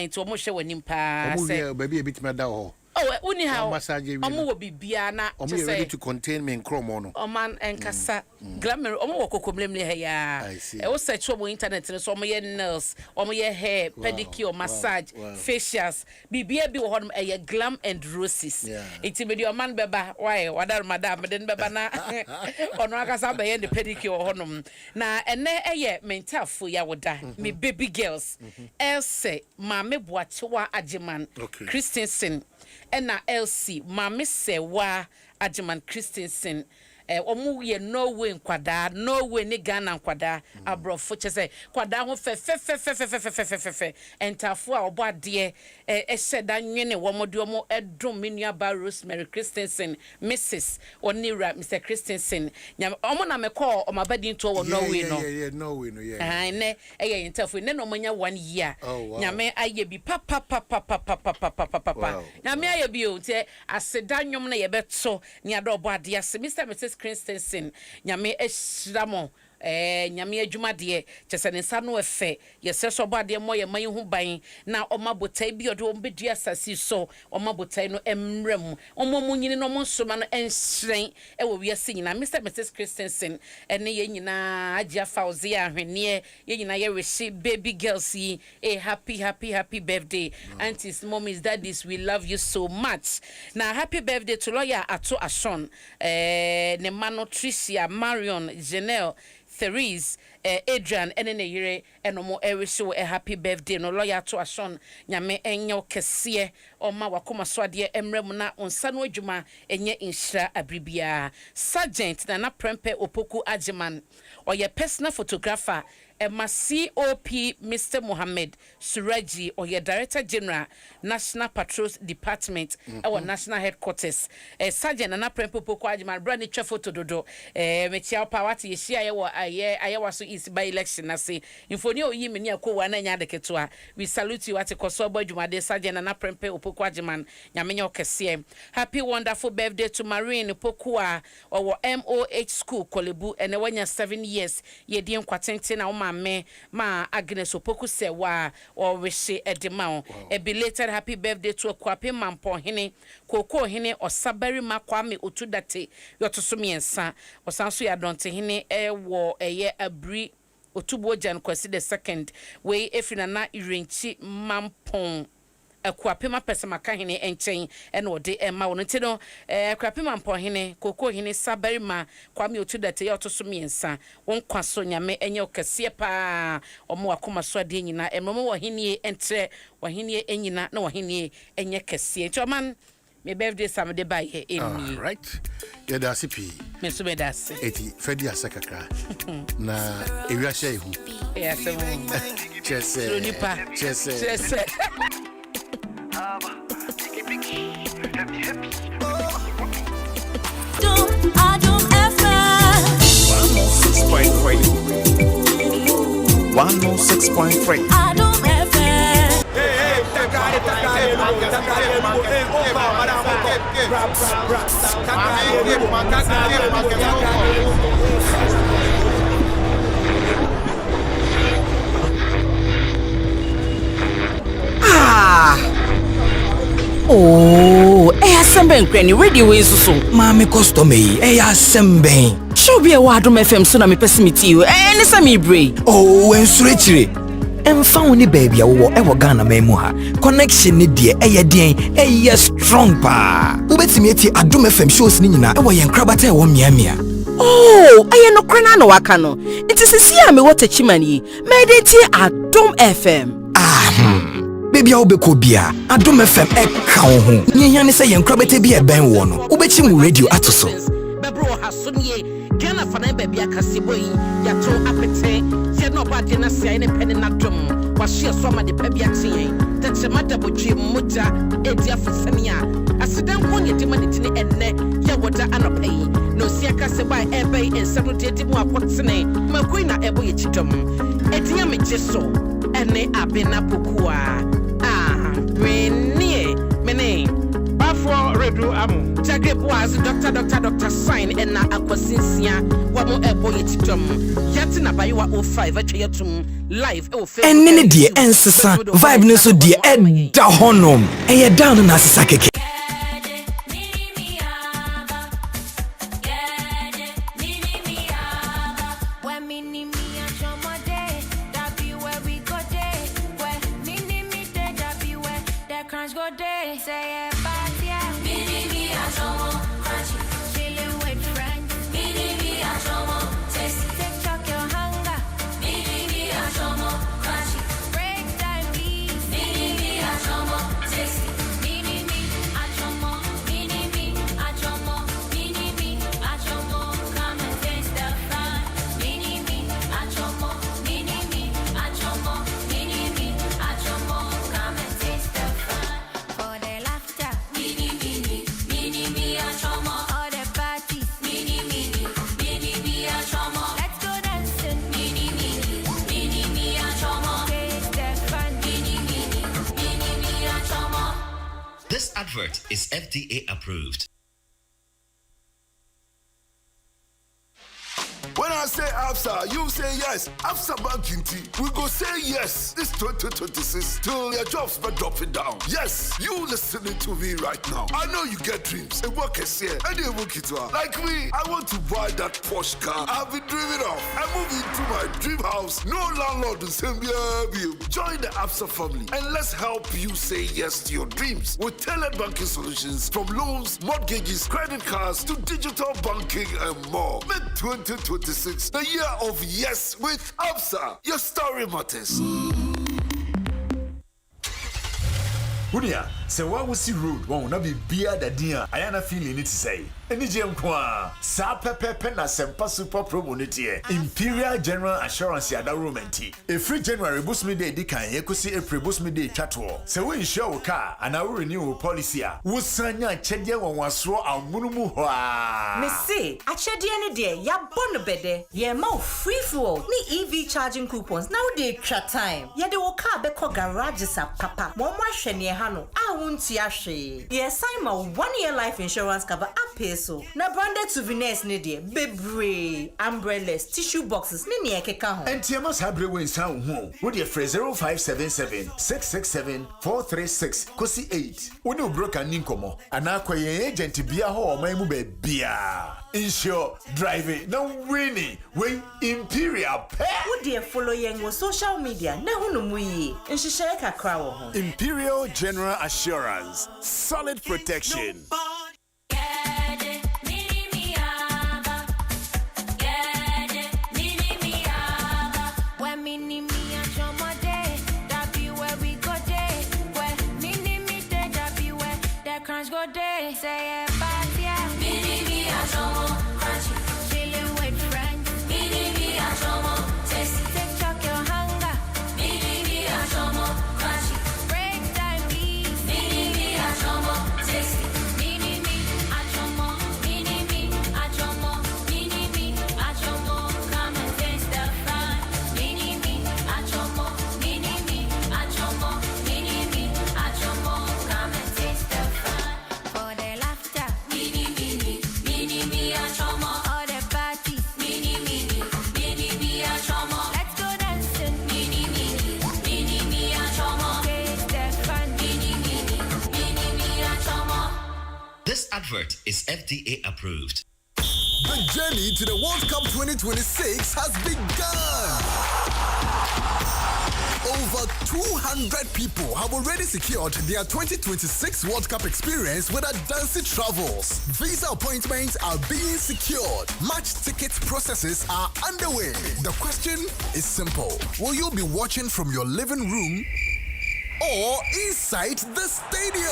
It omo hwe wanim pa say. Omo be bia bitima da ho. Oh, uni how omo wo bibia na to say ready to contain me in kromo no. Oman enkasa glamour omo wo kokomlem le ya. E wo search omo internet no so omo ye nails, omo ye hair, pedicure, massage, facials. Bibia bi wo hodom e Glam and Roses. Iti me di oman beba why wadar madam den beba na ono akasa be ye the pedicure hodom. Na ene eye mentafo ya woda me baby girls. Else mame boachewa ajeman Christensen Ena LC mame sewa Ajiman Christensen omu ye Norway nkwada Norway ni Ghana nkwada abrofo chese kwada ho fe entafo a obo ade eheda nwene womode omo edom menua ba Rosemary Christensen Mrs. Onira Mr. Christensen nyam omo na mekọ omabadi nto wo Norway no Norway no ne entafo ne no manya 1 year nyame aye bi papa nyame aye bi o te aseda nwom na ye beto ni ado obo ade ase Mr. Christensen nyame eshramo nyame adwuma de chese ne nsa no efe yese so bade mo ye man hu ban na omabotai bi odo ombedi asasi so omabotai no emrem omomunyini no monsoma no enhren ewo wiase nyina Mrs. Christensen ene ye nyina agia fauzi ahwene ye nyina ye wish baby girls yi a happy birthday aunties, mommies, daddies, we love you so much. Now happy birthday to lawyer Ato Ashon, ne mano Tricia, Marion, Janelle, Therese, Adrian, ene yire enomo ewisho a happy birthday no lawyer to Ashon nyame enyo kese oma wakoma swade emrem na onsano adwuma enye inhira abribia sergeant na prempe opoku ajiman oye personal photographer Emma COP Mr. Mohammed Suraji or your Director General National Patrols Department our National Headquarters Sergeant and Aprempo Kwajiman Brandy Photo Dodo Metia Pawati Yeshia Ayawaso East by election I say Infonio Yimini Ko Wana Ketua. We salute you at a Kosobo Jumade Sergeant and Aprempo Pokwajiman Yamenyo Kessie. Happy wonderful birthday to Marine Pokua or MOH School Kolebu and when you're 7 years ye diem kwatente na me ma Agnes Opoku sewa or wishe edema a belated happy birthday to a kwape mampo hene koko hene or sabari ma kwame otudate yotosumi ensa or sansu ya donte hene wo ye abri otubo jan kwasi the second we efina na irenchi mampon akwapema pesa makahene enchen ene ode ema wono nti no akwapema mpohene koko hene sabarima kwame otudate ya otoso miensa won kwaso nyame enye okese pa omo akoma so ade nyina emmo wo hene entre wo hene enyina na wo hene enye kese nti oman me birthday samde by here eni right yeah that's it me so me das eti fedi asakakra na ewiase ehu yeah se chese Adom FM 106.3 Adom FM Oh, assemble granny radio is so. Mammy customer, assemble. Show be a Adom FM so na me pesimiti you. Any sami bray. Oh, and switchery. And found the baby ever Ghana memoir. Connection ni dear, strong pa. Ubetimieti Adom FM shows nina, krabate wo miamia. Oh, no krana no wakano. It is a see me what a chimani. Mediti Adom FM. Baby Obeko bia, Adom FM ka wo ho. Nyanya say krabate bi e ben wo no. Ubechi mu radio atoso. Bebro hasonye. Ghana fana baby akasebo yi ya to apete se no ba de na sia ne pene na dom wa hye so ma de pa bi aten tete mada bodwe moja edi afosani a asidan konye de ma de tene enne ya woda anopa yi no sia kasebo a ebe ensem de de mu akotene makoi na ebo ye chidom edi ya meje so enne abena pokua renie mene bafo redu amu Jagre was Dr. Sign and na akwasinsia wamo ebo yetitom yati na bayiwa 05 atweyatum live e ofe en ne die ensesa vibe ne so die da honom e down na asesa keke This advert is FDA approved. When I say ABSA, you say yes. ABSA Banking Team, we go say yes this 2026 till your jobs but drop it down. Yes, you listening to me right now. I know you get dreams. A work is here. And they work it well. Like me, I want to buy that Porsche car. I've been dreaming of. I move into my dream house. No landlord will send me a bill. Join the ABSA family and let's help you say yes to your dreams with tailored banking solutions from loans, mortgages, credit cards to digital banking and more. Make 2026 the year of yes with ABSA. Your story matters. Unia, se wa wusi road won na be bia da dia ayana feeling it say. Eni je nkwa sa pepepe na sempa super promo netie Imperial General Assurance ya da romenti. E free January boost me day di kan ekosi April boost me day twatwo. Se we insure wo car ana we renew policy a wo sanya chede won wasoro amunumu ho a. Me say achede ne de ya bonu bede ye ma free fuel ni EV charging coupons now dey try time. Ye de wo car be ko garage sa papa. Mo mo ahwe ne ha no a wonti ahwe. Ye sign ma 1 year life insurance cover up so na branded souvenirs ne de bebre umbrellas tissue boxes ne ne ekeka ho entiamas habre we nsan ho wo de free 0577 667 436 kosi 8 wo ne broker ni nkomo ana kwaye agent bia ho o man mu ba bia insure driving na winning we Imperial pay wo de follow yen wo social media na hunu mu yi nhihye kakra wo ho Imperial General Assurance, solid protection. Go day, say it, yeah. Mini me a chomo, crunchy, chillin' with friends. Mini me a chomo, tasty, TikTok your hunger. Mini me a chomo, crunchy, break time please. Mini me a chomo, tasty. Mini advert is FDA approved. The journey to the World Cup 2026 has begun. Over 200 people have already secured their 2026 World Cup experience with Adansi Travels. Visa appointments are being secured. Match ticket processes are underway. The question is simple. Will you be watching from your living room or inside the stadium?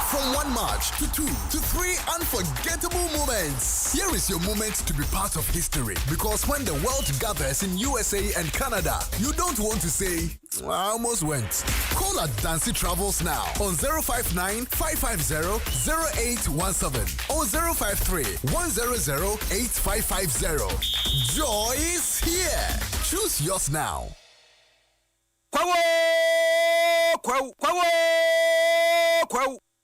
From 1 March to 2 to 3 unforgettable moments. Here is your moment to be part of history. Because when the world gathers in USA and Canada, you don't want to say, I almost went. Call Adansi Travels now on 059-550-0817 or 053-100-8550. Joy is here. Choose yours now.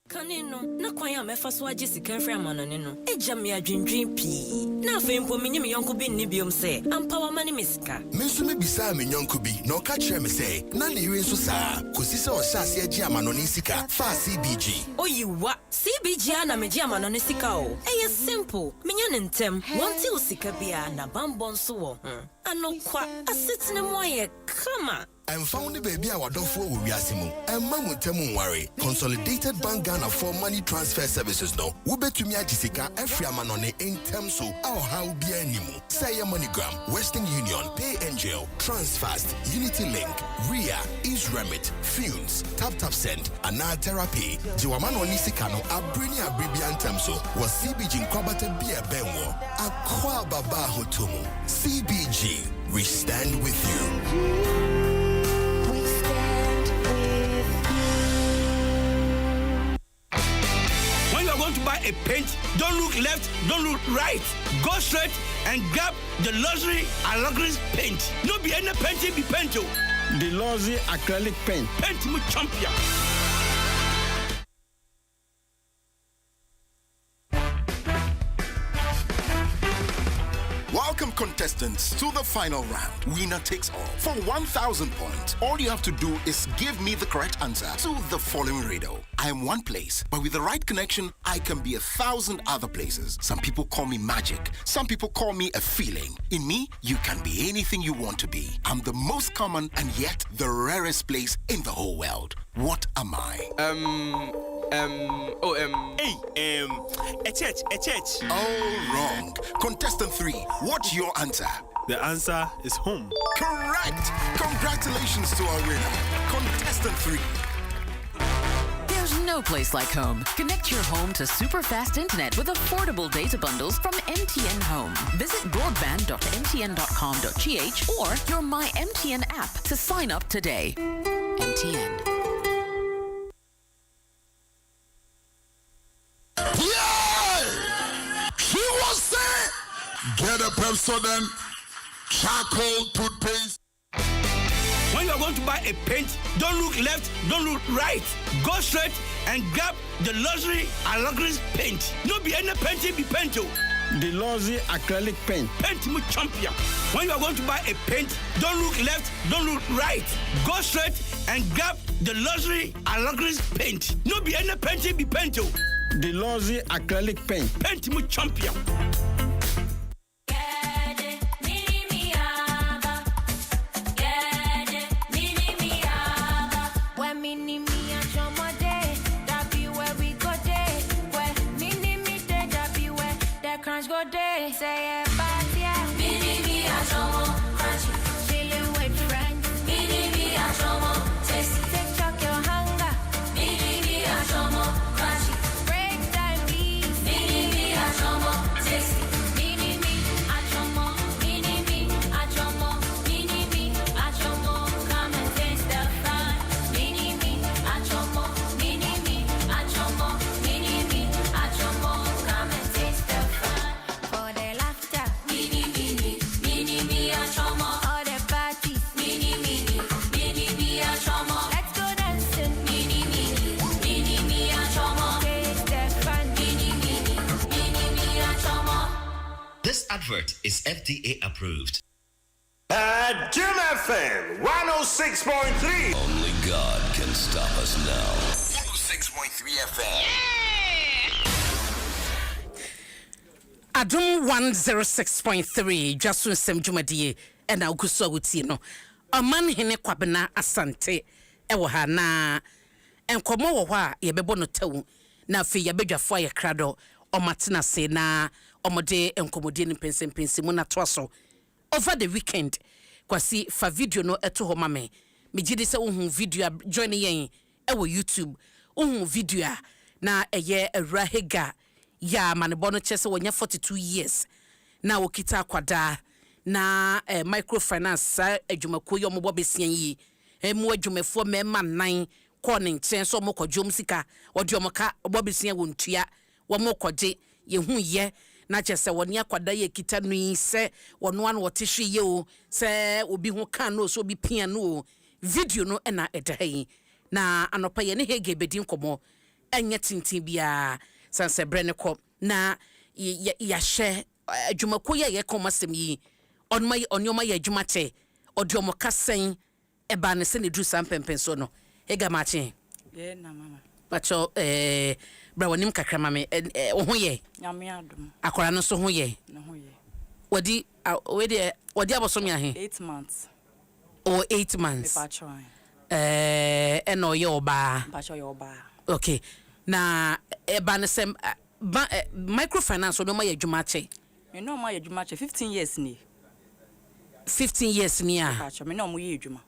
Kanino, na kwanya mefa so agi sika mfra amanone no. Eja me adwendwen pii. Na afa mpo menye me yonko bi nni biom se, ampa wa mane me sika. Me so me bisa me yonko bi, na oka kire me se, na ne yire nso saa, kosi se o hyase agi amanone sika, fa CBG. Oyiwa, CBG na meji amanone sika o. Eye simple, menya ne ntem, wonte o sika bia na bambon so wo. Anokwa, asetene mo ye kama. I'm found baby our dog for Wiasimu. And Mamu Temu worry. Consolidated Bank Ghana for money transfer services no. Ube to me Jessica every amanone in Temso. Our how be animu. Say a MoneyGram, Western Union, Pay Angel, Transfast, Unity Link, RIA, Remit, Funes, Tap Send, Ana Therapy. Jiwamano Nisikano, Abrini Abribian Temso was CBG in Kwabata Bia Benwo. Akwa Baba Hotumu. CBG, we stand with you. To buy a paint, don't look left, don't look right. Go straight and grab the luxury acrylic paint. No be any paint, be paint. The luxury acrylic paint. Paint mu champion. Welcome, contestants, to the final round. Winner takes all. For 1,000 points, all you have to do is give me the correct answer to the following riddle. I am one place, but with the right connection, I can be 1,000 other places. Some people call me magic. Some people call me a feeling. In me, you can be anything you want to be. I'm the most common and yet the rarest place in the whole world. What am I? A church. Oh, wrong. Contestant 3, what's your answer? The answer is home. Correct. Congratulations to our winner. Contestant 3. There's no place like home. Connect your home to super fast internet with affordable data bundles from MTN Home. Visit broadband.mtn.com.gh or your My MTN app to sign up today. MTN. She was saying, get a Pepsodent charcoal toothpaste. When you're going to buy a paint, don't look left, don't look right. Go straight and grab the luxury acrylic paint. No be any paint, be paint. The luxury acrylic paint. Paint mu champion. When you're going to buy a paint, don't look left, don't look right. Go straight and grab the luxury acrylic paint. No be any paint, be paint. The luxury acrylic paint. Paint mu champion. Go day, say it, but yeah. Mini me, I crunchy. Chilling with friends. Mini me, I tasty. TikTok your hunger. Mini me, I crunchy. Break time, please. Mini me, I tasty. Mini me, I Mini me, I Mini me, I come and taste the fun. Mini me, I Mini me, I Mini me, I come and taste the fun. This advert is FDA approved. Adom FM 106.3. Only God can stop us now. 106.3 FM. Adom 106.3 Dwaso Nsem dwumadie na uguso wuti no. Oman hene kwabena asante ewo ha na enkomo wo ho a yebebo no tawu na afi yebedwafo aye krado omatena se na omode enkomodie ni pensempensi mu na toaso over the weekend kwasi fa video no eto ho mame megidi se wo video join yen ewo YouTube wo video na eye Rahega ya manebono chese wonya 42 years na wokita akwada na microfinance adwumako yo mobo besian yi mu adwumefo mema nan kɔ ne nkyɛn so mo kɔdwom sika wɔde ɔmka bobesian wontua wo mo kɔgye yehu ye na kyese woni akwada ye kita no yi sɛ wono an wote hwe ye o sɛ obi ho kan no so obi pia no video no na edahi na anopa ye ne hege bedin komo enye tintin bia sanse breneko na ya hye adwumako ye komasem yi onoma ye adwumate odiomo kasen eba ne se ne dru sampempen so no ega mache ye na mama bacho bra wonim kakra mame ho ye nyame adom akora no so ho ye no ho ye wadi abosom ya he 8 months or 8 months pacho eno ye oba pacho ye oba okay na eba ne sem microfinance no ma ye adwumache me no ma ye adwumache 15 years ni 15 years ni a pacho me no mo ye adwuma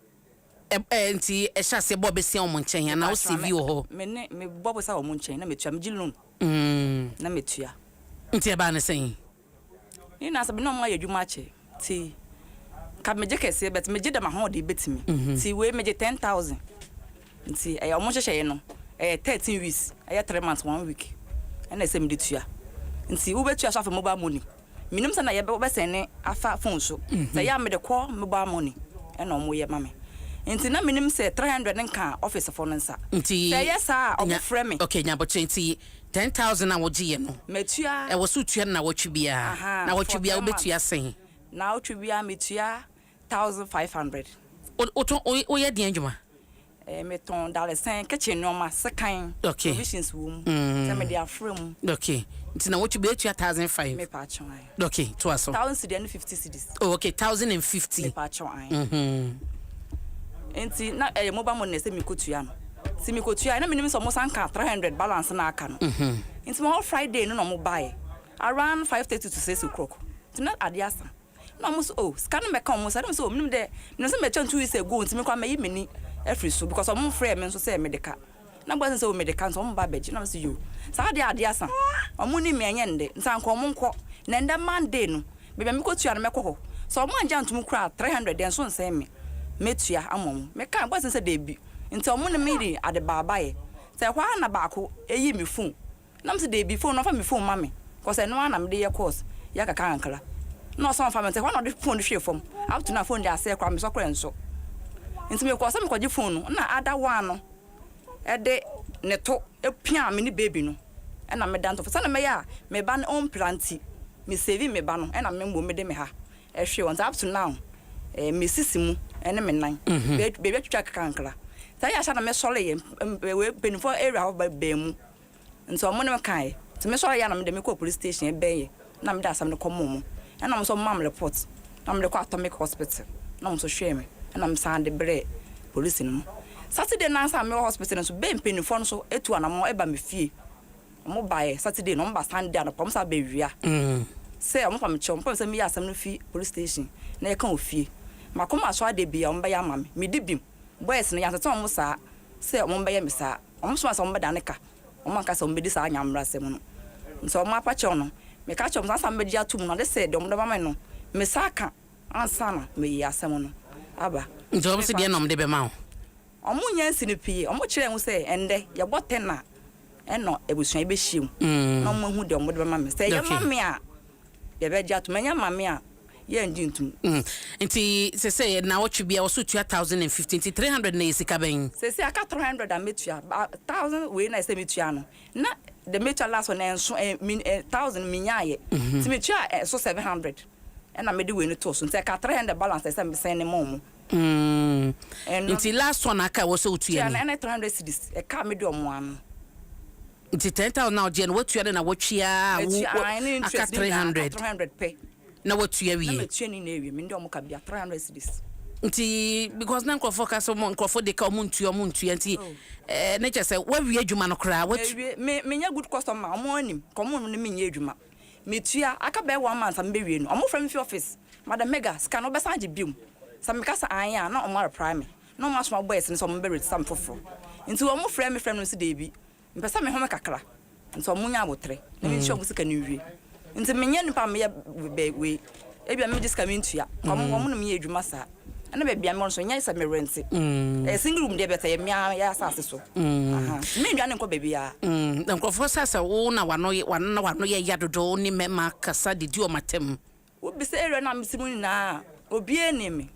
enti ehase bobesia o monchen ya na o CV ho me bobosa o monchen na metua me gilon na metua enti eba ne sen ni na sabe no ma ye adwumache ti ka meje kese bet meje da ma ho de betimi ti we meje 10,000 nti o mo hyehyɛ no 13 weeks 3 months 1 week and I say me tua nti wo betua so afa mobile money minim say na ye be sene afa phone so say ya me de call mobile money and o mo ye mame nti na minim say 300 nka office for no nsa nti say yes o mo frɛ me okay nya bo nti 10,000 na wo giye no metua wo so tua na wo twibia na wo twibia wo betua sen na wo twibia metua 1,500 o ye den adwuma meton $1 kitchen no ma sekan okay provisions wom say me dey afrem okay nti na what you be 1,500 me pa chon okay to aso 1,050 cedis oh okay 1,050 me pa chon nti na mobile money say me kotua no si me kotua na minim so mo sanka 300 balance na aka no nti mo Friday no mo buy around 5:30 to 6 o'clock nti na adiasa na mo so scan me kan mo say na so minim de no say me chan 2 weeks ago nti me kwa me yi meni every so because I'm free men so say medical na gba say medical so mba beji na say yo sa de ade asa omo ni me anyende nsan ko mo nko na nda Monday no be me ko tua na mekọ ho so omo anja ntum kura 300 den so nsan me metua amom me kan gba say de bi nti omo ne me di ade baba ye say kwa na ba ko eyi me phone na me de bi phone no fa me phone ma me because no na me de ye course ya kaka ankala no so fa me say kwa na de phone hwe fom up to na phone de ase kwa me so kra nso nti me ko sam ko gi phone na ada one no e de ne to epia me ni baby no e na me dan to fa na me ya me ba no on planti me save me ba no e na me mbo me de me ha e hwe on up to now me sisimu e ne me nan baby atwa kankra sa ya sha na me sole ye we benifo area ho ba mu nti o mo ne kan ti me sole ya na me de me ko police station e be ye na me da sam ne komo mo e na mo so mam report na me de ko atomic hospital na mo so hwe me na me sande bre police no Saturday na sa me hospital so be mpenifo no so etu anamo eba me fie mo bae Saturday no mba Sunday na pom sa be wia say mo fam chom pom say me asam no fi police station na e kan ofie makoma so ade bia mo be ya mame me dibim boys no yanse mo sa say mo be ya me sa mo so asa mo be daneka mo anka sa mo be di sa anyamra sem no nso mo apache no me ka chom sa me di atum no de say de mo de mame no me sa ka ansa na me yi asem no aba njo se de nom de be ma omo nyansi ne pie omo kire hu se ende ye bote na eno ebusuan be hiem na omo hu de omo de ma me se ye ma me a ye be ja to manya ma me a ye ndi ntum nti se se na wo twibia wo so 2,050 300 na yesika ben se aka 300 da metua 1,000 we na se metua no na the metua last one enso 1,000 minya ye ti metua so 700 and I made the way to so nti aka 300 balance se me sen ne mom nti last one aka wo so utua na 300 cedis e ka me do omo an Nti 10,000 now je what you na what chia aka 300 pay na what you wi na metua ni na ewie me ndo mo ka bia 300 cedis nti because na nkrofo ka so mo nkrofo de ka omuntua nti na che se wa wi adwuma no kra what me nya good customer omo anim komo no me nya adwuma metua aka be 1 month am be wi no omo from fi office madam mega scan no be sanje biom sam ka sa anya na omo reply me no ma small boys ni so omo be ready sam foforo nti omo frame me frame no si debi mpesa me home kakra nti omo nya abotre na me nshom sika ni wi nti me nya nipa me we ebia me diska me ntua omo no me adwuma sa ana be bia me so nya isa me rent single room de beta ya asase so me ndwa ne nko baby ya nkrofo sasa wo na wano ye yadodo ni mema kasa didi o matem obi se ere na misimu ni na obi enemi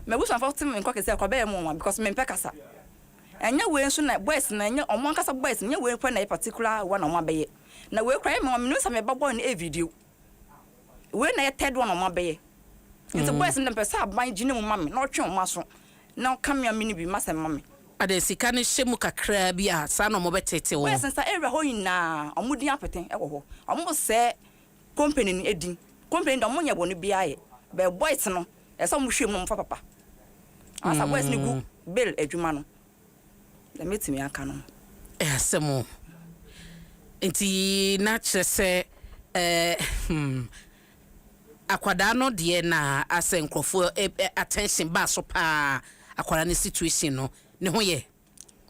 me busa fa tim nko kese akwa be mo because me mpe kasa enya we nso na boys na enya omo kasa boys nya we kwa na particular one omo abeye na we kwa me no sa me ba boy na e video we na ye third one omo abeye nti boys na pesa aban gine mu mame na otwe omo aso na kamia mini bi masem mame ade sika ne hyemu kakra bi a sa na omo betete wo boys nsa area ho nyina omo din apeten e wo ho omo se company ni edin company do omo nya bonu bi aye be boys no e so mo hwem no mfa papa asa boys ni gu bill adwuma no da metimi aka no asemo enti na kyerese akwada no de na ase nkrofo attention ba so pa akwada ne situation no ne ho ye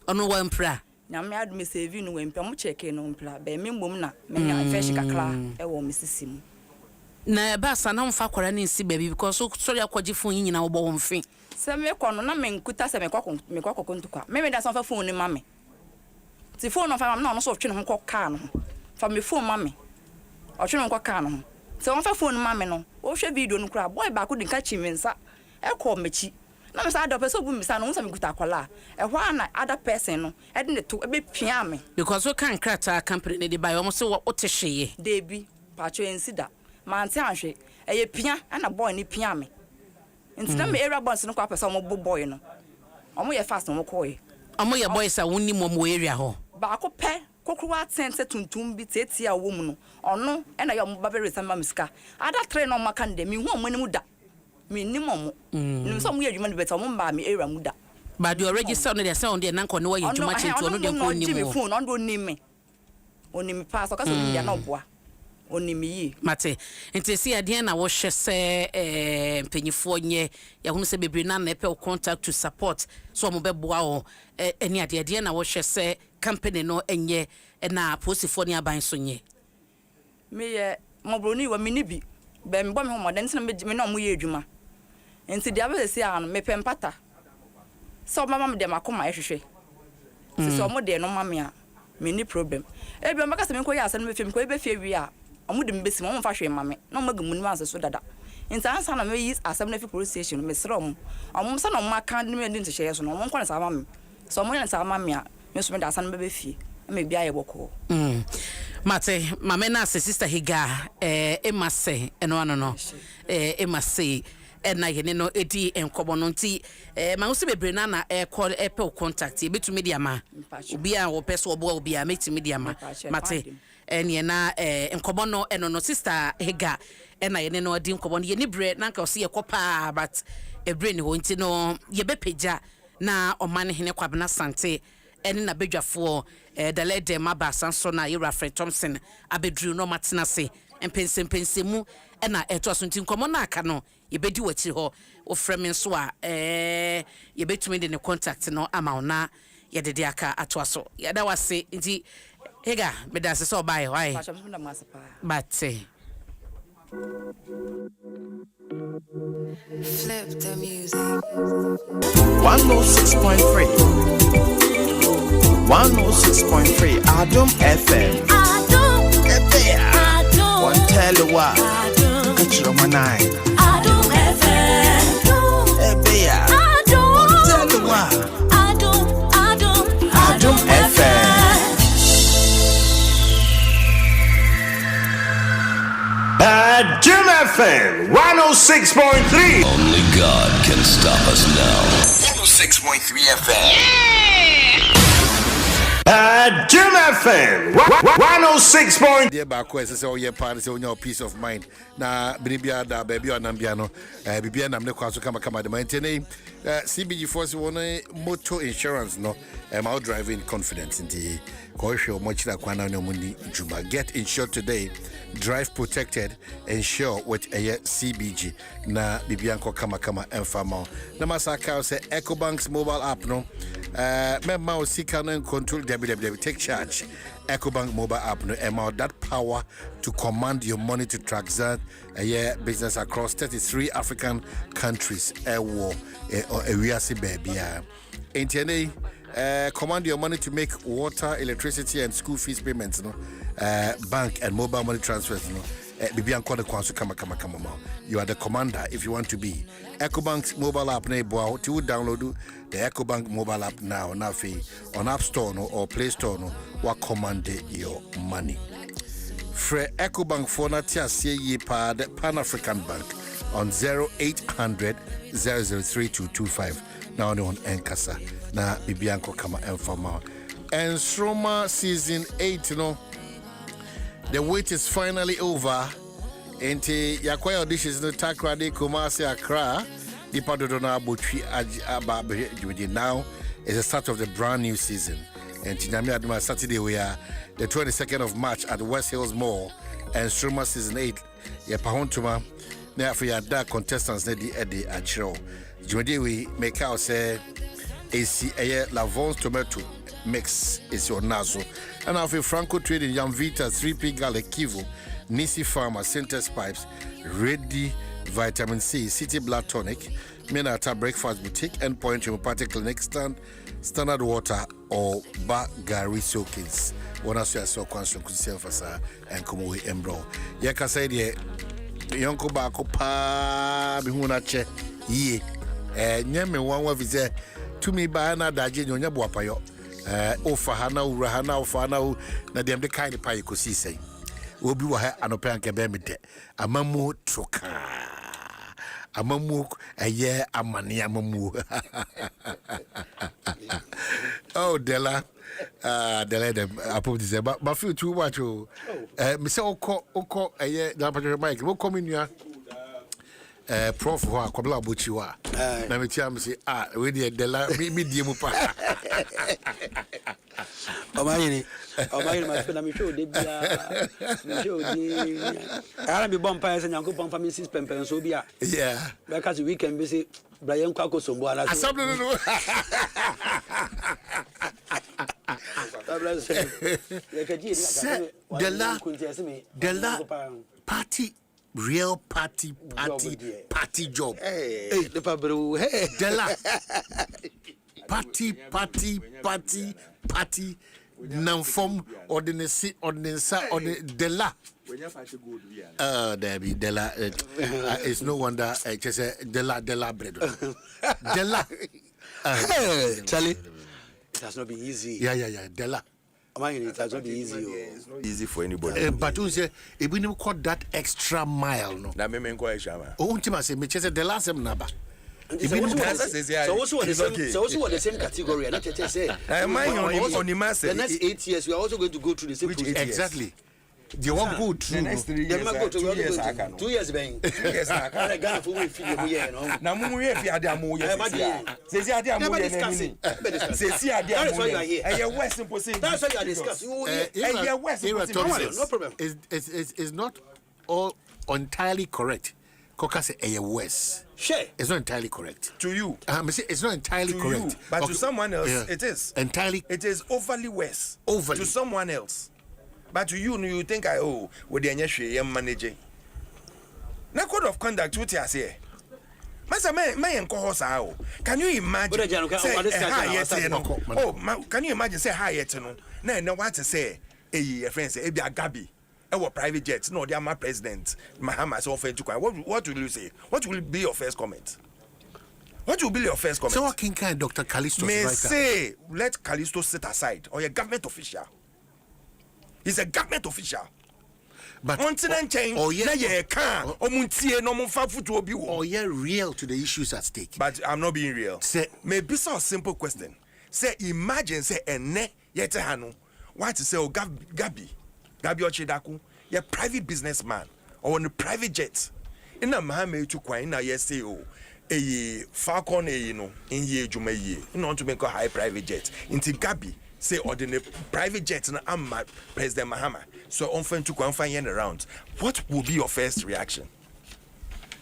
ono wa mpra na me adu me save no we mpra mo check no mpra be me mbom na me nya fresh kakra e wo me sisimu na ba sa na mfa akwada ne nsi baby because so sorry akwaji phone nyina wo bo wo mfi se me kono na me nkuta se me kwakọ ntukwa me da so fa phone ni mame ti phone no fa na no so twe no ko car no fa me phone mame o twe no ko car no se on fa phone mame no o hwe video no kura boy ba ko din ka chi mensa e ko mechi na me sa do person bu mi sa no nsa me guta akwala e hwa na other person no e de to e be pia me because we can krata company ne de buy o so wo te hweye debi pa cho ensida ma nte anhwe e ye pia na boy ni pia me nti na me area boys no kwa person mo boy no omo ye fast mo ko ye omo ye boys a wonni mo area ho ba ko pe kokruwa sense tuntum bi tete a wo mu no ono e na ye omo babere sama miska ada tre no maka nde mi hu omo ni mu da mi ni mo nim so mo ye adwuma no beta omo mba mi area mu da but you register no dey say on dey nanko no ye adwuma chentu ono dey ko ni mo phone on do ni me oni mi pass o ka so ni dia na oboa oni mi yi mate enti si ade na wo hwe se mpanyifo nye ya hunu se bebre na na pe contact to support so mo beboa o eni ade na wo hwe se company no enye na posifo ni aban so nye me ye mo broni wa mini bi be mbo me ho moden tina me na mo ye adwuma enti dia be se an me pempata so mama me de makoma ehwehwe so mo de no mama a me ni problem e bi mbaka se me ko ya asa no me fie me ko e be fie wi a omo de mbesi mo mfa hwe mame na mo magamu ni anse so dada enti ansa na me yi asem na fi police station me sro mo omo sa na mo aka de me ndi nhye so no mo nkwa na sa mame so mo na sa mame a me so me da asa no be fie me bia ye boko mate mame na se sister higa emase eno ano no emase na ye ne no edi enkobo no nti ma wo se bebre na na call pe contact e betumi dia ma obi a wo pese obo obi a metimi dia ma mate ene na enkobo no eno no sister higa na ye ne no edi enkobo no ye ni bre na nka o se ye kopa but ebre ni ho nti no ye bepeja na omane hene kwabena sante ene na bedwafo dalede maba sanso na Yura Fred Thompson abedru no matena se empensemu na eto asonti nkomo na aka no yebedi wachi ho o frame so a yebetumi de ne contact no ama ona yedede aka ato aso yada wase nti hega medase so buy why but flip the music 106.3 Adom FM Adom one tell you what catch your manai Adom FM Adom one tell you what Adom FM Adom FM 106.3. Only God can stop us now. 106.3 FM. Jim FM 106. Dear Bako, say, oh, yeah, party, say, your peace of mind. Na, Bibia, da, baby, or Nambiano, Bibia, Namne, Kwasu, Kama, the maintain. CBG Force, one motor insurance, no, out driving confidence in the Koisho, Mochila, Kwana, no Mundi, Juba. Get insured today, drive protected, insure with a CBG. Na, Bibianko, Kama, and Fama. Namasaka, say, EcoBank's mobile app, no. Member Sika and control WWW take charge. EcoBank mobile app no amount that power to command your money to transact business across 33 African countries. War we are see baby. Command your money to make water, electricity, and school fees payments. No, bank and mobile money transfers. No. You are the commander if you want to be. EcoBank's mobile app to download the EcoBank mobile app now on App Store or Play Store what command your money. For EcoBank for Natia the Pan African Bank on 0800 003225 now on Enkasa na Bibianko Kama Enfama and Sroma season 8 the wait is finally over. Enti yakwaya auditions no Takrade Kumasi Accra. Dipa Dodona Butri Aba now is the start of the brand new season. And Tinami Aduma Saturday we are the 22nd of March at West Hills Mall and Struma season 8. Ya Pahontuma na for ya da contestants na di Eddie Achiro. Jumadi we make out say AC Lavon's tomato mix is your naso. And after Franco Trading, Yam Vita, 3P Gale Kivu, Nisi Pharma, Centers Pipes, Ready Vitamin C, City Blood Tonic, Menata Breakfast Boutique, Endpoint Homeopathic Clinic, Standard Water, or Gary Soakins. One of your so constant could sell for sir and come away and bro. Yaka said, Yonko Bako Pa Bihunache, ye, Nyame one visit to me by another Junior Buapayo. Ofahana urahana ofana na dem de kind pa you see say obi wa ha anopa anke be me de amamu troka amamu eye amane amamu oh Della Della dem apop this but feel too much me say oko eye na pa mic wo come nua prof ho akwabla abochi wa na me tia me say we dey Della me die mu pa Omayini ma fe na me show de bia me show de ara bi bom pa se nyanko pom fa me 6 pempen so bia yeah because weekend be say Brian kwa ko sombo ala so asablo no Della party real party job. Hey, the pabro. Hey, Della. Party. Non-form ordinance or the Della. There be Della. It's no wonder. Just Della bread. Della. Charlie, it has not been easy. Yeah. Della. It has not been easy. It's not easy for anybody. But you say, if we don't call that extra mile, no. That may inquire, Shama. Oh, say, me just the last number. So also the same category. Not just say. The next 8 years, we are also going to go through the same process. Exactly. They won't go through. The next 3 years. 2 years, bang. 2 years. I got for we feed you. Now, Mumu, if you are there, Mumu, that's why you are here. And you're Western Position. That's why you are discussing. And you're Western Position. No problem. It's not all entirely correct. Coca say West. Sure. It's not entirely correct. To you. It's not entirely correct. You, but to someone else, it is. Entirely. It is overly West. Overly. To someone else. But to you think with the Anyashe managing. Now, code of conduct, what you say? Master, can you imagine? Can you imagine? Say hi, no, what to say? A friend say, a Gabi. Our private jets, no, they are my president. Mahamas offered to what will you say? What will be your first comment? What will be your first comment? So, what can Dr. Callisto say? Let Callisto sit aside, or a government official. He's a government official. But change. Oh yeah, real to the issues at stake. But I'm not being real. Say maybe so simple question. Say imagine say Yet hanu. What to say? Oh, Gabi Ochidaku, you're private businessman or on a private jet. In a mahame to quine, yes, say, oh, a Falcon, in ye Jumaye, not to make a high private jet. Into Gabi, say, ordinary private jet, and I'm my President Mahama. So, often to confine around. What will be your first reaction?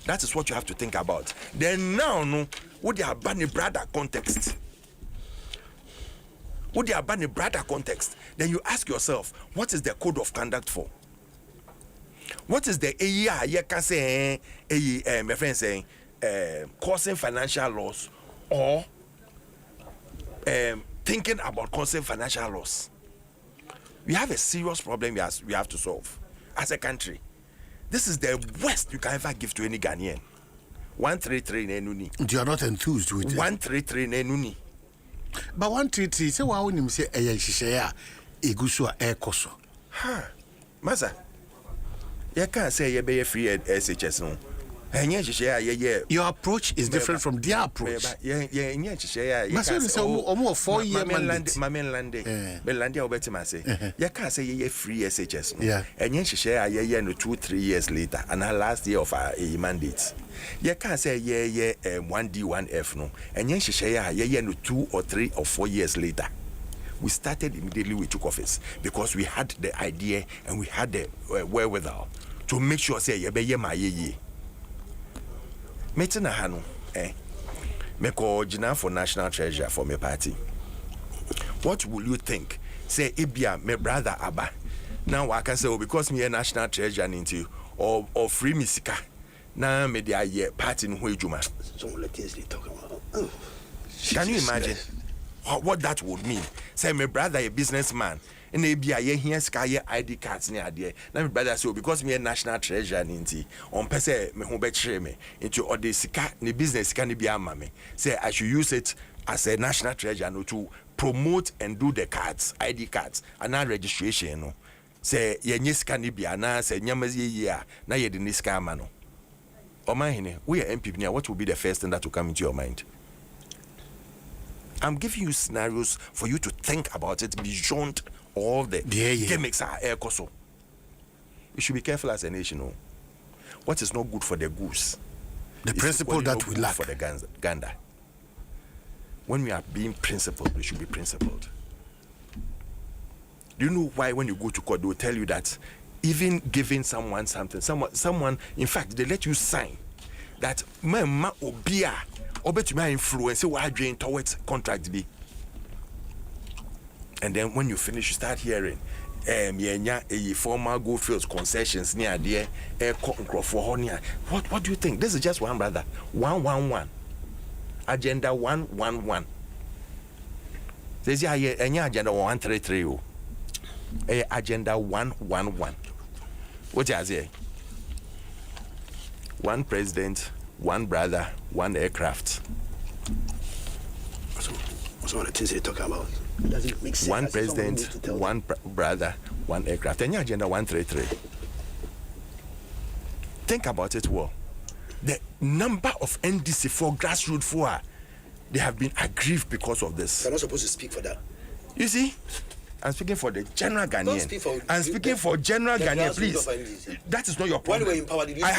That is what you have to think about. Then now, no, would you have been a brother context? Would you have been a brother context? Then you ask yourself, what is the code of conduct for? What is the you can say my friend saying causing financial loss or thinking about causing financial loss? We have a serious problem we have to solve as a country. This is the worst you can ever give to any Ghanaian. 133 nenuni. You are not enthused with it. 133 nenuni. But 133 say wa wonim say shishaya egusua ekoso. Ha. Masa. You can't say you be free at SHS no. Your approach is different from their approach. Masa say omo 4 year mandate. Mainland. Belandia obetima say. You can't say you free SHS no. Yeah. Enye shishaya no 2-3 years later and our last year of our mandate. You can't say 1D 1F no. Enye shishaya no 2 or 3 or 4 years later. We started immediately we took office because we had the idea and we had the wherewithal to make sure say ye be ye ma ye. Meeting a hanu, me call Jina for national treasure for my party. What will you think? Say Ibia, my brother Abba. Now I can say, oh, because me a national treasure into or free misika. Now me the party in Huijuma. Can you imagine what that would mean? Say my brother a businessman. And they be a here sky ID cards near there. Now my brother say because me a national treasure ninti on pese me home betray me into all the sika the business can be a mammy. Say I should use it as a national treasure no to promote and do the cards, ID cards, and now registration no. Say ye nyes can be ana say nyamazi year na ye the niska mano. O man we are MPP now. What will be the first thing that will come into your mind? I'm giving you scenarios for you to think about it beyond all the gimmicks are air coso. You should be careful as a nation. No? What is not good for the goose? The principle that we lack for the gander. When we are being principled, we should be principled. Do you know why when you go to court, they will tell you that even giving someone something, someone, in fact, they let you sign that ma obia obetu my influence what I drain towards contract be. And then when you finish, you start hearing a former Goldfields concessions near there, what do you think? This is just one brother. 111. Agenda 111. There's any agenda 133. Agenda 111. What is it? One president, one brother, one aircraft. What's all the things they talk about? Does it make sense? One president, one brother, one aircraft. And your agenda 133. Think about it well. The number of NDC for grassroots for they have been aggrieved because of this. You're not supposed to speak for that. You see? I'm speaking for the general Ghanaian. I'm speaking for general Ghanaian, please. That is not your problem. When you were in power, did you I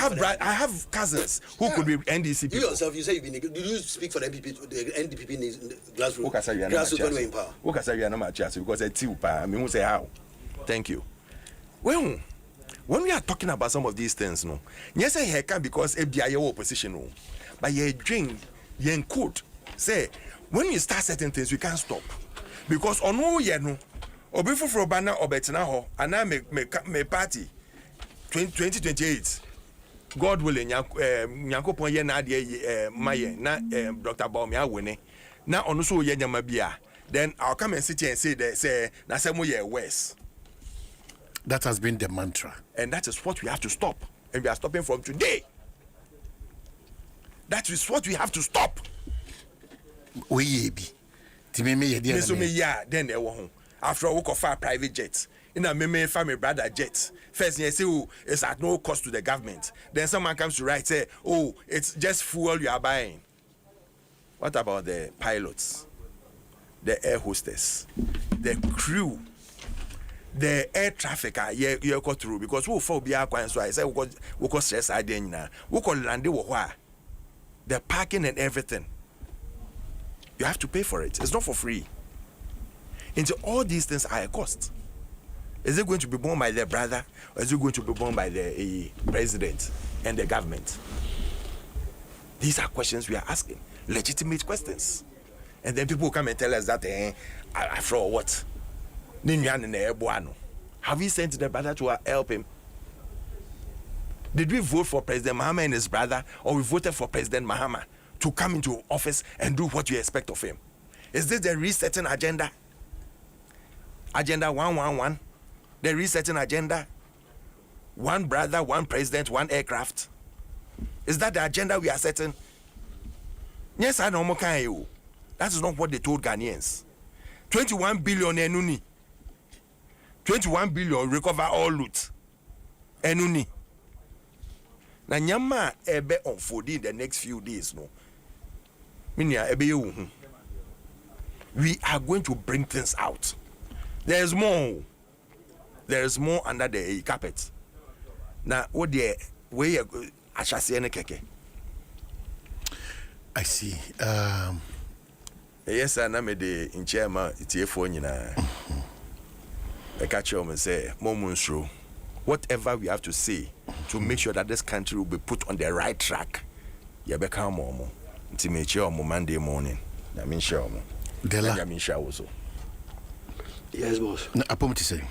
have cousins who could be NDC people. You yourself, you say you've been. Did you speak for the NPP, the NDP in the grassroots? Grassroots when you were in power. Because it's you, I mean, who say how? Thank you. Well, when we are talking about some of these things, no, yes, I can because FDI opposition, no, but you drink, you could say when you start certain things, we can't stop because on no, you know. Obifo for banner obetina ho ana me party 2028 God willing Nyankopon ye na de maye na Dr. Baumia wene na onu so ye nyama bia then I'll come and sit here and say that say na say mo ye worse. That has been the mantra, and that is what we have to stop, and we are stopping from today. That is what we have to stop. We be timeme ye dia me ya then e wo ho after a week of our private jets. In a meme family brother jets. First, you say, oh, it's at no cost to the government. Then someone comes to write, say, oh, it's just fuel you are buying. What about the pilots? the air hostess, the crew, the air trafficker, you go through because we for be so I say we got stress idea now. We could land the parking and everything. You have to pay for it. It's not for free. Into all these things are a cost. Is it going to be borne by the brother, or is it going to be borne by the president and the government? These are questions we are asking, legitimate questions. And then people come and tell us that, after all, what? Have we sent the brother to help him? Did we vote for President Mahama and his brother, or we voted for President Mahama to come into office and do what you expect of him? Is this the resetting agenda? Agenda 111? The resetting agenda? One brother, one president, one aircraft? Is that the agenda we are setting? Yes, I know. That is not what they told Ghanaians. 21 billion enuni. 21 billion recover all loot. Enuni. Na nyama ebe unfolding in the next few days, no. We are going to bring things out. There's more. There's more under the carpet. Now, what the way I shall say keke. I see. Yes, I am in chairman. It's here for you now. I catch you and say, Momunstro, whatever we have to say to make sure that this country will be put on the right track. You become more. It's make sure Monday morning. I mean, sure. Dela. I mean, sure also. Yes, boss. I promise to say.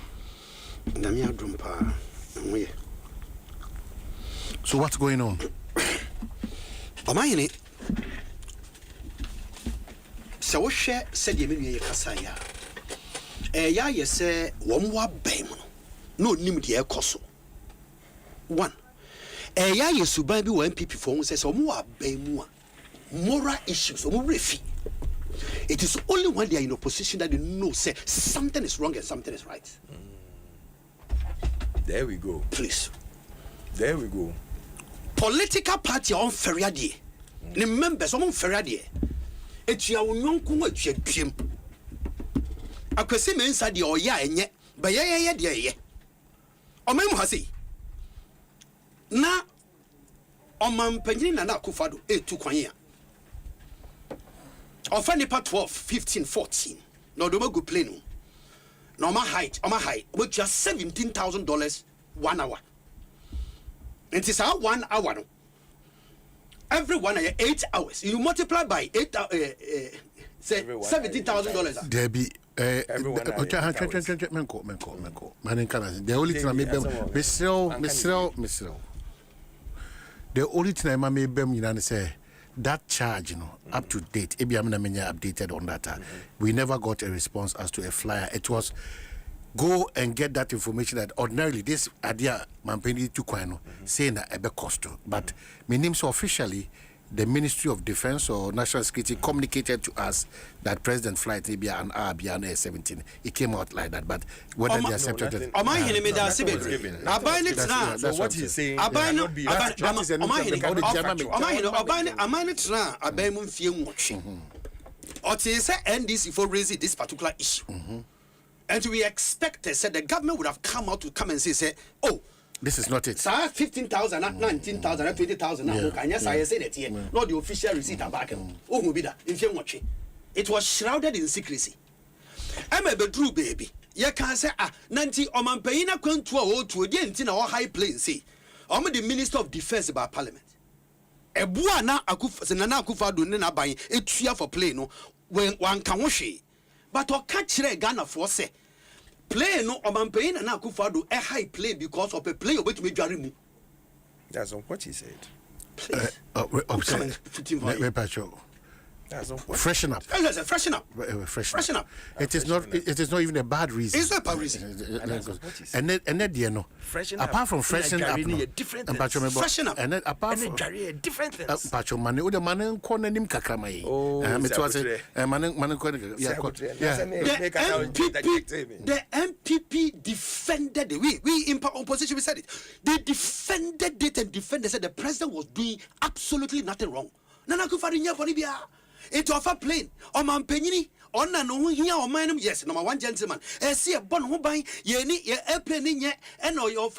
So what's going on? Am I in it? So share said you mean Kasaya. Ya ye say one wa bem no nim de ekoso. One. Ya ye suban bi one PP for say so mo wa bem mu moral issues o mo refi. It is only when they are in opposition that they know say something is wrong and something is right. There we go. Please. There we go. Political party on Ferriadi. The members on Ferriadi. It's your young kuma champion. I could see me inside the oya and yet, but yeah. O mem hasi. Na o man penyin na akufado etu kwan ya. Offend part 12, 15, 14. No do go play no. No my height, which just $17,000 1 hour. It is our 1 hour. No? Every 1 hour, 8 hours. You multiply by 8 say $17,000. Debbie, the only thing I made them, the only thing I made them, you know, say that charge, you know, up to date. Maybe I'm not updated on that. We never got a response as to a flyer. It was go and get that information that ordinarily this idea Mampeni Tukwano saying that ebe cost. But my name so officially the Ministry of Defense or National Security communicated to us that President flight be an hour beyond Air 17. It came out like that, but whether they accepted it. Am I hearing me that I buy it now. So what he's saying, I buy no. I or to say NDC for raising this particular issue. And we expected said the government would have come out to come and say, oh, this is not it. So 15,000, 19,000, 20,000. Yes, I say that here. Not the official receipt back. Oh, Mubida, if you're watching. It was shrouded in secrecy. I'm a bedroom baby. You can't say, 90 or man paying a control to again in our high plane. See, I'm the Minister of Defense by Parliament. A buana Akufana Kufadu Nena buying a cheer for plane no when one can wash it. But or catch a Ghana for say. Play no or man paying and Akufado a high play because of a play of which me Jarimu. That's not what he said. Please. Freshen up. Freshen up. Freshen up. It is not even a bad reason. It's not a bad reason. And then you know, apart from freshen up, freshen up. And then apart from different things. Pacho mane o de mane corner nim kakramai. The MPP defended it. We in opposition we said it. They defended it and defended said the president was doing absolutely nothing wrong. Nana Akufo-Addo nya boni bia. into offer plane man penny on no here or mine yes number one gentleman see a bon who buy ye need your airplane in yet and or your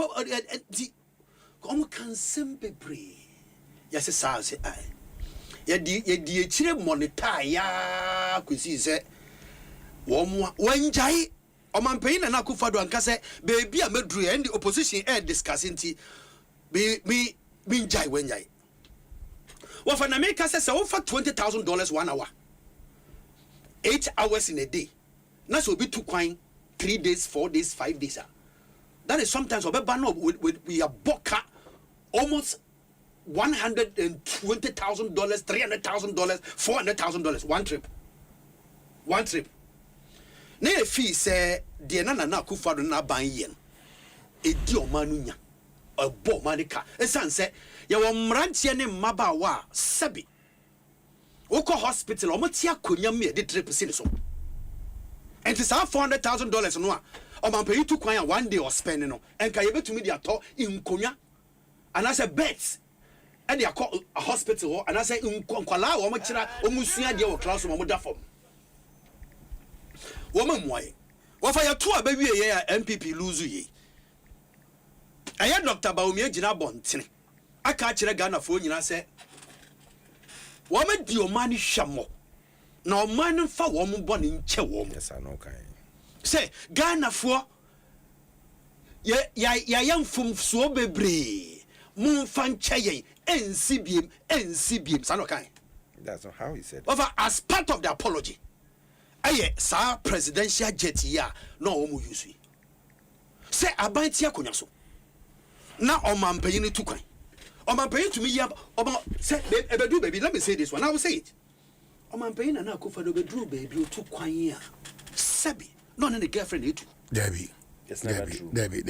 can simply pray yes say I ye di chire monetize ya kwesi say one jai man penny na Akufo-Addo anka say baby a medru and the opposition discussing me jai when jai well for America says over $20,000 1 hour 8 hours in a day na so be 2 coin 3 days 4 days 5 days that is sometimes we are boka almost $120,000 $300,000 $400,000 one trip na e fee say de na Akufo-Addo na ban yen e di o manu nya abo manika esan say ye wo mrantie ne mmabawa sabi woko hospital omoti akonya me de trip sin so and it's $400,000 no a man pay to kwan 1 day or spend no enka ye betumi de ato inkonya and I say bets and they call a hospital and I say nkwala wo mo kira omusua de wo class mo da form wo mamwaye wo fa ya to abawie ye ya MPP lose ye aya Dr. Bawumia gina bontene aka kire Ghana fo nyina se wo ma di o mani hwamo na o mani fa wo mo bone nche wo mo yes I know kai say Ghana fo ya yamfum so bebre mun fan nche yen ensibiem sa no kai. That's not how he said it. Over as part of the apology aye sa presidential jet ya no o mu use say abanti akonya so na o man payin tu kwan o man payin to me ya o say ebedu baby let me say this one I will say it o man payin na Akufo-Addo bedru baby tu kwan ya sabi no na the girlfriend etu Debbie. It's never true. Debbie,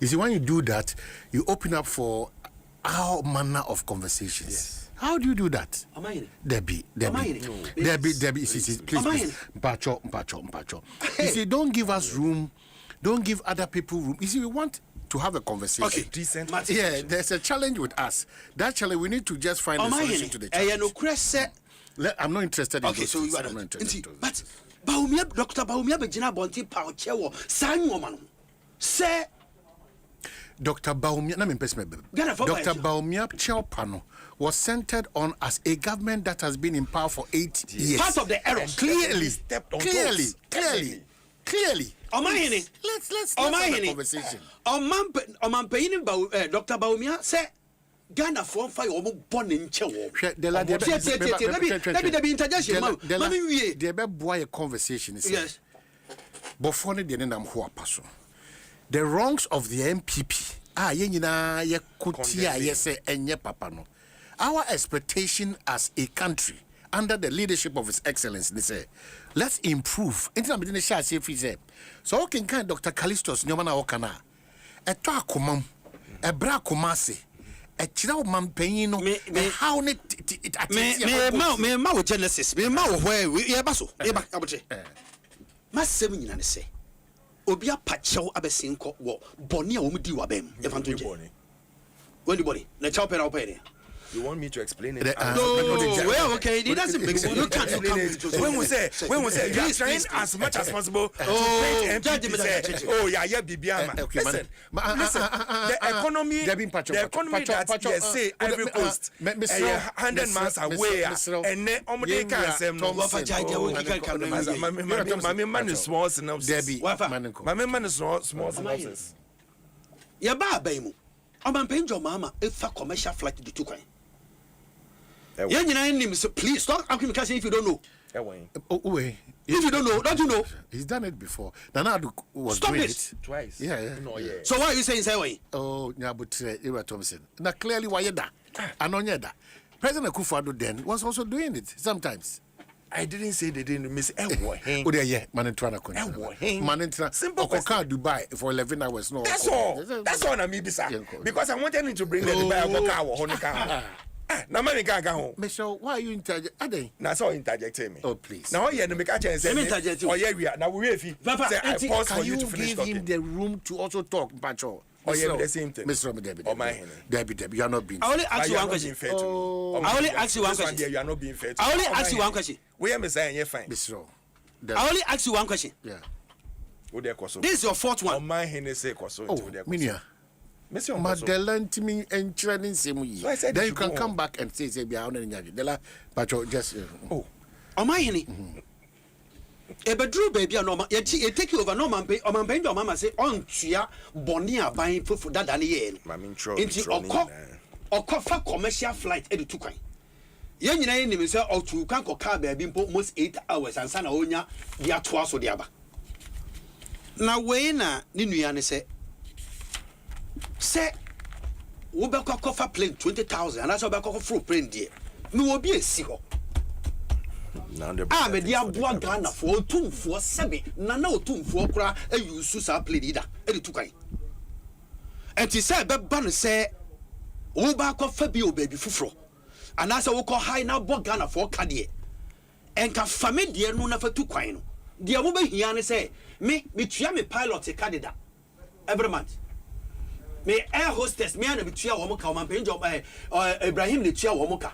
you see, when you do that, you open up for all manner of conversations. Yes. How do you do that? Debbie. Please. Mpacho. You see, don't give us room. Don't give other people room. You see, we want to have a conversation. Okay, decent. Yeah, there's a challenge with us. That challenge, we need to just find a solution to the challenge. I'm not interested in okay, those so things. you are I'm not not interested in but Dr. Bawumia begina bonti pa chewo sanyo man say Dr. Bawumia, Dr. Bawumia Chelsea was centered on as a government that has been in power for 8 years. Part of the error. Clearly. Let's have a conversation. Dr. Bawumia say Ghana for fire omo born in chewo. They be boy a conversation. Yes. Before the nam ho apaso. The wrongs of the MPP. Yenyina ye kutia ye say enye papa no. Our expectation as a country under the leadership of His Excellency, they say, let's improve. So okay, kind Dr. Callistus Nyomana Okana. A talkumam, a brakumasi. A chira man paying no how it me ma Genesis me ma where we baso eba aboche ma semi nyina ne se obi apachew abesin ko wo boni a wo mudi wa bem e fanto je when the body na chaw pera opere. You want me to explain it? Well, okay, it doesn't make sense. You can't when we say you are trying as much as possible to paint MPP say, oh yeah, Bibiama. Listen, the economy that you say Ivory Coast 100 miles away, and then omode can say no. My man is small synopsis. My man is small synopsis. Ya ba mu. Oman penjo mama if a commercial flight to two coin. Please stop asking me if you don't know. If you don't know, don't you know? He's done it before. Nana was stop doing it twice. Yeah. No, yeah. So why are you saying say? Oh, but Thompson. Now clearly why you that? Anonyeda. President Akufo-Addo then was also doing it sometimes. I didn't say they didn't miss Ewo. Oh, yeah, Manentra. Simple question. Dubai for 11 hours. No, that's all. That's all. I'm because I wanted him to bring the Dubai Aboka or Honika. Now, man, can't go home. Michelle, why are you interjecting? Now, so interjecting me. Oh, please. Now, yeah, make a chance. Interject. Oh, yeah, we are. Now, we have. Papa, I pause for you to finish talking. Can you give him the room to also talk, Pacho? Oh, yeah, the same thing. Mr. Debbie. Oh, my Debbie, you are not being. I only ask you one question. I only ask you one question. You are not being fair. I only ask you one question. We are saying you're fine. Mr. I only ask you one question. Yeah. This is your fourth one. Oh, my hand say kwaso. Oh, Minia. Madeleine to me and training same year. Then you can come back and say we are on the but just oh my honey. A bedroom baby no man you take you over no man pay your mama say on tua bonia buying for that than ye. Into okofa commercial flight edu to kwan. Ye nyina ye nim say otu kan ko car baby almost 8 hours and sana onya dia toa so dia ba. Na we na ni nua ne say wo be kofa plane 20,000 and that's be kofa plane there. Me wo bi esi ho. Me dia boa Ghana for otumfo sebe na otumfo kura ayusu sa plane ida e de tukan. Enti say be ba no say wo ba kofa bi o baby fufuro. And as wo ko high na boa Ghana for ka de. Enka fame de no na fa tukan no. De wo be hia ne say me tua me pilot e candidate every month. Me air hostess me na betua wo ka man pen job Ibrahim ne tua wo ka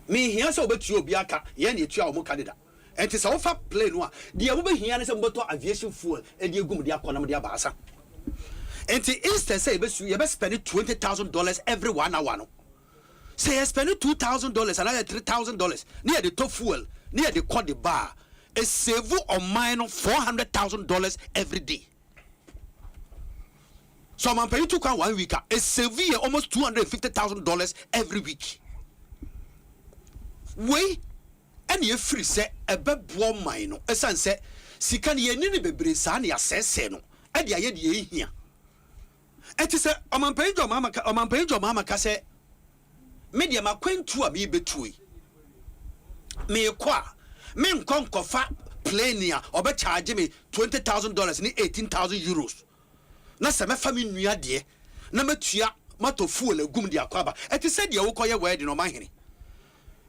me hia se obetua obi aka ye na tua wo ka deda enti se wo fa plane no a de wo be hia ne se mboto aviation fuel e de egum de akona de abaasa enti instead say ye be spend $20,000 every 1 hour no say you spend $2,000 another $3,000 near the top fuel near the call the bar a save on mine $400,000 every day. So I'm paying to come 1 week. A severe almost $250,000 every week. We and you free say a bed warm mine. A son said, Sikan ye nini bebre san ya seno. And ya ye here. And to say, I'm paying your mama case. Media ma quaint to a me between. Me qua. Men con cofa plania or be charge me $20,000 ni 18,000 euros. Na se me fami nua de na matua mato fuel egum de akwaba eti se de wo koye wedding no mahene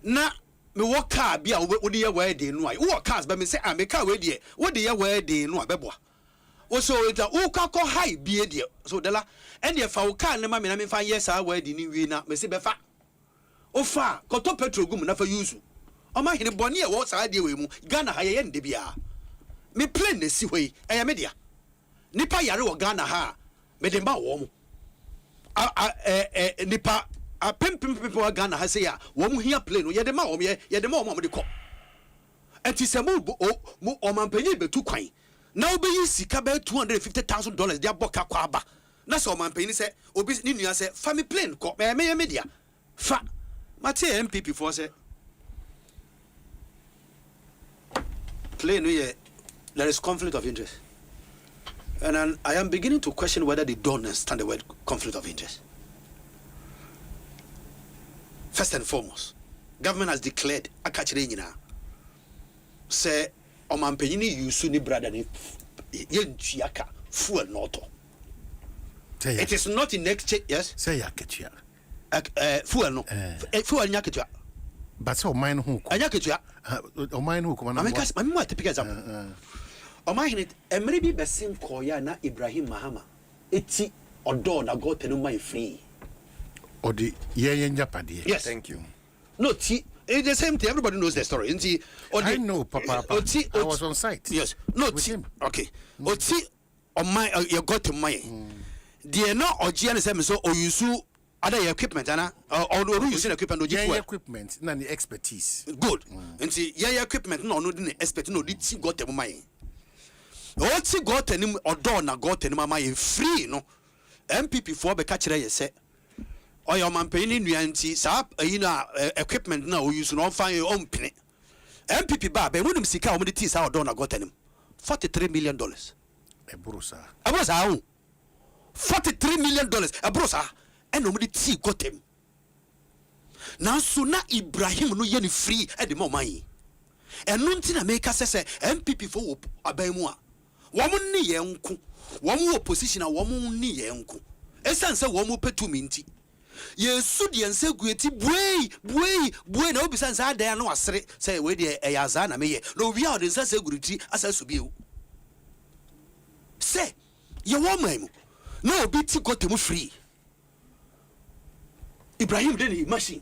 na me wo car bia wo de ye wedding no ai wo cars ba me se me car we de wo de ye wedding no abeboa wo so eta wo kakọ high bie de so de la en de fa wo car ne ma me na me fa yes a wedding ni wi na me se be fa o fa koto petrol gum na fa use o mahene boni e wo sa de we mu Ghana ha ye nde bia me plane na si hoi e ya media nipa yare wo Ghana ha me de ba wo mu nipa pem people Ghana ha say ya wo mu hia plane ye de ma wo ye de ma wo de ko enti se mu o mampanyi betu kwan na obe yi sika be $250,000 dia boka kwa aba na so o mampanyi se obi ni nua se fa me plane ko me media fa mate MPP for say plane ye there is conflict of interest. And I am beginning to question whether they don't understand the word conflict of interest. First and foremost, government has declared a catching now. Say, Omampeni yusu ni brother ni yenchiaka fuel noto. It is not in exchange. Yes. Say yakechia. Fuel no. Fuel nyakechia. But so mine who? Anyakechia. O mine who come on. I'm more typical example. O mahine emre bi besim koya na Ibrahim Mahama eti odo na go tenu my free odi ye njapade. Yes, thank you. No, it's the same thing. Everybody knows the story. I know, Papa. I was on site. Yes. No, okay. Oti on my you got to my the no ojian say so o use other equipment ana or use equipment o yeah, equipment na the expertise. Good. Nti yeah equipment no the expert no the got to my Oti got any or na got any mama free no MPP for be catch ye say or your man paying nuanti sa equipment na o use no find your own penny MPP ba be wonum sika o me tea sa or na got any $43 million ebrosa $43 million ebrosa and o me tea got him now so na Ibrahim no ye ni free e de mama yi enu nti na make say MPP for abamu a womun ni yenku womu opposition a womun ni yenku esan se womu petumi nti yesu de ense gueti buei na obi san sa dan na wasere say we de eyaza na meye no wi a de se guruti asa subie say ye wo mamu No, BT got them free. Ibrahim didn't machine.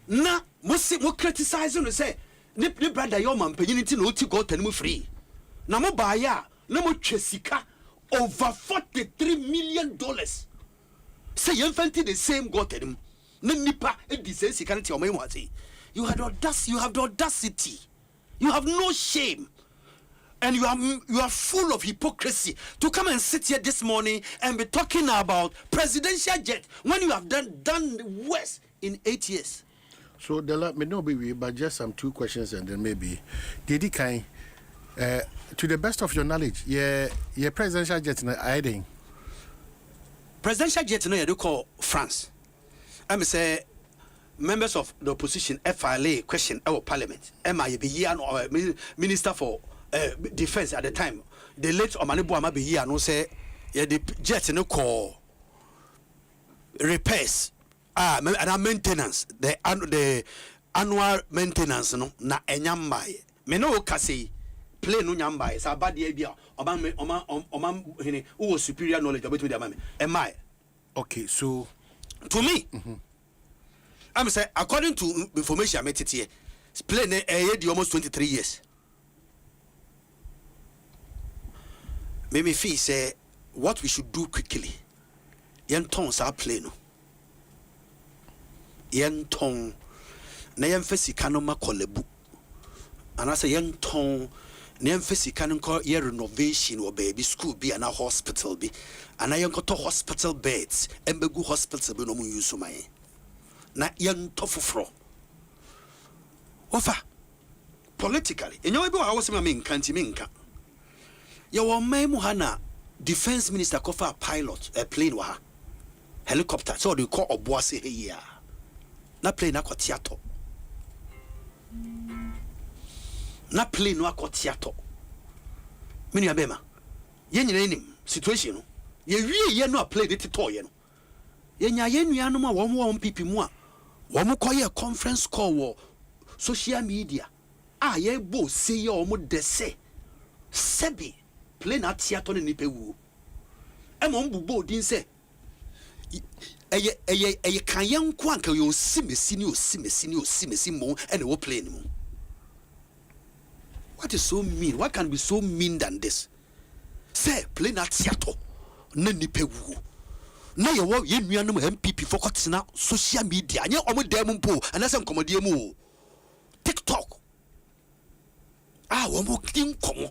Na, most criticize and say, Nip brother, your man, penity no to got them free. Na mo baya, no more chesika, over $43 million. Say, infant the same got them. No nipa, it desays you can't tell me what you have the audacity. You have no shame. And you are full of hypocrisy to come and sit here this morning and be talking about presidential jet when you have done worse in 8 years. So Dela may not be, but just some 2 questions and then maybe Didi Kai, to the best of your knowledge, yeah, presidential jet in hiding. Presidential jet no you call France. I may say members of the opposition FILA question our parliament. Minister for defense at the time, the late Omanibu Amabi here no say the jet no call repairs and maintenance the annual maintenance no na enyambaye me no kasi plane no nyambaye sa bade bia oman hene who superior knowledge about me am I okay? So to me I'm say according to information I met it here plane almost 23 years. Maybe fee say what we should do quickly. Yen ton sa plane. Yen ton na yen fesi kano ma kolebu. And I say yen ton na yen fesi kano ko ye renovation or baby school be and a hospital be. And I yen ko to hospital beds embegu hospital be no mu use my. Na yen to fufro. Ofa politically. Enyo be wa wo se ma me nkanti me nka. Your memo hana defense minister kofa pilot a plane wa helicopter so they call obuase here na plane na theater na plane no theater mini abema ye nyina nim situation no ye wie ye no plane de to ye no ye nya ye nua no ma wo pipi mu a wo mo koye conference call wo social media ye bo say ye wo mo de se sebi plane at theater ni pewu e mo mbubo din se eye kan yen ko anka yo simesi mo and wo plane mo. What is so mean? What can be so mean than this? Say plane at theater na ni pewu na ye wo ye nua no MPP for kotina social media anya omo dem mpo anase nkomodie mu TikTok wo mo kin komo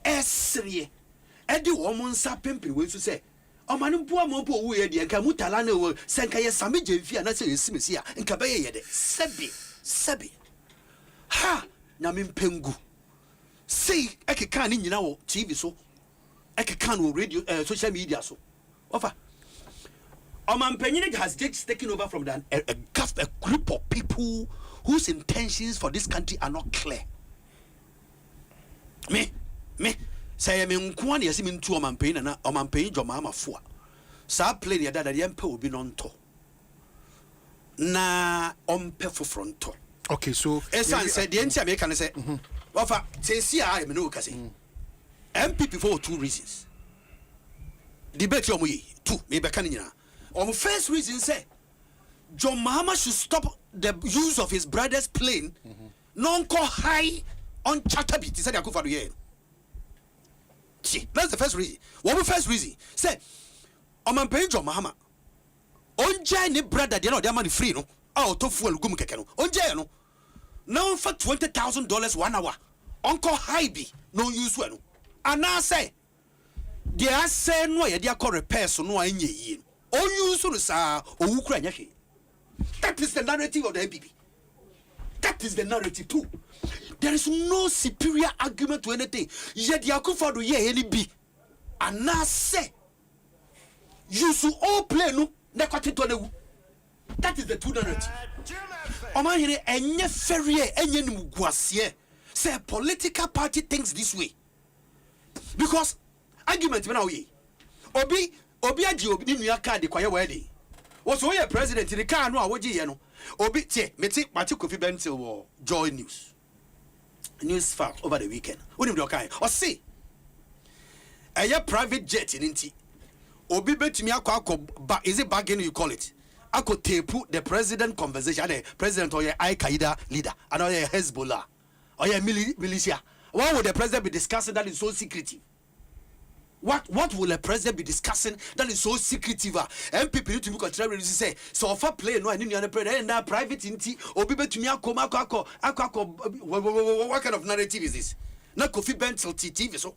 esrie edi wo mo nsa pempe we so say o manu bo mo po wo ye de nka mutala na wo senka ye same jemfi na say esimesi a nka ba ye de sebi ha na me mpengu say ekeka ni nyina wo TV so ekeka no radio social media so ofa Omanpenyine has just taken over from a group of people whose intentions for this country are not clear. Me say me nkwani yesi me ntu Omanpenyi na Omanpenyi joma amafo. Sa plane ya dada yempe obi no nto. Na ompe fofronto. Okay, so Esan said the anti American say ofa say see I me no kase. MPP for 2 reasons. Debate yomu yi 2 me be kan nyina. First reason say John Mahama should stop the use of his brother's plane non-call high on charter beat. He said for the year. See, that's the first reason. What first reason? Say Omanpenyi John Mahama onja ni brother they know their money free no. To fuel gum keke no. Onja no. Now for $20,000 1 hour. On-call high be no use well no. And now say they are saying no they are call repairs so no enye yi. That is the narrative of the MPP. That is the narrative too. There is no superior argument to anything. Yet the Akufo-Addo ye any be. And now say you should all play no. That is the true narrative. Oman here enye ferie enye nimguasie. Say a political party thinks this way. Because argument when we Obi aji obi nua card kwaye wedding. Was we president in the car no awoji ye no. Obi tie meti Kofi Bentil wo Joy News fact over the weekend. Onim do kan. O say private jet in nti. Obi betumi akọ is it bargain you call it? Ako tape the president conversation, the president or your Al Qaeda leader, and or your Hezbollah, or your militia. What would the president be discussing that is so secretive? What will a president be discussing that is so secretive? And people need to be contrary. Say so for play no, I need to pray and private inti. Obi betumi akọ. What kind of narrative is this? Na Kofi Bentil TV so.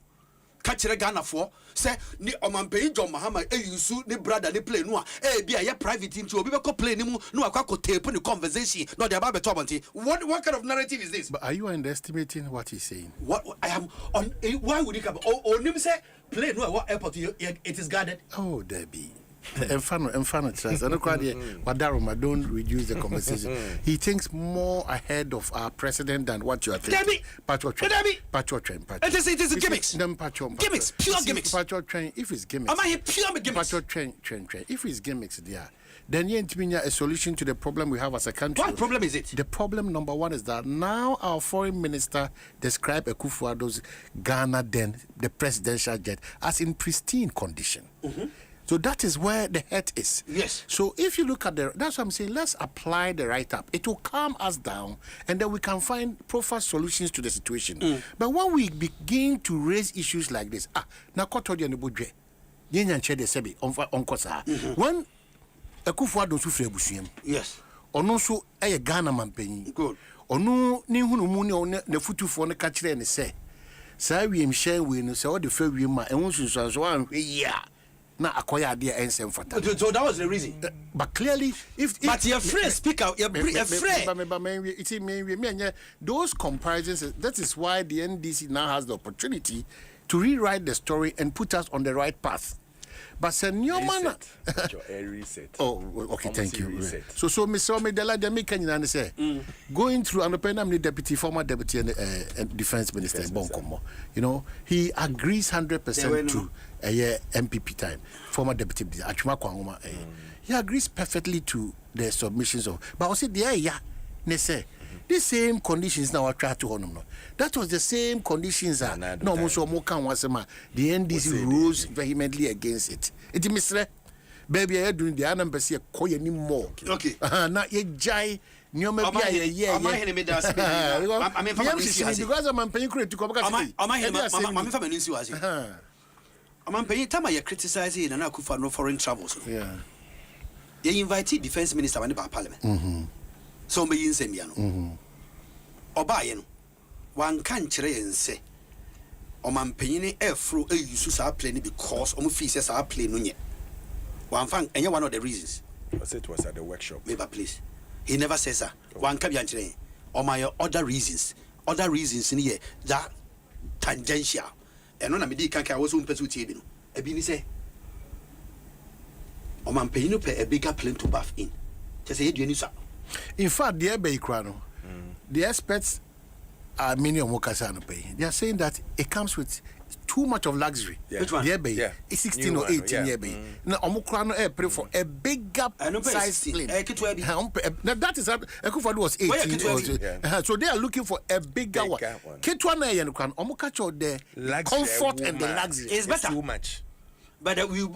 Catch Ghana for say ni Omanpei John Mahama yusu ni brother ni play no be a private into obi ko play ni mu no akwa tape ni conversation no dey about beto. What kind of narrative is this? But are you underestimating what he's saying? What I am on why would he come nim say play no what airport it is guarded? Oh Debbie. Enfano trust. I don't reduce the conversation. He thinks more ahead of our president than what you are thinking. Patrol train. It is gimmicks. Gimmicks, pure gimmicks. Patrol train, if it's gimmicks. Am I pure gimmicks? Patrol train. If it's gimmicks, then you ain't a solution to the problem we have as a country. What problem is it? The problem number one is that now our foreign minister described Akufo-Addo's Ghana then the presidential jet as in pristine condition. So that is where the head is. Yes. So if you look at that's what I'm saying, let's apply the write-up. It will calm us down and then we can find proper solutions to the situation. But when we begin to raise issues like this, when Akufo-Addo sufre busiem. Yes. Ono so Ghana man panyin. Good. Ono ni hunu mu ne futufo ne ka kire ne se. Sa wiem hyen we no se o de fa wiem ma ehun sunsuanso anhwe yi a. Na akoya ade ensem fata. So that was the reason. But clearly but your friend speak out, your friend. Those comparisons, that is why the NDC now has the opportunity to rewrite the story and put us on the right path. But Senor reset. Oh, okay, thank you. So Mr. Omedela, the American say going through an open former deputy and defense minister Bonkomo. You know, he agrees 100% to MPP time, former deputy Achuma Kwanguma. He agrees perfectly to the submissions of. But I said, they say the same conditions now are trying to honor. That was the same conditions that no the NDC rose vehemently against it. It Mr. Baby, I doing the embassy call anymore. Okay. Now you jai. I'm paying time I criticizing and Akufa no foreign travels. Yeah. They invited defense minister when the parliament. So me yin semiano. Obayen one can chere and say Oman paying air through a use our plane because fees are playing on yet. One fan and one of the reasons. It was at the workshop. Maybe please. He never says that. One can be answering. Or my other reasons in here that tangential. And when I made I was on pursuit table. A bini say Oman paying a bigger plane to bath in. Just say you sir. In fact, the Ebekrano, the experts are many of Mokasano pay. They are saying that it comes with too much of luxury. Yeah. Which one? The Ebe, 16 or 18 year bay. Now, Omokrano air pray for a bigger size plane. Now, that is Akufo-Addo was 18. So they are looking for a bigger one. Kitwana and Omokacho, the comfort and the luxury. It's better. Too much. But we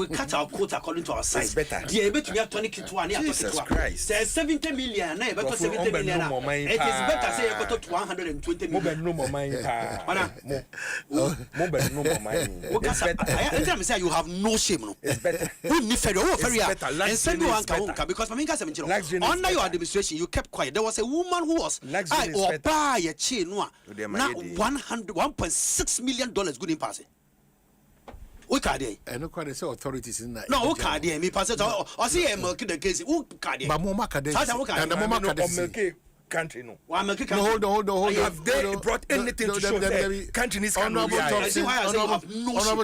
cut our quote according to our size. It's better. The able to get 20 kitwa. Jesus Christ. There's 70 million. But 70 million. It is better say you got 120 million. No more mind. I say you have no shame. It's better. And send you one because under your administration you kept quiet. There was a woman who was or buy a chain now $1.6 million good in passing. Who can't they? I know quite say authorities in that. No, who can't they? Me pass it. I see him the case. Who can't they? But Moma Kade. And the Moma Kade country no. Hold on. Have they brought anything to show that country is Honorable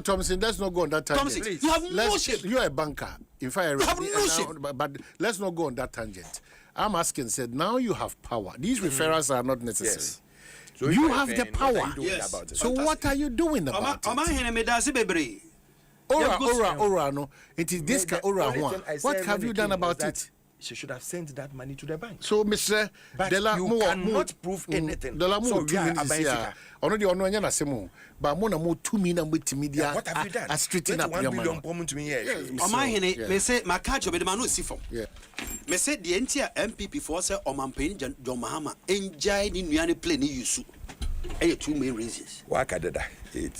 Thompson, let's not go on that tangent. You have no shame. You're a banker. In fact, you have no shame. But let's not go on that tangent. I'm asking, said now you have power. These referrals are not necessary. Yes. So you have the power. Yes. So what are you doing about it? Ora, no. It is this Ora one. What have you done about it? she should have sent that money to the bank. So, Mr. But Dela, you cannot prove anything. Dela, so we are Already, on Semo, but Mona more 2 million with media. What have you done? A straighten up 1 billion pound to me here. Omahene, me say my catch of the man see from. Me say the entire MPP for say Omampain John Mahama enjoy the Nuani play ni yusu. 2 main reasons. Waka dada.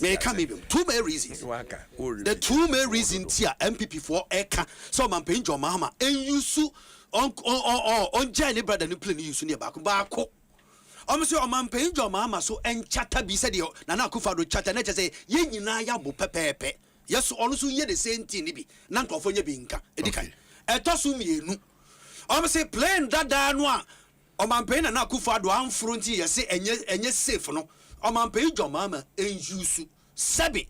May come even 2 main reasons. Waka. The 2 main reasons here MPP for Eka so Omampain John Mahama en yusu on Jane brother ni play ni yusu ni baako. Say Omampain John Mahama so en chatter be said Nana Akufo-Addo chatter na say ye nyina ya bo pepepe. Yes ono so ye the same thing ni bi na nkofo nya bi nka edikan. Etoso mienu. Say plain dada no a Omampain na Akufo-Addo amfro nti ye say enye safe no. Omampain John Mahama enjusu sabi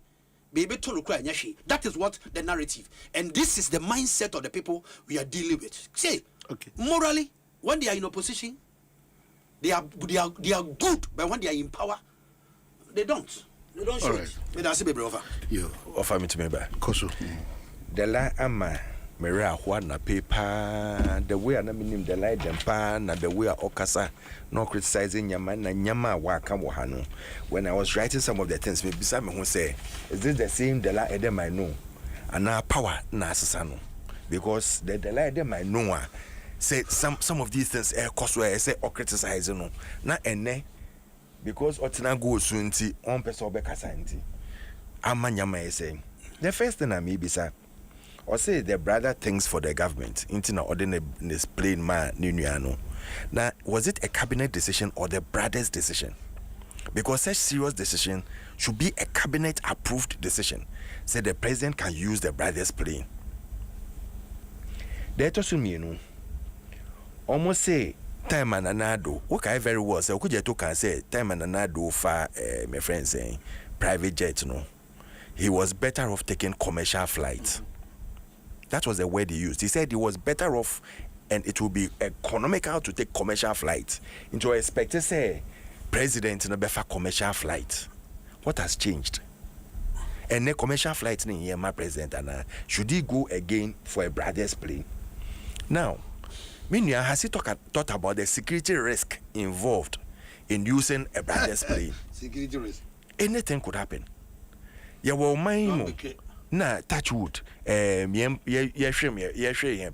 baby to look right. That is what the narrative, and this is the mindset of the people we are dealing with. Say, morally, when they are in opposition, they are good, but when they are in power, they don't show it. But that's a baby over. You offer me to me back. Koso. The la ama Maria Juana paper, the way I name the light them pan, and the way I okasa, no criticizing Yaman and Yama Waka Wahano. When I was writing some of the things, maybe some who say, is this the same the light them I know? And now power Nasasano. Because the light them I know say some of these things cost where I say or criticizing no. Not ene because Otina go soon on person Bekasanti. Amanyama is saying. The first thing I may be sir. Or say the brother thinks for the government into na ordinary plain man ninuano. Now was it a cabinet decision or the brother's decision? Because such serious decision should be a cabinet approved decision. Say the president can use the brother's plane. That also mean almost say time and anado. Okay, very well. So could you can say time and anado for my friend saying private jet no. He was better off taking commercial flights. That was the word he used. He said he was better off and it would be economical to take commercial flights. Into expected say president in a better commercial flight. What has changed? And the commercial flight in here, my president, and should he go again for a brother's plane? Now, Minya, has he thought about the security risk involved in using a brother's plane? Security risk. Anything could happen. Yeah, well, my na touch wood,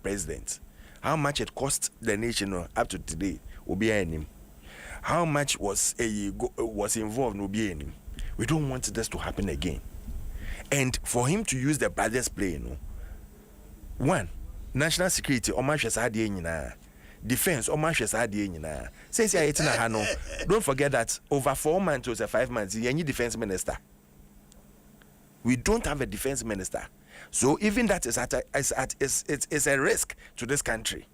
president. How much it cost the nation up to today will be him. How much was involved will be him. We don't want this to happen again. And for him to use the brother's plane, one, national security, defense, says don't forget that over 4 months or 5 months, you need defense minister. We don't have a defense minister. So even that is it's a risk to this country.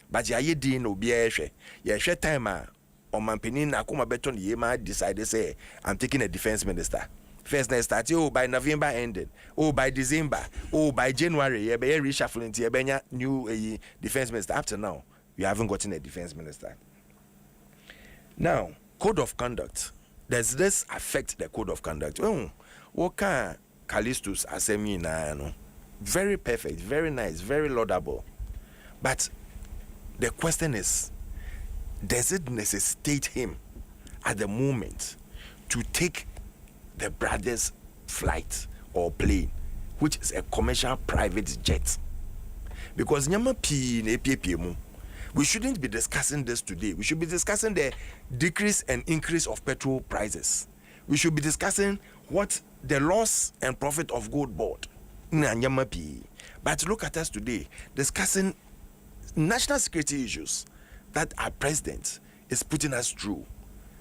But ya din obi ya hwe time on mampeni na akoma beton yema decided say I'm taking a defense minister. First next start by November ending. By December. By January you be reshuffling to benya new defense minister. Up to now we haven't gotten a defense minister. Now, code of conduct. Does this affect the code of conduct? What can Callistus assembly na very perfect, very nice, very laudable. But the question is, does it necessitate him at the moment to take the brother's flight or plane, which is a commercial private jet? Because we shouldn't be discussing this today. We should be discussing the decrease and increase of petrol prices. We should be discussing what the loss and profit of gold board. But look at us today, discussing national security issues that our president is putting us through.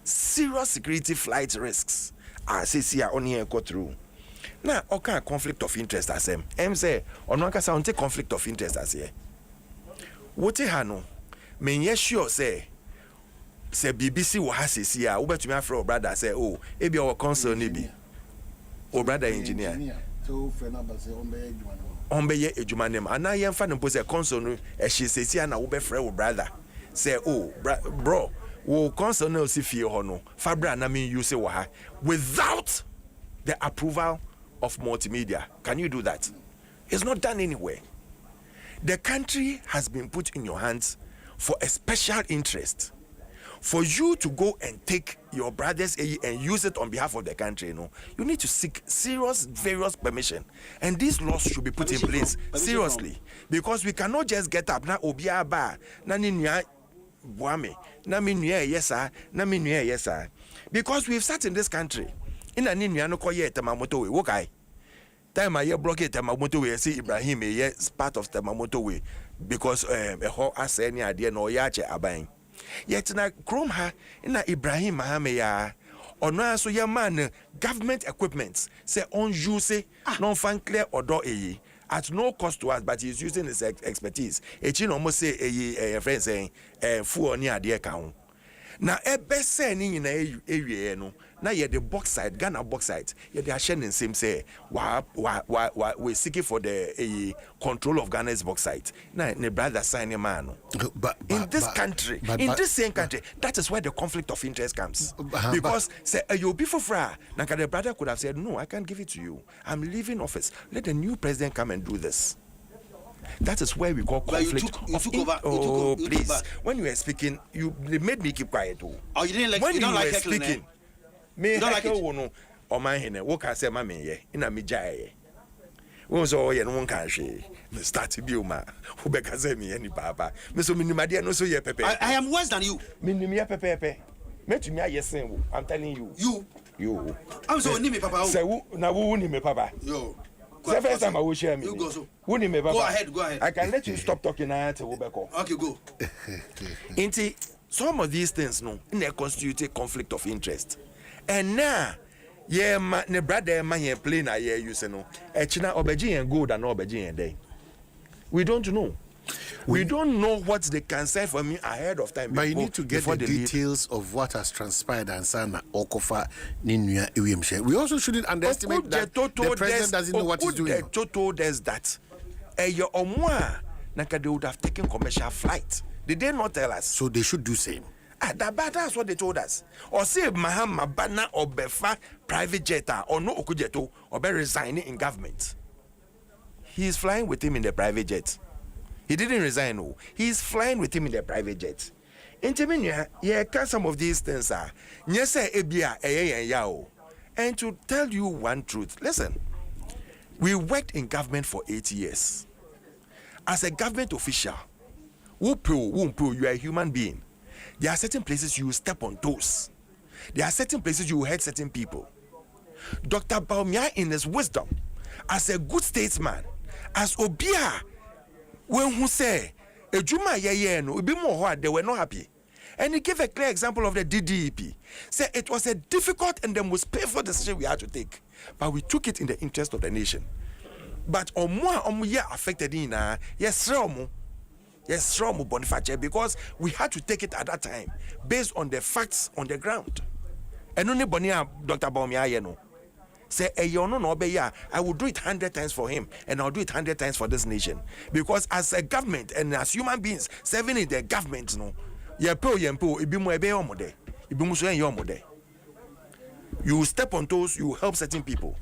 Serious security flight risks are on here go through. Now, okay, conflict of interest as him. Say, on one case, conflict of interest as here. What hano? Men yes sure say BBC will have to see ya. Ube to me afro brother say, oh, ebi our concern nibi. O brother engineer. So Fernanda say Ombeye ejumanem. Ana yen fa no say concern e she say na ube frɛ o brother. Say, oh, bro, wo concern no si fie ho no. Fa bra na me you say wo ha without the approval of multimedia. Can you do that? It's not done anywhere. The country has been put in your hands for a special interest. For you to go and take your brother's AE and use it on behalf of the country, you need to seek various permission. And these laws should be put in place seriously. Because we cannot just get up, na obia ba, na ninya buame, na minuye yesa, na minuye yesa. Because we've sat in this country, in a ninya no koye temamoto we, wokai. Time I blockade Tamamoto way, see Ibrahim, yes, part of Tamamoto way, because a whole as any idea no yache abang. Yet na Chrome ha in Ibrahim Mahameya or no so your man government equipment say on use non fan clear or do at no cost to us, but he's using his expertise. A chin almost say a friend saying full near the account. Now a best saying in a area no. Now you're the bauxite, Ghana bauxite. You're the Dwaso Nsem say, we're seeking for the control of Ghana's bauxite. Now, the brother sign a man. But in this country, in this same country, that is where the conflict of interest comes. Because say you'll be for fra. Now the brother could have said, no, I can't give it to you. I'm leaving office. Let the new president come and do this. That is where we call conflict. Please. When you were speaking, they made me keep quiet. Oh, you didn't like when you don't you like were heckling, speaking. Me you don't like it? No, or my hen, what can I say, mammy, in a mijay. Was all and one can she start to be ma who because me any papa. Miss Minimadia no so ye pepe. I am worse than you. Minimia pepe. Met me, yes, I'm telling you. You. I'm so name papa. So now who name me papa? Yo. The first time I will share me. You go so. Who name me papa? Go ahead. I can let you stop talking now to Ubeko. Okay, go. Inti, some of these things no, they constitute a conflict of interest. And now, ne brother man here playing a year you say no. Echina obeji and good and obeji and day. We don't know. We don't know what they can say for me ahead of time. But you need to get the details of what has transpired and Sana Okofa Ninuya Iwimshe. We also shouldn't underestimate that the president doesn't know what he's doing. They told us that your omwa they would have taken commercial flight. Did they not tell us? So they should do same. That's what they told us. Or say Mahama Bana or Befa private jet or no Okujeto or be resigning in government. He is flying with him in the private jet. He didn't resign. No. He is flying with him in the private jet. Intimina, some of these things are and to tell you one truth, listen, we worked in government for 8 years. As a government official, you are a human being. There are certain places you step on toes. There are certain places you hurt certain people. Dr. Baumia, in his wisdom, as a good statesman, as Obia, when who say, they were not happy. And he gave a clear example of the DDEP. Say it was a difficult and the most painful decision we had to take, but we took it in the interest of the nation. But affected in yes, strong Boniface, because we had to take it at that time based on the facts on the ground. And only Bonia, Dr. Baumia, say, I will do it 100 times for him, and I'll do it 100 times for this nation. Because as a government and as human beings serving in the government, you step on toes, you help certain people.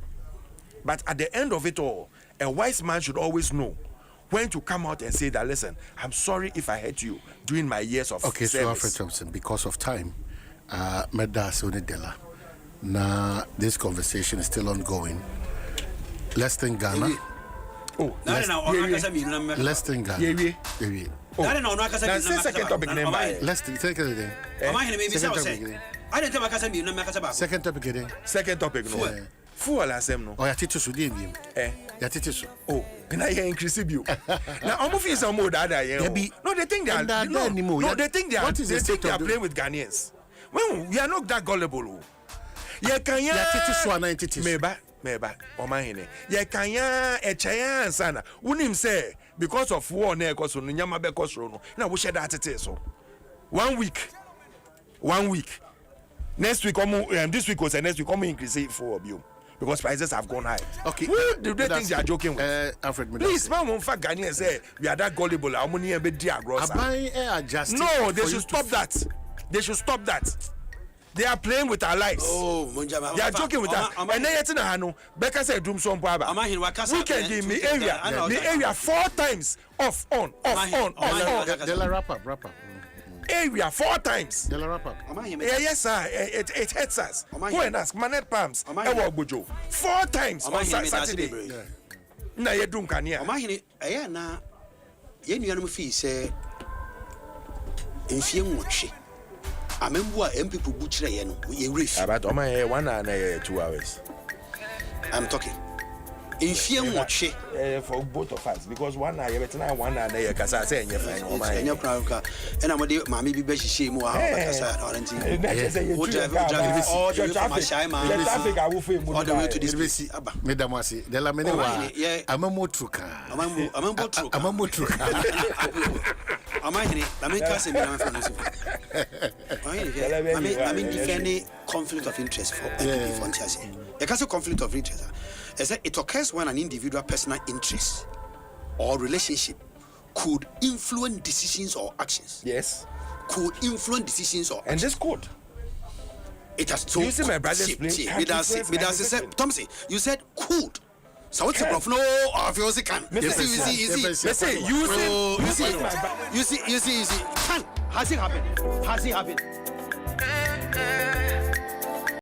But at the end of it all, a wise man should always know when to come out and say that, listen, I'm sorry if I hurt you during my years of service. So Alfred Thompson, because of time, now this conversation is still ongoing. Let's think Ghana. Let's think Ghana. Second topic name. Let's think again. Second topic again. Second topic no. Full asem no. Oh, ya titi so dey wiem. Ya titi so. Oh, can I increase you? Now I'm moving some more that no, they think they are they think they are playing with Ghanaians. When we are not that gullible. Ya titi so na titi. Meba, o mahine. Ya kanya echaya sana. Unim say because of war na ekoso no nyama be koso no. Na wo share that titi so. 1 week. Next week this week was next week increase it for you. Because prices have gone high. Okay. Who do they think they are joking with? Alfred, please, man, won't fuck Ghanaians say we are that gullible. How many be dear gross? No, they should stop that. They should stop that. They are playing with our lives. Oh, they are joking with us. And then yet in a hano, Becca said, "Doom some power." Weekend in the area 4 times off on. They'll wrap up. Area 4 times. They'll wrap up. Yes, sir. It hurts us. Go and ask Manet Palms. 4 times on Saturday. Na ye dum kania. Omahene eya na ye nuanum fi se enfie nwotwe. Amembu a people bu kire ye no ye refi. About omaye 1 hour na 2 hours. I'm talking. Enfie nwotwe for both of us because 1 hour ye betina 1 hour na ye kasa say enye fine omaye. Enye kranka. Ena mo de maami bi be hihye mu ha kasa oranti. O drive all the traffic awufu mu. All the way to this place. Madam Wasi, de la mene wa amamotruka. Amahene, I mean kase me na fa no. I mean defending conflict of interest for Fontiasi. A case of conflict of interest. It occurs when an individual personal interest or relationship could influence decisions or actions. Yes. Could influence decisions or actions. And this could. It has so. You see my brother's Thompson, you said could. So what's the problem? No, obviously can. You see. Can. Has it happened?